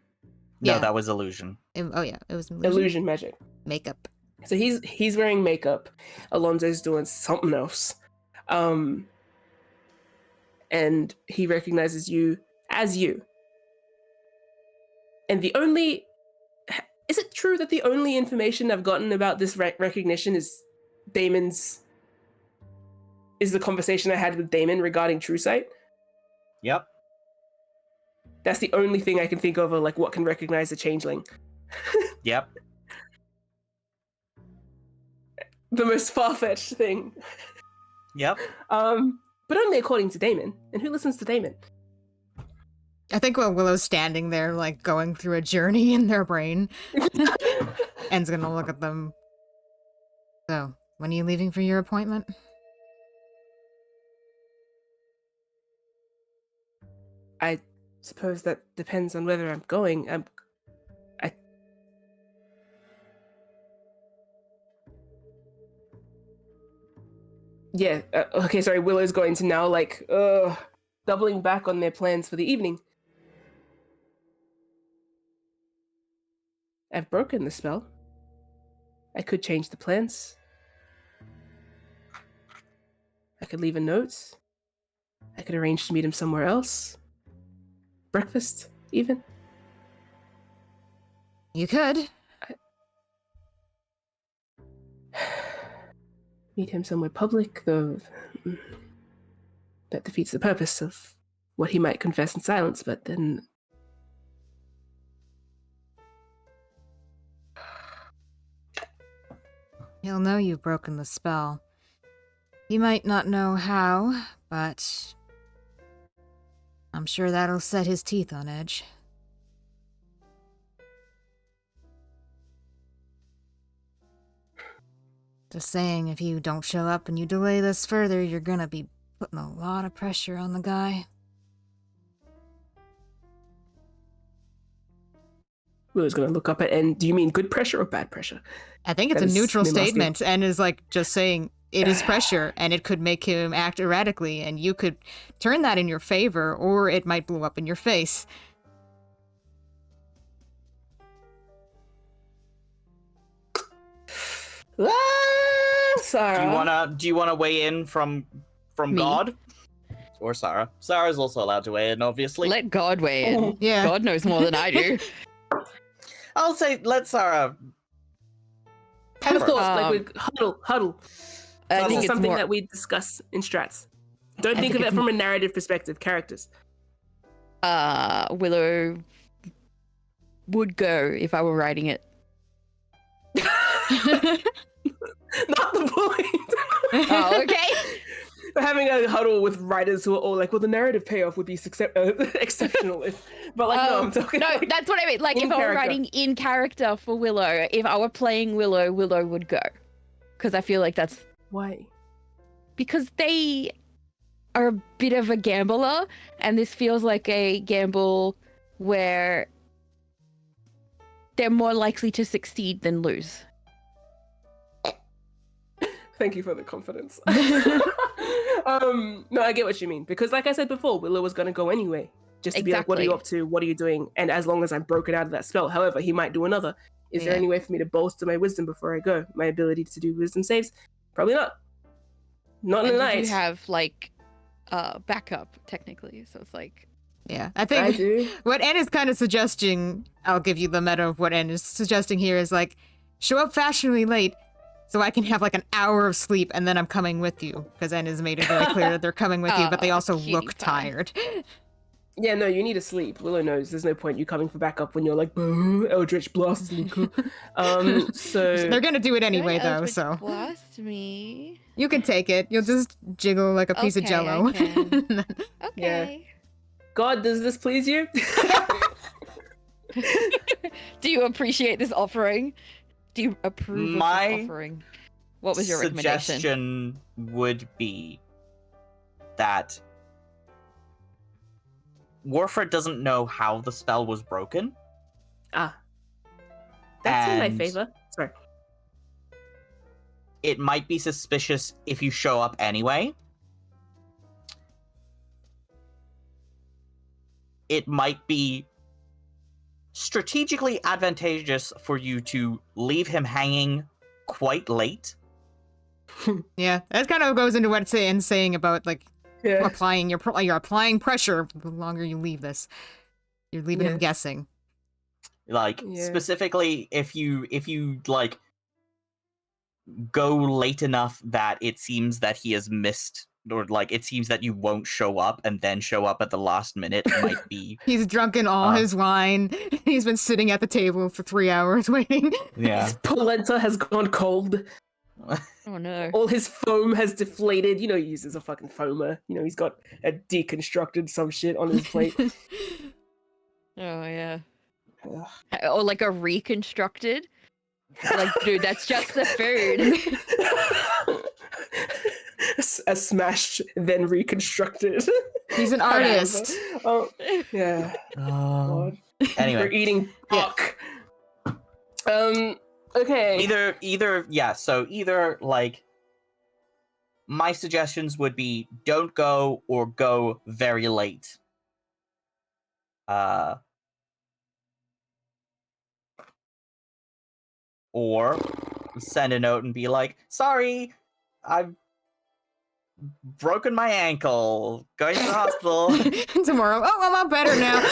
[SPEAKER 2] No,
[SPEAKER 1] Yeah.
[SPEAKER 2] that was illusion.
[SPEAKER 1] it was
[SPEAKER 3] Illusion magic.
[SPEAKER 1] makeup.
[SPEAKER 3] So he's wearing makeup. Alonso's doing something else. And he recognizes you as you. And is it true that the only information I've gotten about this recognition is the conversation I had with Damon regarding True Sight?
[SPEAKER 2] Yep.
[SPEAKER 3] That's the only thing I can think of like what can recognize a changeling.
[SPEAKER 2] Yep.
[SPEAKER 3] The most far-fetched thing.
[SPEAKER 2] Yep.
[SPEAKER 3] But only according to Damon. And who listens to Damon?
[SPEAKER 1] I think while Willow's standing there, like, going through a journey in their brain, En's gonna look at them. So, when are you leaving for your appointment?
[SPEAKER 3] I suppose that depends on whether I'm going. Yeah, okay, sorry, Willow's going to now, doubling back on their plans for the evening. I've broken the spell. I could change the plans. I could leave a note. I could arrange to meet him somewhere else. Breakfast, even.
[SPEAKER 1] You could.
[SPEAKER 3] Meet him somewhere public, though. That defeats the purpose of what he might confess in silence, but then.
[SPEAKER 1] He'll know you've broken the spell. He might not know how, but I'm sure that'll set his teeth on edge. Just saying, if you don't show up and you delay this further, you're gonna be putting a lot of pressure on the guy.
[SPEAKER 3] Willow's gonna look up at N. Do you mean good pressure or bad pressure?
[SPEAKER 1] I think it's
[SPEAKER 3] That
[SPEAKER 1] a
[SPEAKER 3] is
[SPEAKER 1] neutral
[SPEAKER 3] me asking.
[SPEAKER 1] statement, and is like just saying it is pressure, and it could make him act erratically, and you could turn that in your favor, or it might blow up in your face.
[SPEAKER 3] Sarah.
[SPEAKER 2] Do you wanna weigh in from
[SPEAKER 4] Me?
[SPEAKER 2] God? Or Sarah? Sarah's also allowed to weigh in, obviously.
[SPEAKER 4] Let God weigh in.
[SPEAKER 1] Yeah.
[SPEAKER 4] God knows more than I do.
[SPEAKER 2] I'll say let Sarah.
[SPEAKER 3] Kind of
[SPEAKER 2] First.
[SPEAKER 3] thoughts, like we huddle.
[SPEAKER 4] I
[SPEAKER 3] This
[SPEAKER 4] think
[SPEAKER 3] is
[SPEAKER 4] it's
[SPEAKER 3] something
[SPEAKER 4] more.
[SPEAKER 3] that we discuss in strats. Don't
[SPEAKER 4] I
[SPEAKER 3] think
[SPEAKER 4] think
[SPEAKER 3] of it
[SPEAKER 4] it's
[SPEAKER 3] from a narrative perspective. Characters.
[SPEAKER 4] Willow would go if I were writing it.
[SPEAKER 3] Not the point.
[SPEAKER 4] Oh, okay.
[SPEAKER 3] We're having a huddle with writers who are all like, well, the narrative payoff would be exceptional if. But like, no, I'm talking.
[SPEAKER 4] No,
[SPEAKER 3] like,
[SPEAKER 4] that's what I mean. Like,
[SPEAKER 3] in
[SPEAKER 4] if I were
[SPEAKER 3] character.
[SPEAKER 4] writing in character for Willow, if I were playing Willow, Willow would go. Because I feel like that's
[SPEAKER 3] Why?
[SPEAKER 4] because they are a bit of a gambler, and this feels like a gamble where they're more likely to succeed than lose.
[SPEAKER 3] Thank you for the confidence. No, I get what you mean. Because like I said before, Willow was going to go anyway. Just to be like, what are you
[SPEAKER 4] Exactly.
[SPEAKER 3] up to? What are you doing? And as long as I'm broken out of that spell. However, he might do another. Is there
[SPEAKER 1] Yeah.
[SPEAKER 3] any way for me to bolster my wisdom before I go? My ability to do wisdom saves? Probably not. Not in
[SPEAKER 4] And
[SPEAKER 3] the
[SPEAKER 4] you
[SPEAKER 3] night.
[SPEAKER 4] have, like, backup, technically. So it's like,
[SPEAKER 1] Yeah, I
[SPEAKER 3] I
[SPEAKER 1] think
[SPEAKER 3] do.
[SPEAKER 1] what N is kind of suggesting, I'll give you the meta of what N is suggesting here, is like, show up fashionably late so I can have like an hour of sleep and then I'm coming with you. Because N has made it very clear that they're coming with you, but they also
[SPEAKER 4] cutie
[SPEAKER 1] look
[SPEAKER 4] pie.
[SPEAKER 1] tired.
[SPEAKER 3] Yeah, no, you need to sleep. Willow knows there's no point you coming for backup when you're like, Eldritch Blast, Luca. So
[SPEAKER 1] They're gonna do it anyway,
[SPEAKER 4] Don't
[SPEAKER 1] though,
[SPEAKER 4] Eldritch
[SPEAKER 1] so
[SPEAKER 4] blast me.
[SPEAKER 1] you can take it. You'll just jiggle like a piece of
[SPEAKER 4] Okay, I
[SPEAKER 1] jello.
[SPEAKER 4] can. Okay.
[SPEAKER 3] God, does this please you?
[SPEAKER 4] Do you appreciate this offering? Do you approve
[SPEAKER 2] My
[SPEAKER 4] of this offering? What was your recommendation?
[SPEAKER 2] Suggestion would be that Warford doesn't know how the spell was broken.
[SPEAKER 3] That's in my
[SPEAKER 2] And
[SPEAKER 3] favor. Sorry.
[SPEAKER 2] It might be suspicious if you show up anyway. It might be strategically advantageous for you to leave him hanging quite late.
[SPEAKER 1] Yeah, that kind of goes into what Ian's saying about like
[SPEAKER 3] Yeah.
[SPEAKER 1] you're applying pressure. The longer you leave this, you're leaving him
[SPEAKER 3] Yeah.
[SPEAKER 1] guessing.
[SPEAKER 2] Like
[SPEAKER 3] Yeah.
[SPEAKER 2] specifically if you like go late enough that it seems that he has missed, or like it seems that you won't show up and then show up at the last minute might be
[SPEAKER 1] He's drunken all his wine. He's been sitting at the table for 3 hours waiting.
[SPEAKER 2] yeah.
[SPEAKER 3] His polenta has gone cold.
[SPEAKER 4] Oh no.
[SPEAKER 3] All his foam has deflated. You know, he uses a fucking foamer. You know, he's got a deconstructed some shit on his plate.
[SPEAKER 4] Oh yeah. Or like a reconstructed. Like, dude, that's just the food.
[SPEAKER 3] A smashed, then reconstructed.
[SPEAKER 1] He's an artist.
[SPEAKER 3] Oh, yeah. God. We're
[SPEAKER 2] Anyway,
[SPEAKER 3] eating fuck. Okay.
[SPEAKER 2] either like my suggestions would be don't go or go very late. Or send a note and be like, sorry, I've broken my ankle, going to the hospital.
[SPEAKER 1] Tomorrow. Oh, I'm all better now.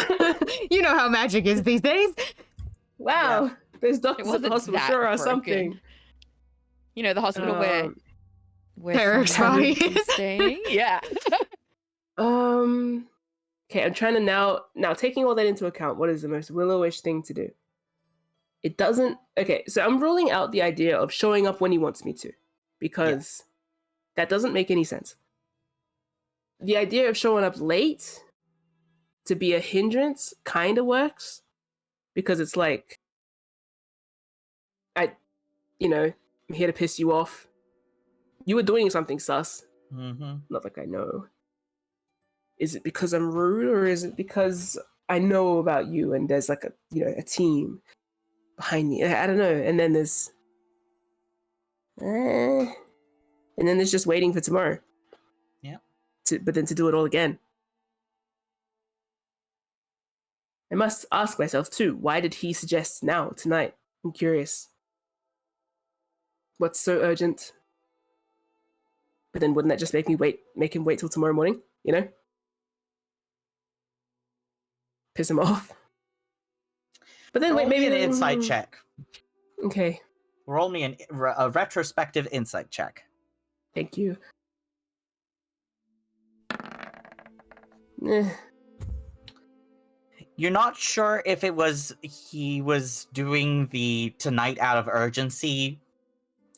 [SPEAKER 1] You know how magic is these days.
[SPEAKER 3] Wow.
[SPEAKER 2] Yeah.
[SPEAKER 3] There's
[SPEAKER 4] It
[SPEAKER 3] doctors at the
[SPEAKER 4] wasn't
[SPEAKER 3] hospital
[SPEAKER 4] that
[SPEAKER 3] sure are
[SPEAKER 4] broken.
[SPEAKER 3] something.
[SPEAKER 4] You know, the hospital where
[SPEAKER 1] Eric's
[SPEAKER 4] someone
[SPEAKER 1] body
[SPEAKER 4] is
[SPEAKER 1] is.
[SPEAKER 4] staying. Yeah.
[SPEAKER 3] Okay, I'm trying to now taking all that into account, what is the most willowish thing to do? It doesn't. Okay, so I'm ruling out the idea of showing up when he wants me to, because that doesn't make any sense. The idea of showing up late to be a hindrance kind of works, because it's like, I'm here to piss you off. You were doing something sus.
[SPEAKER 2] Mm-hmm.
[SPEAKER 3] Not like I know. Is it because I'm rude, or is it because I know about you and there's like a team behind me? I don't know. And then there's just waiting for tomorrow.
[SPEAKER 2] Yeah.
[SPEAKER 3] But then to do it all again. I must ask myself too, why did he suggest now, tonight? I'm curious. What's so urgent? But then wouldn't that just make him wait till tomorrow morning? You know? Piss him off. But then
[SPEAKER 2] Roll
[SPEAKER 3] maybe
[SPEAKER 2] me an insight check.
[SPEAKER 3] Okay,
[SPEAKER 2] Roll me a retrospective insight check.
[SPEAKER 3] thank you. Eh.
[SPEAKER 2] You're not sure if he was doing the tonight out of urgency,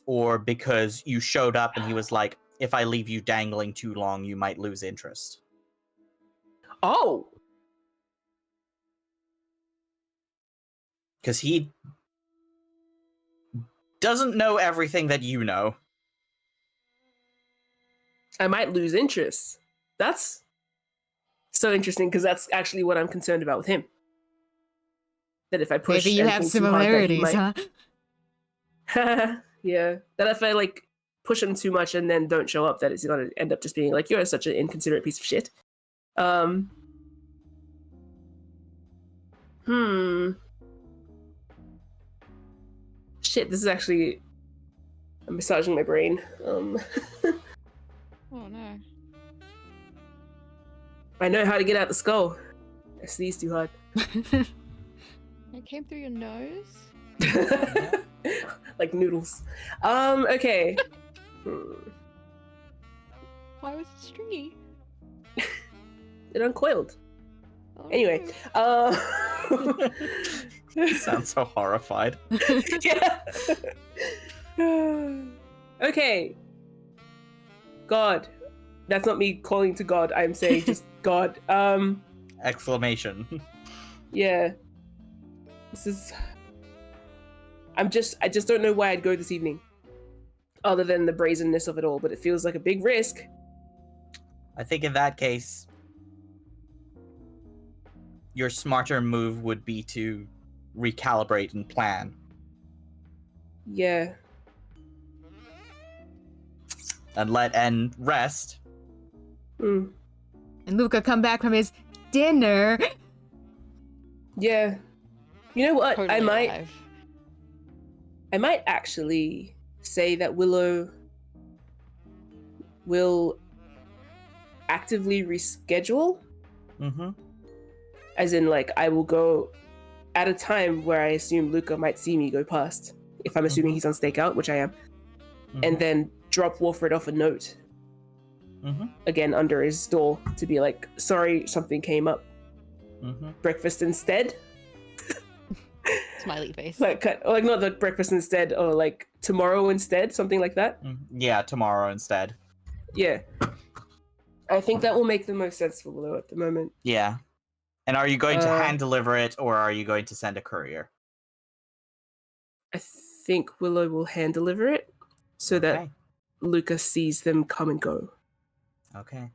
[SPEAKER 2] or because you showed up and he was like, if I leave you dangling too long, you might lose interest.
[SPEAKER 3] Oh,
[SPEAKER 2] Because he doesn't know everything that you know.
[SPEAKER 3] I might lose interest. That's so interesting, because that's actually what I'm concerned about with him. That if I push,
[SPEAKER 1] Maybe you have
[SPEAKER 3] anything too hard, that he
[SPEAKER 1] similarities, huh?
[SPEAKER 3] might... Yeah, that if I like push him too much and then don't show up, that it's gonna end up just being like, you're such an inconsiderate piece of shit. Shit, this is actually... I'm massaging my brain.
[SPEAKER 4] Oh no.
[SPEAKER 3] I know how to get out the skull. I sneezed too hard.
[SPEAKER 4] It came through your nose?
[SPEAKER 3] Like noodles. Okay.
[SPEAKER 4] Why was it stringy?
[SPEAKER 3] It uncoiled.
[SPEAKER 4] Oh,
[SPEAKER 3] Anyway,
[SPEAKER 4] no.
[SPEAKER 2] You sound so horrified.
[SPEAKER 3] yeah. Okay. God. That's not me calling to God. I'm saying just God.
[SPEAKER 2] Exclamation.
[SPEAKER 3] Yeah. This is I just don't know why I'd go this evening. Other than the brazenness of it all, but it feels like a big risk.
[SPEAKER 2] I think in that case, your smarter move would be to recalibrate and plan.
[SPEAKER 3] Yeah.
[SPEAKER 2] And let N rest.
[SPEAKER 3] Mm.
[SPEAKER 1] And Luca come back from his dinner.
[SPEAKER 3] Yeah. You know what?
[SPEAKER 4] Totally alive.
[SPEAKER 3] I might actually say that Willow will actively reschedule.
[SPEAKER 2] Mm-hmm.
[SPEAKER 3] As in, like, I will go at a time where I assume Luca might see me go past. If I'm assuming he's on stakeout, which I am. And then drop Wolfred off a note. Again, under his door to be like, sorry, something came up. Breakfast instead.
[SPEAKER 4] Smiley face.
[SPEAKER 3] Like not the breakfast instead, or like tomorrow instead, something like that.
[SPEAKER 2] Yeah, tomorrow instead.
[SPEAKER 3] Yeah. I think that will make the most sense for Willow at the moment.
[SPEAKER 2] Yeah. And are you going to hand deliver it, or are you going to send a courier?
[SPEAKER 3] I think Willow will hand deliver it so that Luca sees them come and go.
[SPEAKER 2] Okay.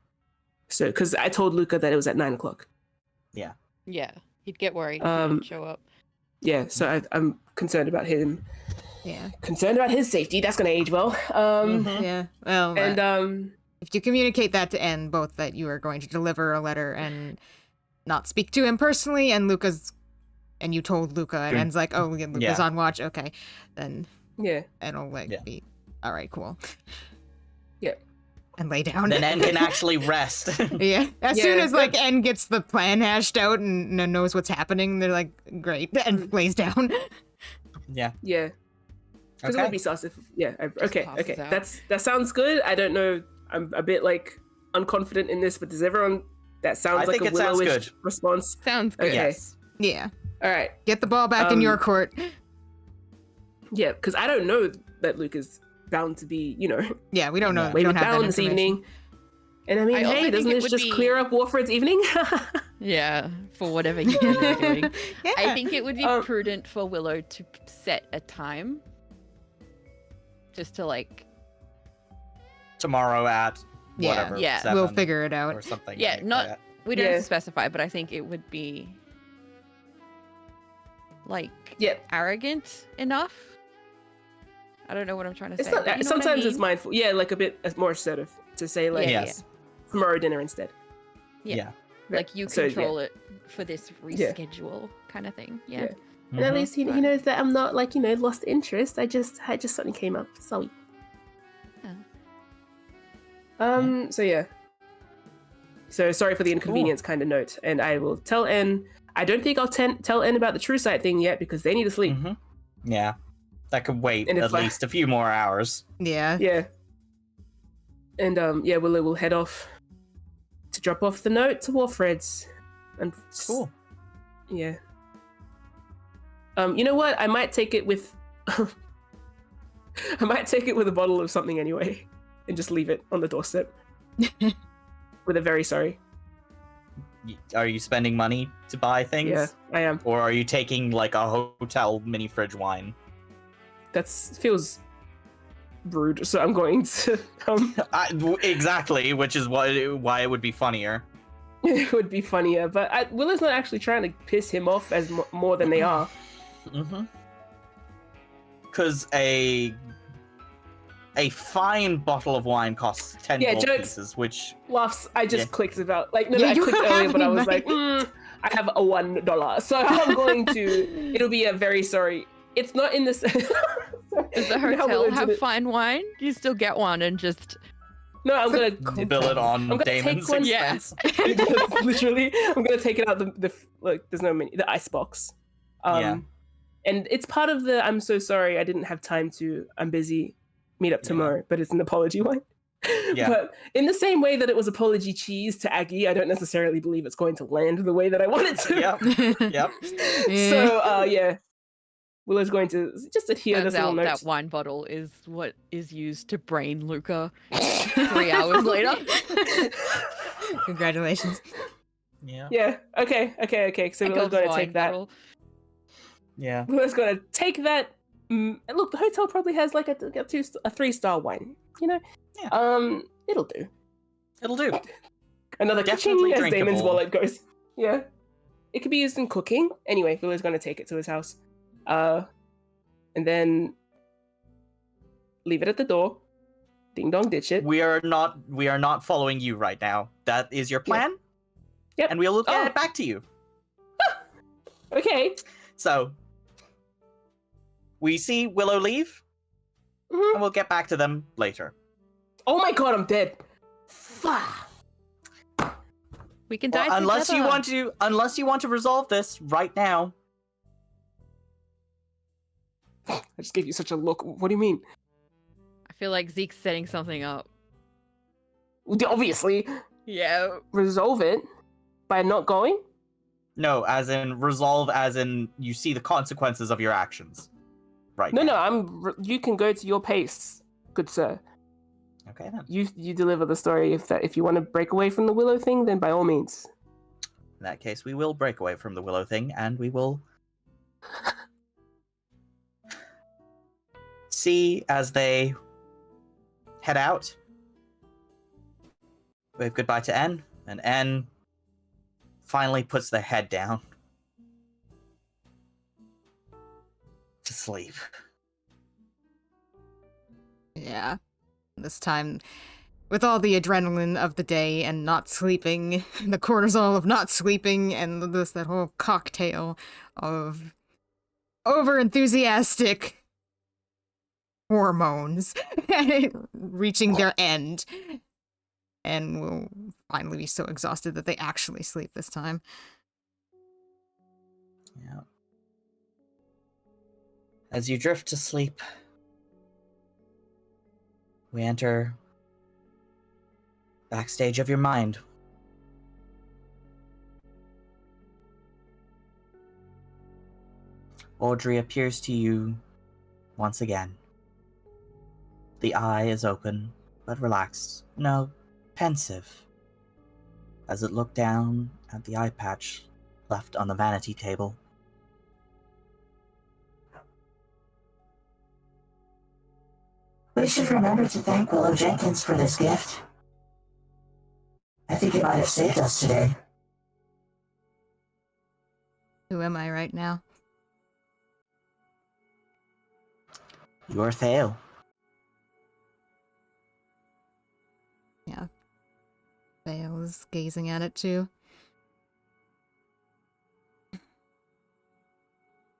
[SPEAKER 3] So, because I told Luca that it was at 9:00.
[SPEAKER 2] Yeah.
[SPEAKER 4] Yeah, he'd get worried if he didn't show up.
[SPEAKER 3] Yeah, so I'm concerned about him.
[SPEAKER 1] Yeah.
[SPEAKER 3] Concerned about his safety. That's gonna age well.
[SPEAKER 1] Yeah. Well,
[SPEAKER 3] And
[SPEAKER 1] if you communicate that to N, both that you are going to deliver a letter and not speak to him personally, and you told Luca, and N's like, oh, Luca's on watch. Okay, then it'll be all right. Cool.
[SPEAKER 3] Yeah.
[SPEAKER 1] And lay down.
[SPEAKER 2] Then N can actually rest.
[SPEAKER 1] Yeah. As soon as like N gets the plan hashed out and knows what's happening, they're like, great, and lays down.
[SPEAKER 2] Yeah.
[SPEAKER 3] Yeah. Because it would be sus if okay. That sounds good. I don't know. I'm a bit like unconfident in this, but does everyone? That sounds like a Willowish response.
[SPEAKER 4] Sounds good.
[SPEAKER 3] Okay.
[SPEAKER 2] Yes.
[SPEAKER 1] Yeah.
[SPEAKER 3] All right.
[SPEAKER 1] Get the ball back in your court.
[SPEAKER 3] Yeah, because I don't know that Luke is bound to be,
[SPEAKER 1] Yeah, we don't know. We don't have
[SPEAKER 3] down
[SPEAKER 1] that
[SPEAKER 3] this evening. And I mean, hey, doesn't this just clear up Wolfred's evening?
[SPEAKER 4] Yeah, for whatever you're doing.
[SPEAKER 1] Yeah.
[SPEAKER 4] I think it would be prudent for Willow to set a time. Just to like...
[SPEAKER 2] Tomorrow at whatever.
[SPEAKER 1] Yeah,
[SPEAKER 2] 7
[SPEAKER 1] we'll figure it out.
[SPEAKER 2] or something.
[SPEAKER 4] Yeah,
[SPEAKER 2] like
[SPEAKER 4] not...
[SPEAKER 2] that.
[SPEAKER 4] We don't have to specify, but I think it would be... like... arrogant enough. I don't know what I'm trying to say.
[SPEAKER 3] Sometimes it's mindful. Yeah, like a bit more assertive to say like tomorrow dinner instead.
[SPEAKER 4] Yeah. Like you control it for this reschedule kind of thing. Yeah.
[SPEAKER 3] And at least he knows that I'm not like, lost interest. I just something came up. Sorry. So yeah. So sorry for the inconvenience kind of note. And I will tell N. I don't think I'll tell N about the true sight thing yet because they need to sleep.
[SPEAKER 2] Yeah. That could wait at least a few more hours.
[SPEAKER 1] Yeah.
[SPEAKER 3] Yeah. And Willow will head off to drop off the note to Wolfred's. And
[SPEAKER 2] cool.
[SPEAKER 3] Yeah. You know what? I might take it with a bottle of something anyway, and just leave it on the doorstep. With a very sorry.
[SPEAKER 2] Are you spending money to buy things?
[SPEAKER 3] Yeah, I am.
[SPEAKER 2] Or are you taking like a hotel mini fridge wine?
[SPEAKER 3] That feels rude, so I'm going to.
[SPEAKER 2] Exactly, which is why it would be funnier.
[SPEAKER 3] It would be funnier, but Willow's not actually trying to piss him off as more than they are.
[SPEAKER 2] Because a fine bottle of wine costs 10 gold pieces, which...
[SPEAKER 3] Laughs, I just clicked about... Like, I clicked earlier, but I was like, I have a $1. So I'm going to... It'll be a very sorry... It's not in this...
[SPEAKER 4] Does the hotel have fine wine? You still get one and just...
[SPEAKER 3] No, I'm going to...
[SPEAKER 2] Bill it on Damon's expense.
[SPEAKER 3] Literally, I'm going to take it out there's no menu. The icebox. And it's part of the I'm so sorry I didn't have time to... I'm busy... meet up tomorrow, but it's an apology wine.
[SPEAKER 2] Yeah.
[SPEAKER 3] But in the same way that it was apology cheese to Aggie, I don't necessarily believe it's going to land the way that I want it to.
[SPEAKER 2] Yep.
[SPEAKER 3] So, yeah. Willow's going to just adhere
[SPEAKER 4] Turns
[SPEAKER 3] this little
[SPEAKER 4] out
[SPEAKER 3] note.
[SPEAKER 4] that wine bottle is what is used to brain Luca 3 hours later.
[SPEAKER 1] Congratulations.
[SPEAKER 2] Yeah.
[SPEAKER 3] Yeah. Okay. So Willow's
[SPEAKER 4] Jacob's
[SPEAKER 3] going to
[SPEAKER 4] wine
[SPEAKER 3] take that.
[SPEAKER 4] bottle.
[SPEAKER 2] Yeah.
[SPEAKER 3] Willow's going to take that. And look, the hotel probably has like a 3-star wine. You know.
[SPEAKER 2] Yeah.
[SPEAKER 3] It'll do.
[SPEAKER 2] It'll do.
[SPEAKER 3] Another
[SPEAKER 2] Definitely
[SPEAKER 3] ka-ching as Damon's
[SPEAKER 2] drinkable.
[SPEAKER 3] wallet goes. Yeah. It could be used in cooking. Anyway, Willow's going to take it to his house. And then leave it at the door. Ding dong, ditch it.
[SPEAKER 2] We are not following you right now. That is your plan.
[SPEAKER 3] Yep.
[SPEAKER 2] And we'll get
[SPEAKER 3] Oh.
[SPEAKER 2] it back to you.
[SPEAKER 3] Okay.
[SPEAKER 2] So we see Willow leave,
[SPEAKER 3] Mhm.
[SPEAKER 2] and we'll get back to them later.
[SPEAKER 3] Oh my god, I'm dead. Fuck.
[SPEAKER 4] We can
[SPEAKER 2] Well,
[SPEAKER 4] die
[SPEAKER 2] unless
[SPEAKER 4] together.
[SPEAKER 2] you want to resolve this right now.
[SPEAKER 3] I just gave you such a look. What do you mean?
[SPEAKER 4] I feel like Zeke's setting something up.
[SPEAKER 3] Obviously,
[SPEAKER 4] Yeah.
[SPEAKER 3] resolve it by not going.
[SPEAKER 2] No, as in resolve, as in you see the consequences of your actions. Right.
[SPEAKER 3] No,
[SPEAKER 2] now.
[SPEAKER 3] you can go to your pace, good sir.
[SPEAKER 2] Okay then.
[SPEAKER 3] You deliver the story. If you want to break away from the Willow thing, then by all means.
[SPEAKER 2] In that case, we will break away from the Willow thing, and we will see as they head out. Wave goodbye to N, and N finally puts their head down to sleep.
[SPEAKER 1] Yeah. This time, with all the adrenaline of the day and not sleeping, the cortisol of not sleeping, and that whole cocktail of over-enthusiastic hormones reaching their end. And will finally be so exhausted that they actually sleep this time.
[SPEAKER 2] Yeah. As you drift to sleep, we enter backstage of your mind. Audrey appears to you once again. The eye is open, but relaxed. No, pensive, as it looked down at the eye patch left on the vanity table.
[SPEAKER 5] We should remember to thank Willow Jenkins for this gift. I think it might have saved us today.
[SPEAKER 1] Who am I right now?
[SPEAKER 2] You're Theo.
[SPEAKER 1] Yeah. Vale is gazing at it too.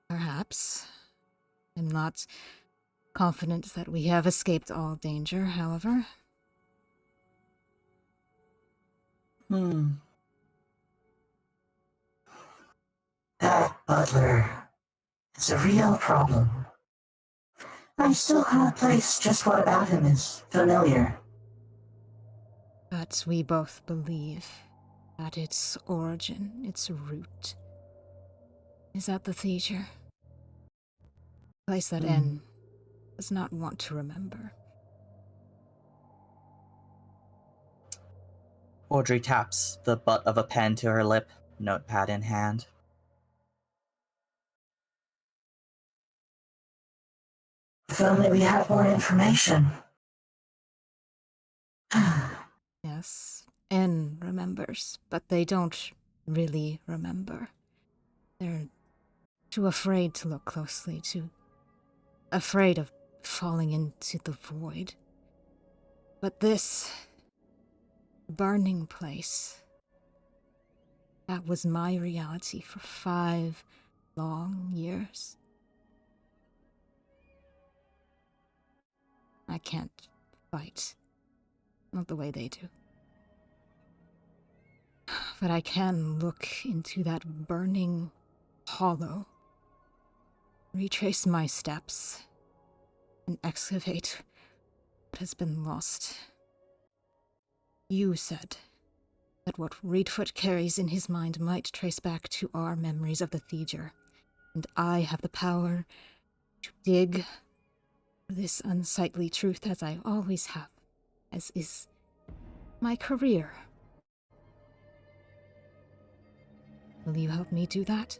[SPEAKER 1] Perhaps. I'm not confident that we have escaped all danger, however.
[SPEAKER 5] That butler is a real problem. I still can't place just what about him is familiar.
[SPEAKER 1] But we both believe that its origin, its root, is at the theater. A place that N does not want to remember.
[SPEAKER 2] Audrey taps the butt of a pen to her lip, notepad in hand.
[SPEAKER 5] If only we had more information.
[SPEAKER 1] Yes, N remembers, but they don't really remember. They're too afraid to look closely, too afraid of falling into the void. But this burning place, that was my reality for 5 long years. I can't fight. Not the way they do. But I can look into that burning hollow, retrace my steps, and excavate what has been lost You said that what Reedfoot carries in his mind might trace back to our memories of the Thieger, and I have the power to dig this unsightly truth as I always have, as is my career. Will you help me do that?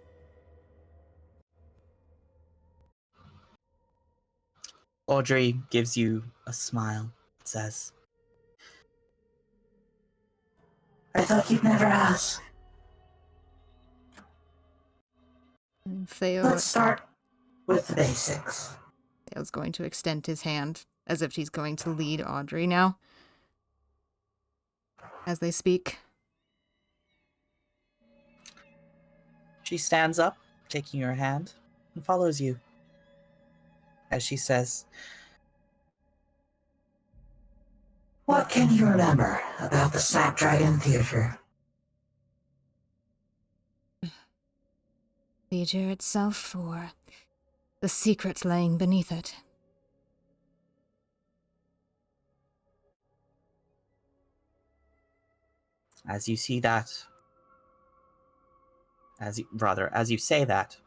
[SPEAKER 2] Audrey gives you a smile, says,
[SPEAKER 5] I thought you'd never ask.
[SPEAKER 1] And Theo
[SPEAKER 5] Let's start with the basics.
[SPEAKER 1] Theo's going to extend his hand, as if he's going to lead Audrey now. As they speak.
[SPEAKER 2] She stands up, taking your hand, and follows you. As she says,
[SPEAKER 5] What can you remember about the Snapdragon Theater?
[SPEAKER 1] Theater itself, or the secrets laying beneath it?
[SPEAKER 2] as you see that, as you say that,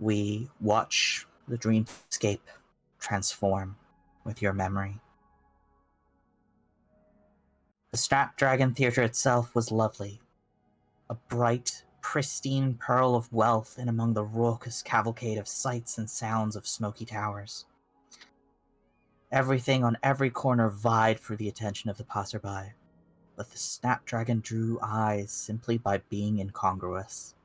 [SPEAKER 2] we watch the dreamscape transform with your memory. The Snapdragon Theater itself was lovely, a bright, pristine pearl of wealth in among the raucous cavalcade of sights and sounds of smoky towers. Everything on every corner vied for the attention of the passerby, but the Snapdragon drew eyes simply by being incongruous.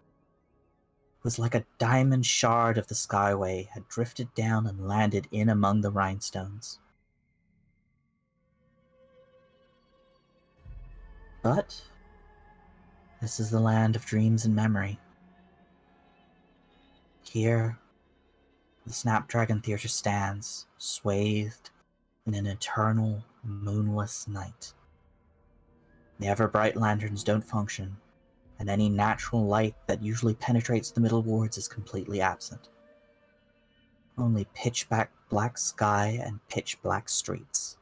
[SPEAKER 2] It was like a diamond shard of the skyway had drifted down and landed in among the rhinestones. But this is the land of dreams and memory. Here, the Snapdragon Theater stands, swathed in an eternal, moonless night. The ever-bright lanterns don't function, and any natural light that usually penetrates the middle wards is completely absent. Only pitch-black sky and pitch-black streets.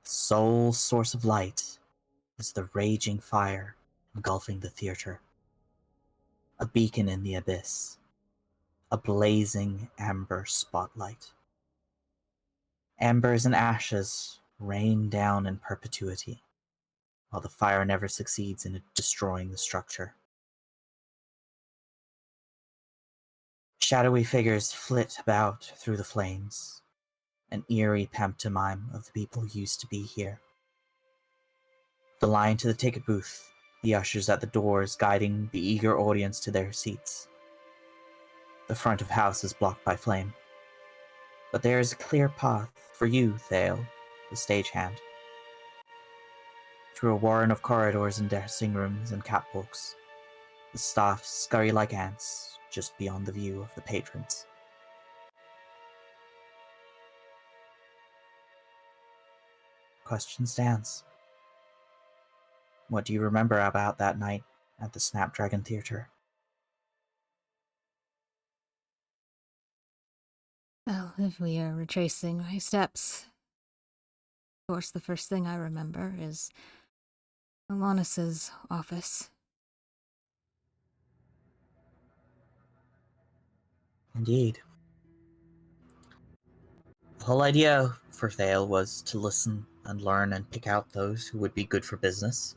[SPEAKER 2] The sole source of light is the raging fire engulfing the theater. A beacon in the abyss. A blazing amber spotlight. Embers and ashes rain down in perpetuity, while the fire never succeeds in destroying the structure. Shadowy figures flit about through the flames, an eerie pantomime of the people who used to be here. The line to the ticket booth, the ushers at the doors guiding the eager audience to their seats. The front of house is blocked by flame. But there is a clear path for you, Thale, the stagehand. Through a warren of corridors and dressing rooms and catwalks, the staff scurry like ants just beyond the view of the patrons. Question stands. What do you remember about that night at the Snapdragon Theater?
[SPEAKER 1] Well, if we are retracing my steps, of course the first thing I remember is Alanis's office.
[SPEAKER 2] Indeed. The whole idea for Thale was to listen and learn and pick out those who would be good for business.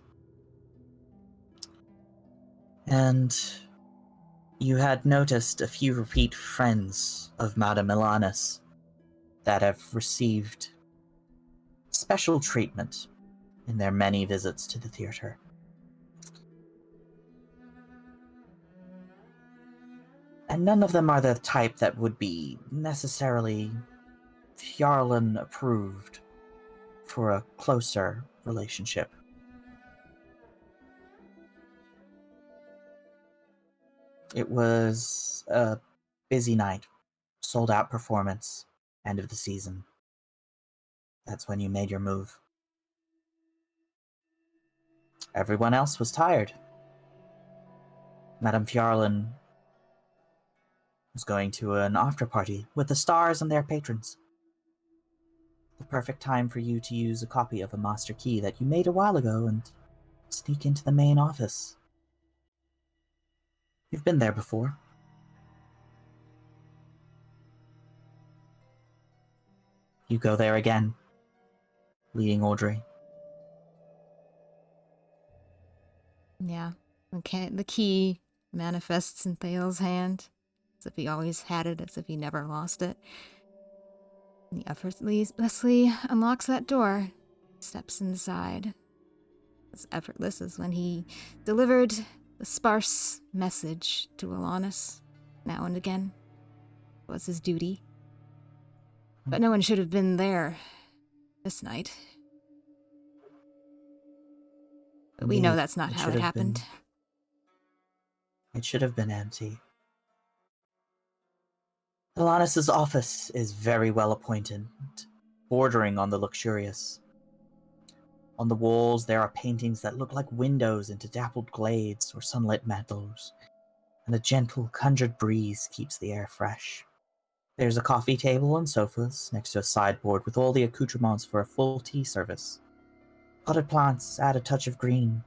[SPEAKER 2] And you had noticed a few repeat friends of Madame Ilanis that have received special treatment in their many visits to the theater. And none of them are the type that would be necessarily Fjarlin approved for a closer relationship. It was a busy night, sold out performance, end of the season. That's when you made your move. Everyone else was tired. Madame Fjarlin was going to an after party with the stars and their patrons. the perfect time for you to use a copy of a master key that you made a while ago and sneak into the main office. You've been there before. You go there again, leading Audrey.
[SPEAKER 1] Yeah. Okay, the key manifests in Thale's hand, as if he always had it, as if he never lost it. He effortlessly unlocks that door, steps inside. As effortless as when he delivered the sparse message to Alanis now and again. It was his duty. But no one should have been there this night. But we know
[SPEAKER 2] Indeed,
[SPEAKER 1] that's not how
[SPEAKER 2] should
[SPEAKER 1] it
[SPEAKER 2] have
[SPEAKER 1] happened.
[SPEAKER 2] It should have been empty. Alanis's office is very well appointed, bordering on the luxurious. On the walls there are paintings that look like windows into dappled glades or sunlit meadows, and a gentle, conjured breeze keeps the air fresh. There's a coffee table and sofas next to a sideboard with all the accoutrements for a full tea service. Potted plants add a touch of green.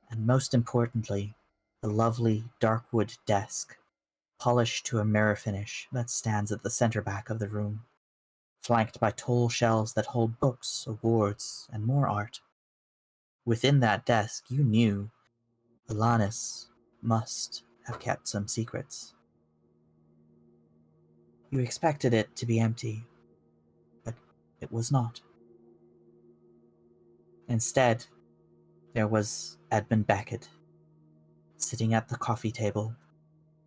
[SPEAKER 2] And most importantly, a lovely dark wood desk, polished to a mirror finish, that stands at the center back of the room, flanked by tall shelves that hold books, awards, and more art. Within that desk, you knew Alanis must have kept some secrets. You expected it to be empty, but it was not. Instead, there was Edmund Beckett, sitting at the coffee table,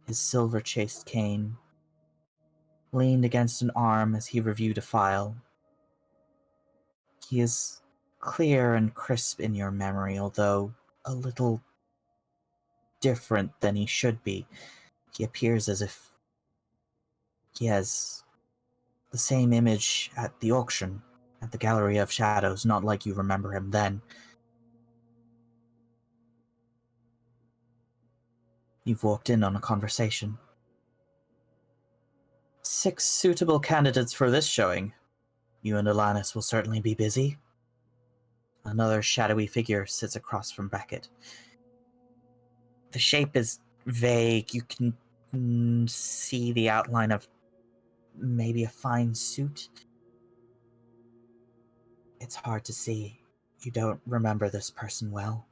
[SPEAKER 2] his silver-chased cane leaned against an arm as he reviewed a file. He is clear and crisp in your memory, although a little different than he should be. He appears as if he has the same image at the auction, at the Gallery of Shadows, not like you remember him then. You've walked in on a conversation. 6 suitable candidates for this showing. You and Alanis will certainly be busy. Another shadowy figure sits across from Beckett. The shape is vague. You can see the outline of maybe a fine suit. It's hard to see. You don't remember this person well.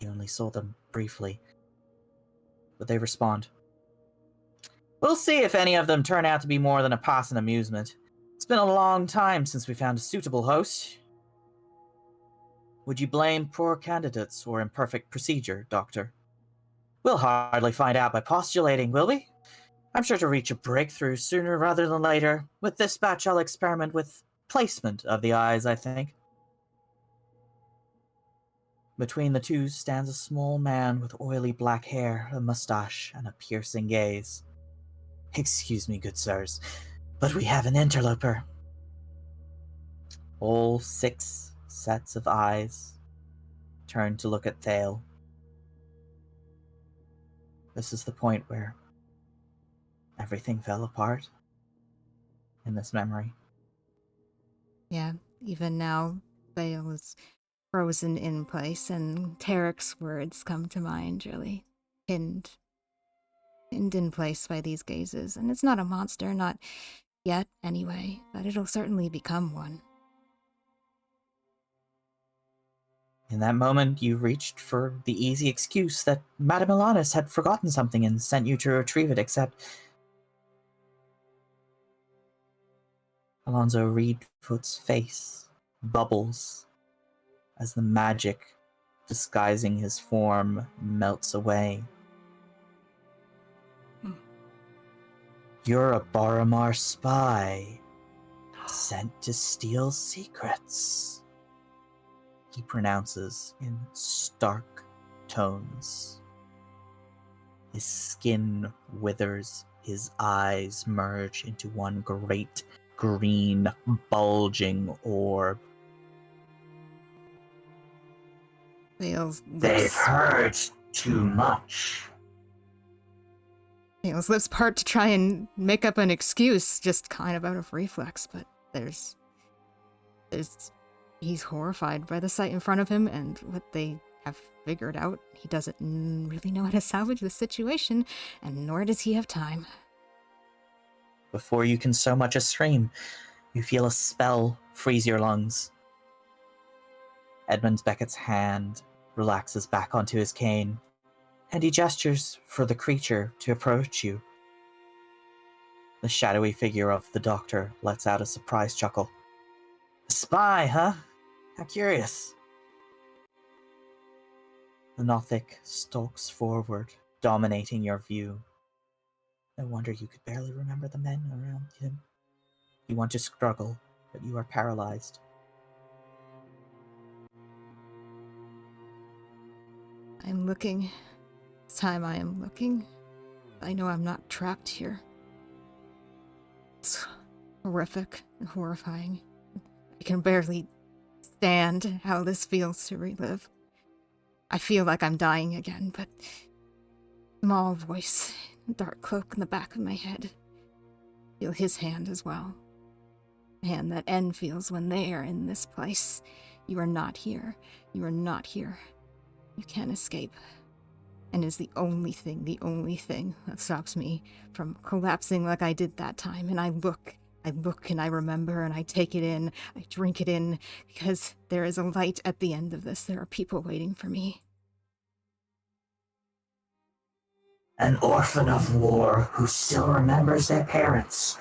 [SPEAKER 2] You only saw them briefly. But they respond. We'll see if any of them turn out to be more than a passing amusement. It's been a long time since we found a suitable host. Would you blame poor candidates or imperfect procedure, Doctor? We'll hardly find out by postulating, will we? I'm sure to reach a breakthrough sooner rather than later. With this batch, I'll experiment with placement of the eyes, I think. Between the two stands a small man with oily black hair, a mustache, and a piercing gaze. Excuse me, good sirs, but we have an interloper. All 6 sets of eyes turn to look at Thale. This is the point where everything fell apart in this memory.
[SPEAKER 1] Yeah, even now, Thale is frozen in place, and Tarek's words come to mind, really. Pinned in place by these gazes. And it's not a monster, not yet, anyway, but it'll certainly become one.
[SPEAKER 2] In that moment, you reached for the easy excuse that Madame Alanis had forgotten something and sent you to retrieve it, except Alonzo Reedfoot's face bubbles as the magic disguising his form melts away. You're a Boromar spy, sent to steal secrets, he pronounces in stark tones. His skin withers, his eyes merge into one great green, bulging orb.
[SPEAKER 1] Thale's
[SPEAKER 5] They've
[SPEAKER 1] lips,
[SPEAKER 5] heard too much.
[SPEAKER 1] Thale's lips part to try and make up an excuse, just kind of out of reflex, but there's He's horrified by the sight in front of him and what they have figured out. He doesn't really know how to salvage the situation, and nor does he have time.
[SPEAKER 2] Before you can so much as scream, you feel a spell freeze your lungs. Edmund Beckett's hand relaxes back onto his cane, and he gestures for the creature to approach you. The shadowy figure of the doctor lets out a surprised chuckle. A spy, huh? How curious. The Nothic stalks forward, dominating your view. No wonder you could barely remember the men around him. You want to struggle, but you are paralyzed.
[SPEAKER 1] I'm looking. This time I am looking. I know I'm not trapped here. It's horrific and horrifying. I can barely stand how this feels to relive. I feel like I'm dying again, but small voice, dark cloak in the back of my head. Feel his hand as well. The hand that N feels when they are in this place. You are not here. You are not here. You can't escape. And is the only thing that stops me from collapsing like I did that time. And I look and I remember and I take it in, I drink it in, because there is a light at the end of this. There are people waiting for me.
[SPEAKER 6] An orphan of war who still remembers their parents.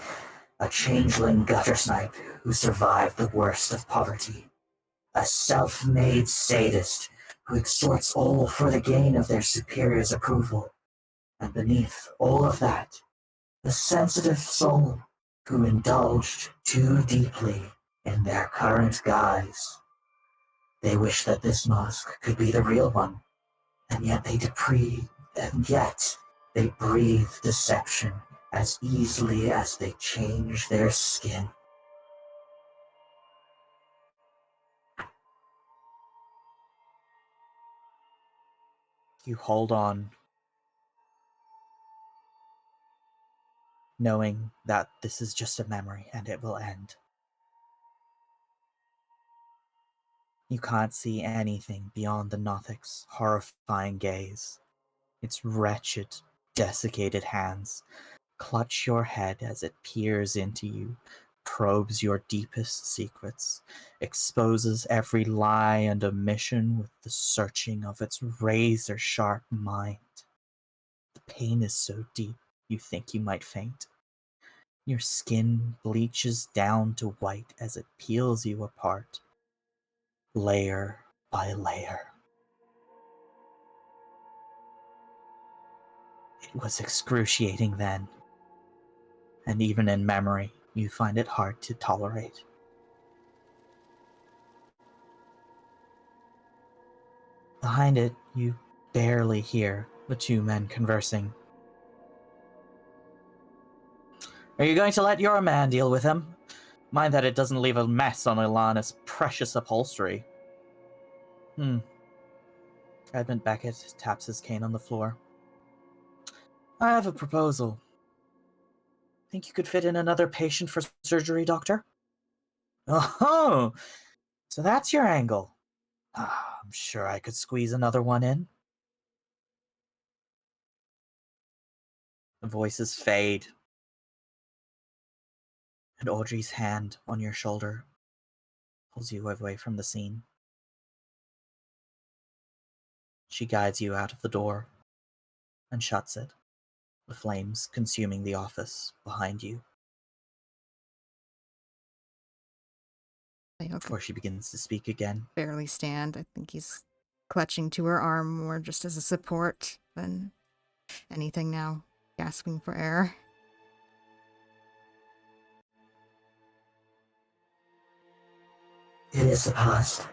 [SPEAKER 6] A changeling guttersnipe who survived the worst of poverty. A self-made sadist who extorts all for the gain of their superior's approval. And beneath all of that, a sensitive soul who indulged too deeply in their current guise. They wish that this mask could be the real one, and yet they breathe deception as easily as they change their skin.
[SPEAKER 2] You hold on, knowing that this is just a memory and it will end. You can't see anything beyond the Nothic's horrifying gaze. Its wretched, desiccated hands clutch your head as it peers into you, probes your deepest secrets, exposes every lie and omission with the searching of its razor-sharp mind. The pain is so deep, you think you might faint. Your skin bleaches down to white as it peels you apart, layer by layer. It was excruciating then, and even in memory, you find it hard to tolerate. Behind it, you barely hear the two men conversing. Are you going to let your man deal with him? Mind that it doesn't leave a mess on Ilana's precious upholstery. Edmund Beckett taps his cane on the floor. I have a proposal. Think you could fit in another patient for surgery, Doctor? Oh, so that's your angle. I'm sure I could squeeze another one in. The voices fade, and Audrey's hand on your shoulder pulls you away from the scene. She guides you out of the door and shuts it, the flames consuming the office behind you. Before she begins to speak again.
[SPEAKER 1] Barely stand. I think he's clutching to her arm more just as a support than anything now. Gasping for air.
[SPEAKER 6] It is the past.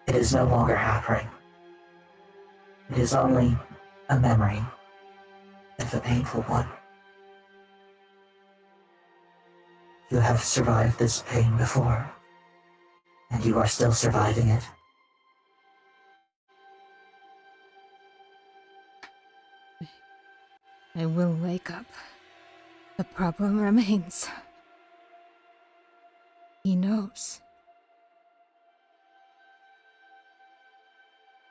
[SPEAKER 6] It is no longer happening. It is only a memory, if a painful one. You have survived this pain before, and you are still surviving it.
[SPEAKER 1] I will wake up. The problem remains. He knows.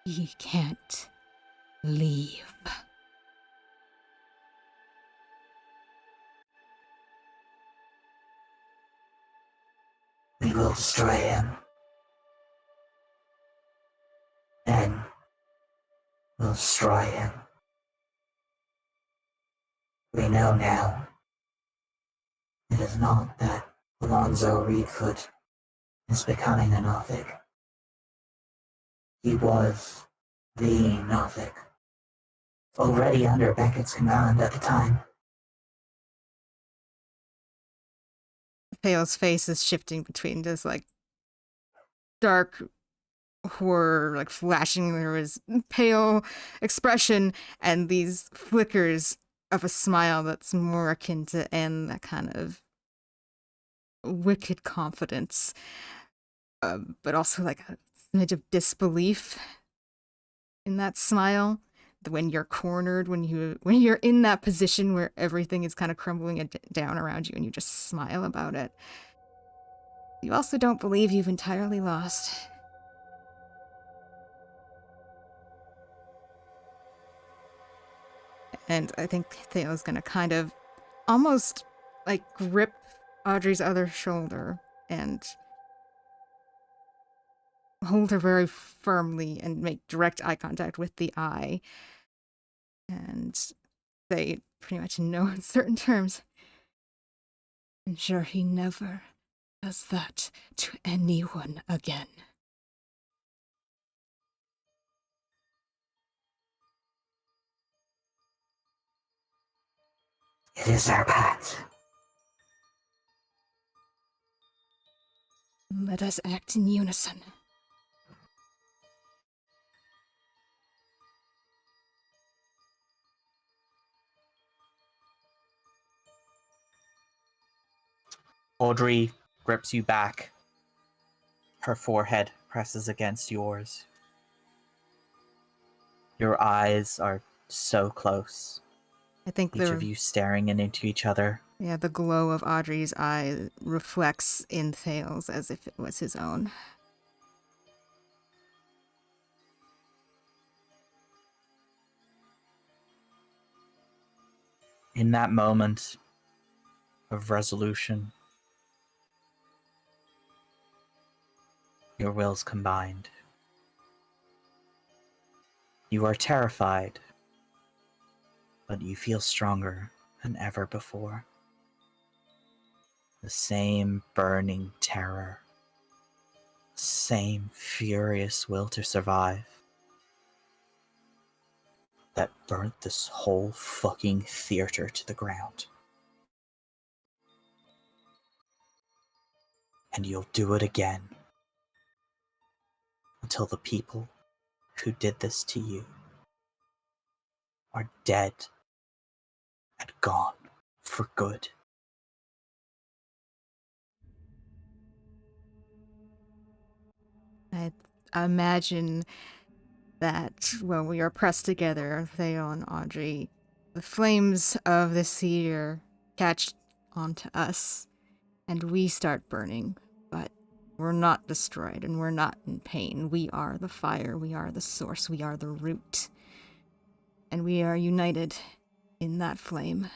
[SPEAKER 1] He can't leave.
[SPEAKER 6] We will destroy him. Then we'll destroy him. We know now. It is not that Alonzo Reedfoot is becoming a Nothic. He was the Nothic, already under Beckett's command at the time.
[SPEAKER 1] Pale's face is shifting between this, like, dark horror, like, flashing through his pale expression and these flickers of a smile that's more akin to N, that kind of wicked confidence, but also like a smidge of disbelief in that smile. When you're cornered, when you're in that position where everything is kind of crumbling down around you and you just smile about it. You also don't believe you've entirely lost. And I think Theo's gonna kind of almost like grip Audrey's other shoulder and hold her very firmly and make direct eye contact with the eye. And say pretty much in no uncertain terms, ensure he never does that to anyone again.
[SPEAKER 6] It is our pact.
[SPEAKER 1] Let us act in unison.
[SPEAKER 2] Audrey grips you back. Her forehead presses against yours. Your eyes are so close.
[SPEAKER 1] I think
[SPEAKER 2] Each of you staring into each other.
[SPEAKER 1] Yeah, the glow of Audrey's eye reflects in Thales as if it was his own.
[SPEAKER 2] In that moment of resolution, your wills combined. You are terrified, but you feel stronger than ever before. The same burning terror, same furious will to survive that burnt this whole fucking theater to the ground. And you'll do it again until the people who did this to you are dead and gone for good.
[SPEAKER 1] I imagine that when we are pressed together, Theo and Audrey, the flames of this theater catch onto us, and we start burning, but we're not destroyed and we're not in pain. We are the fire, we are the source, we are the root, and we are united in that flame.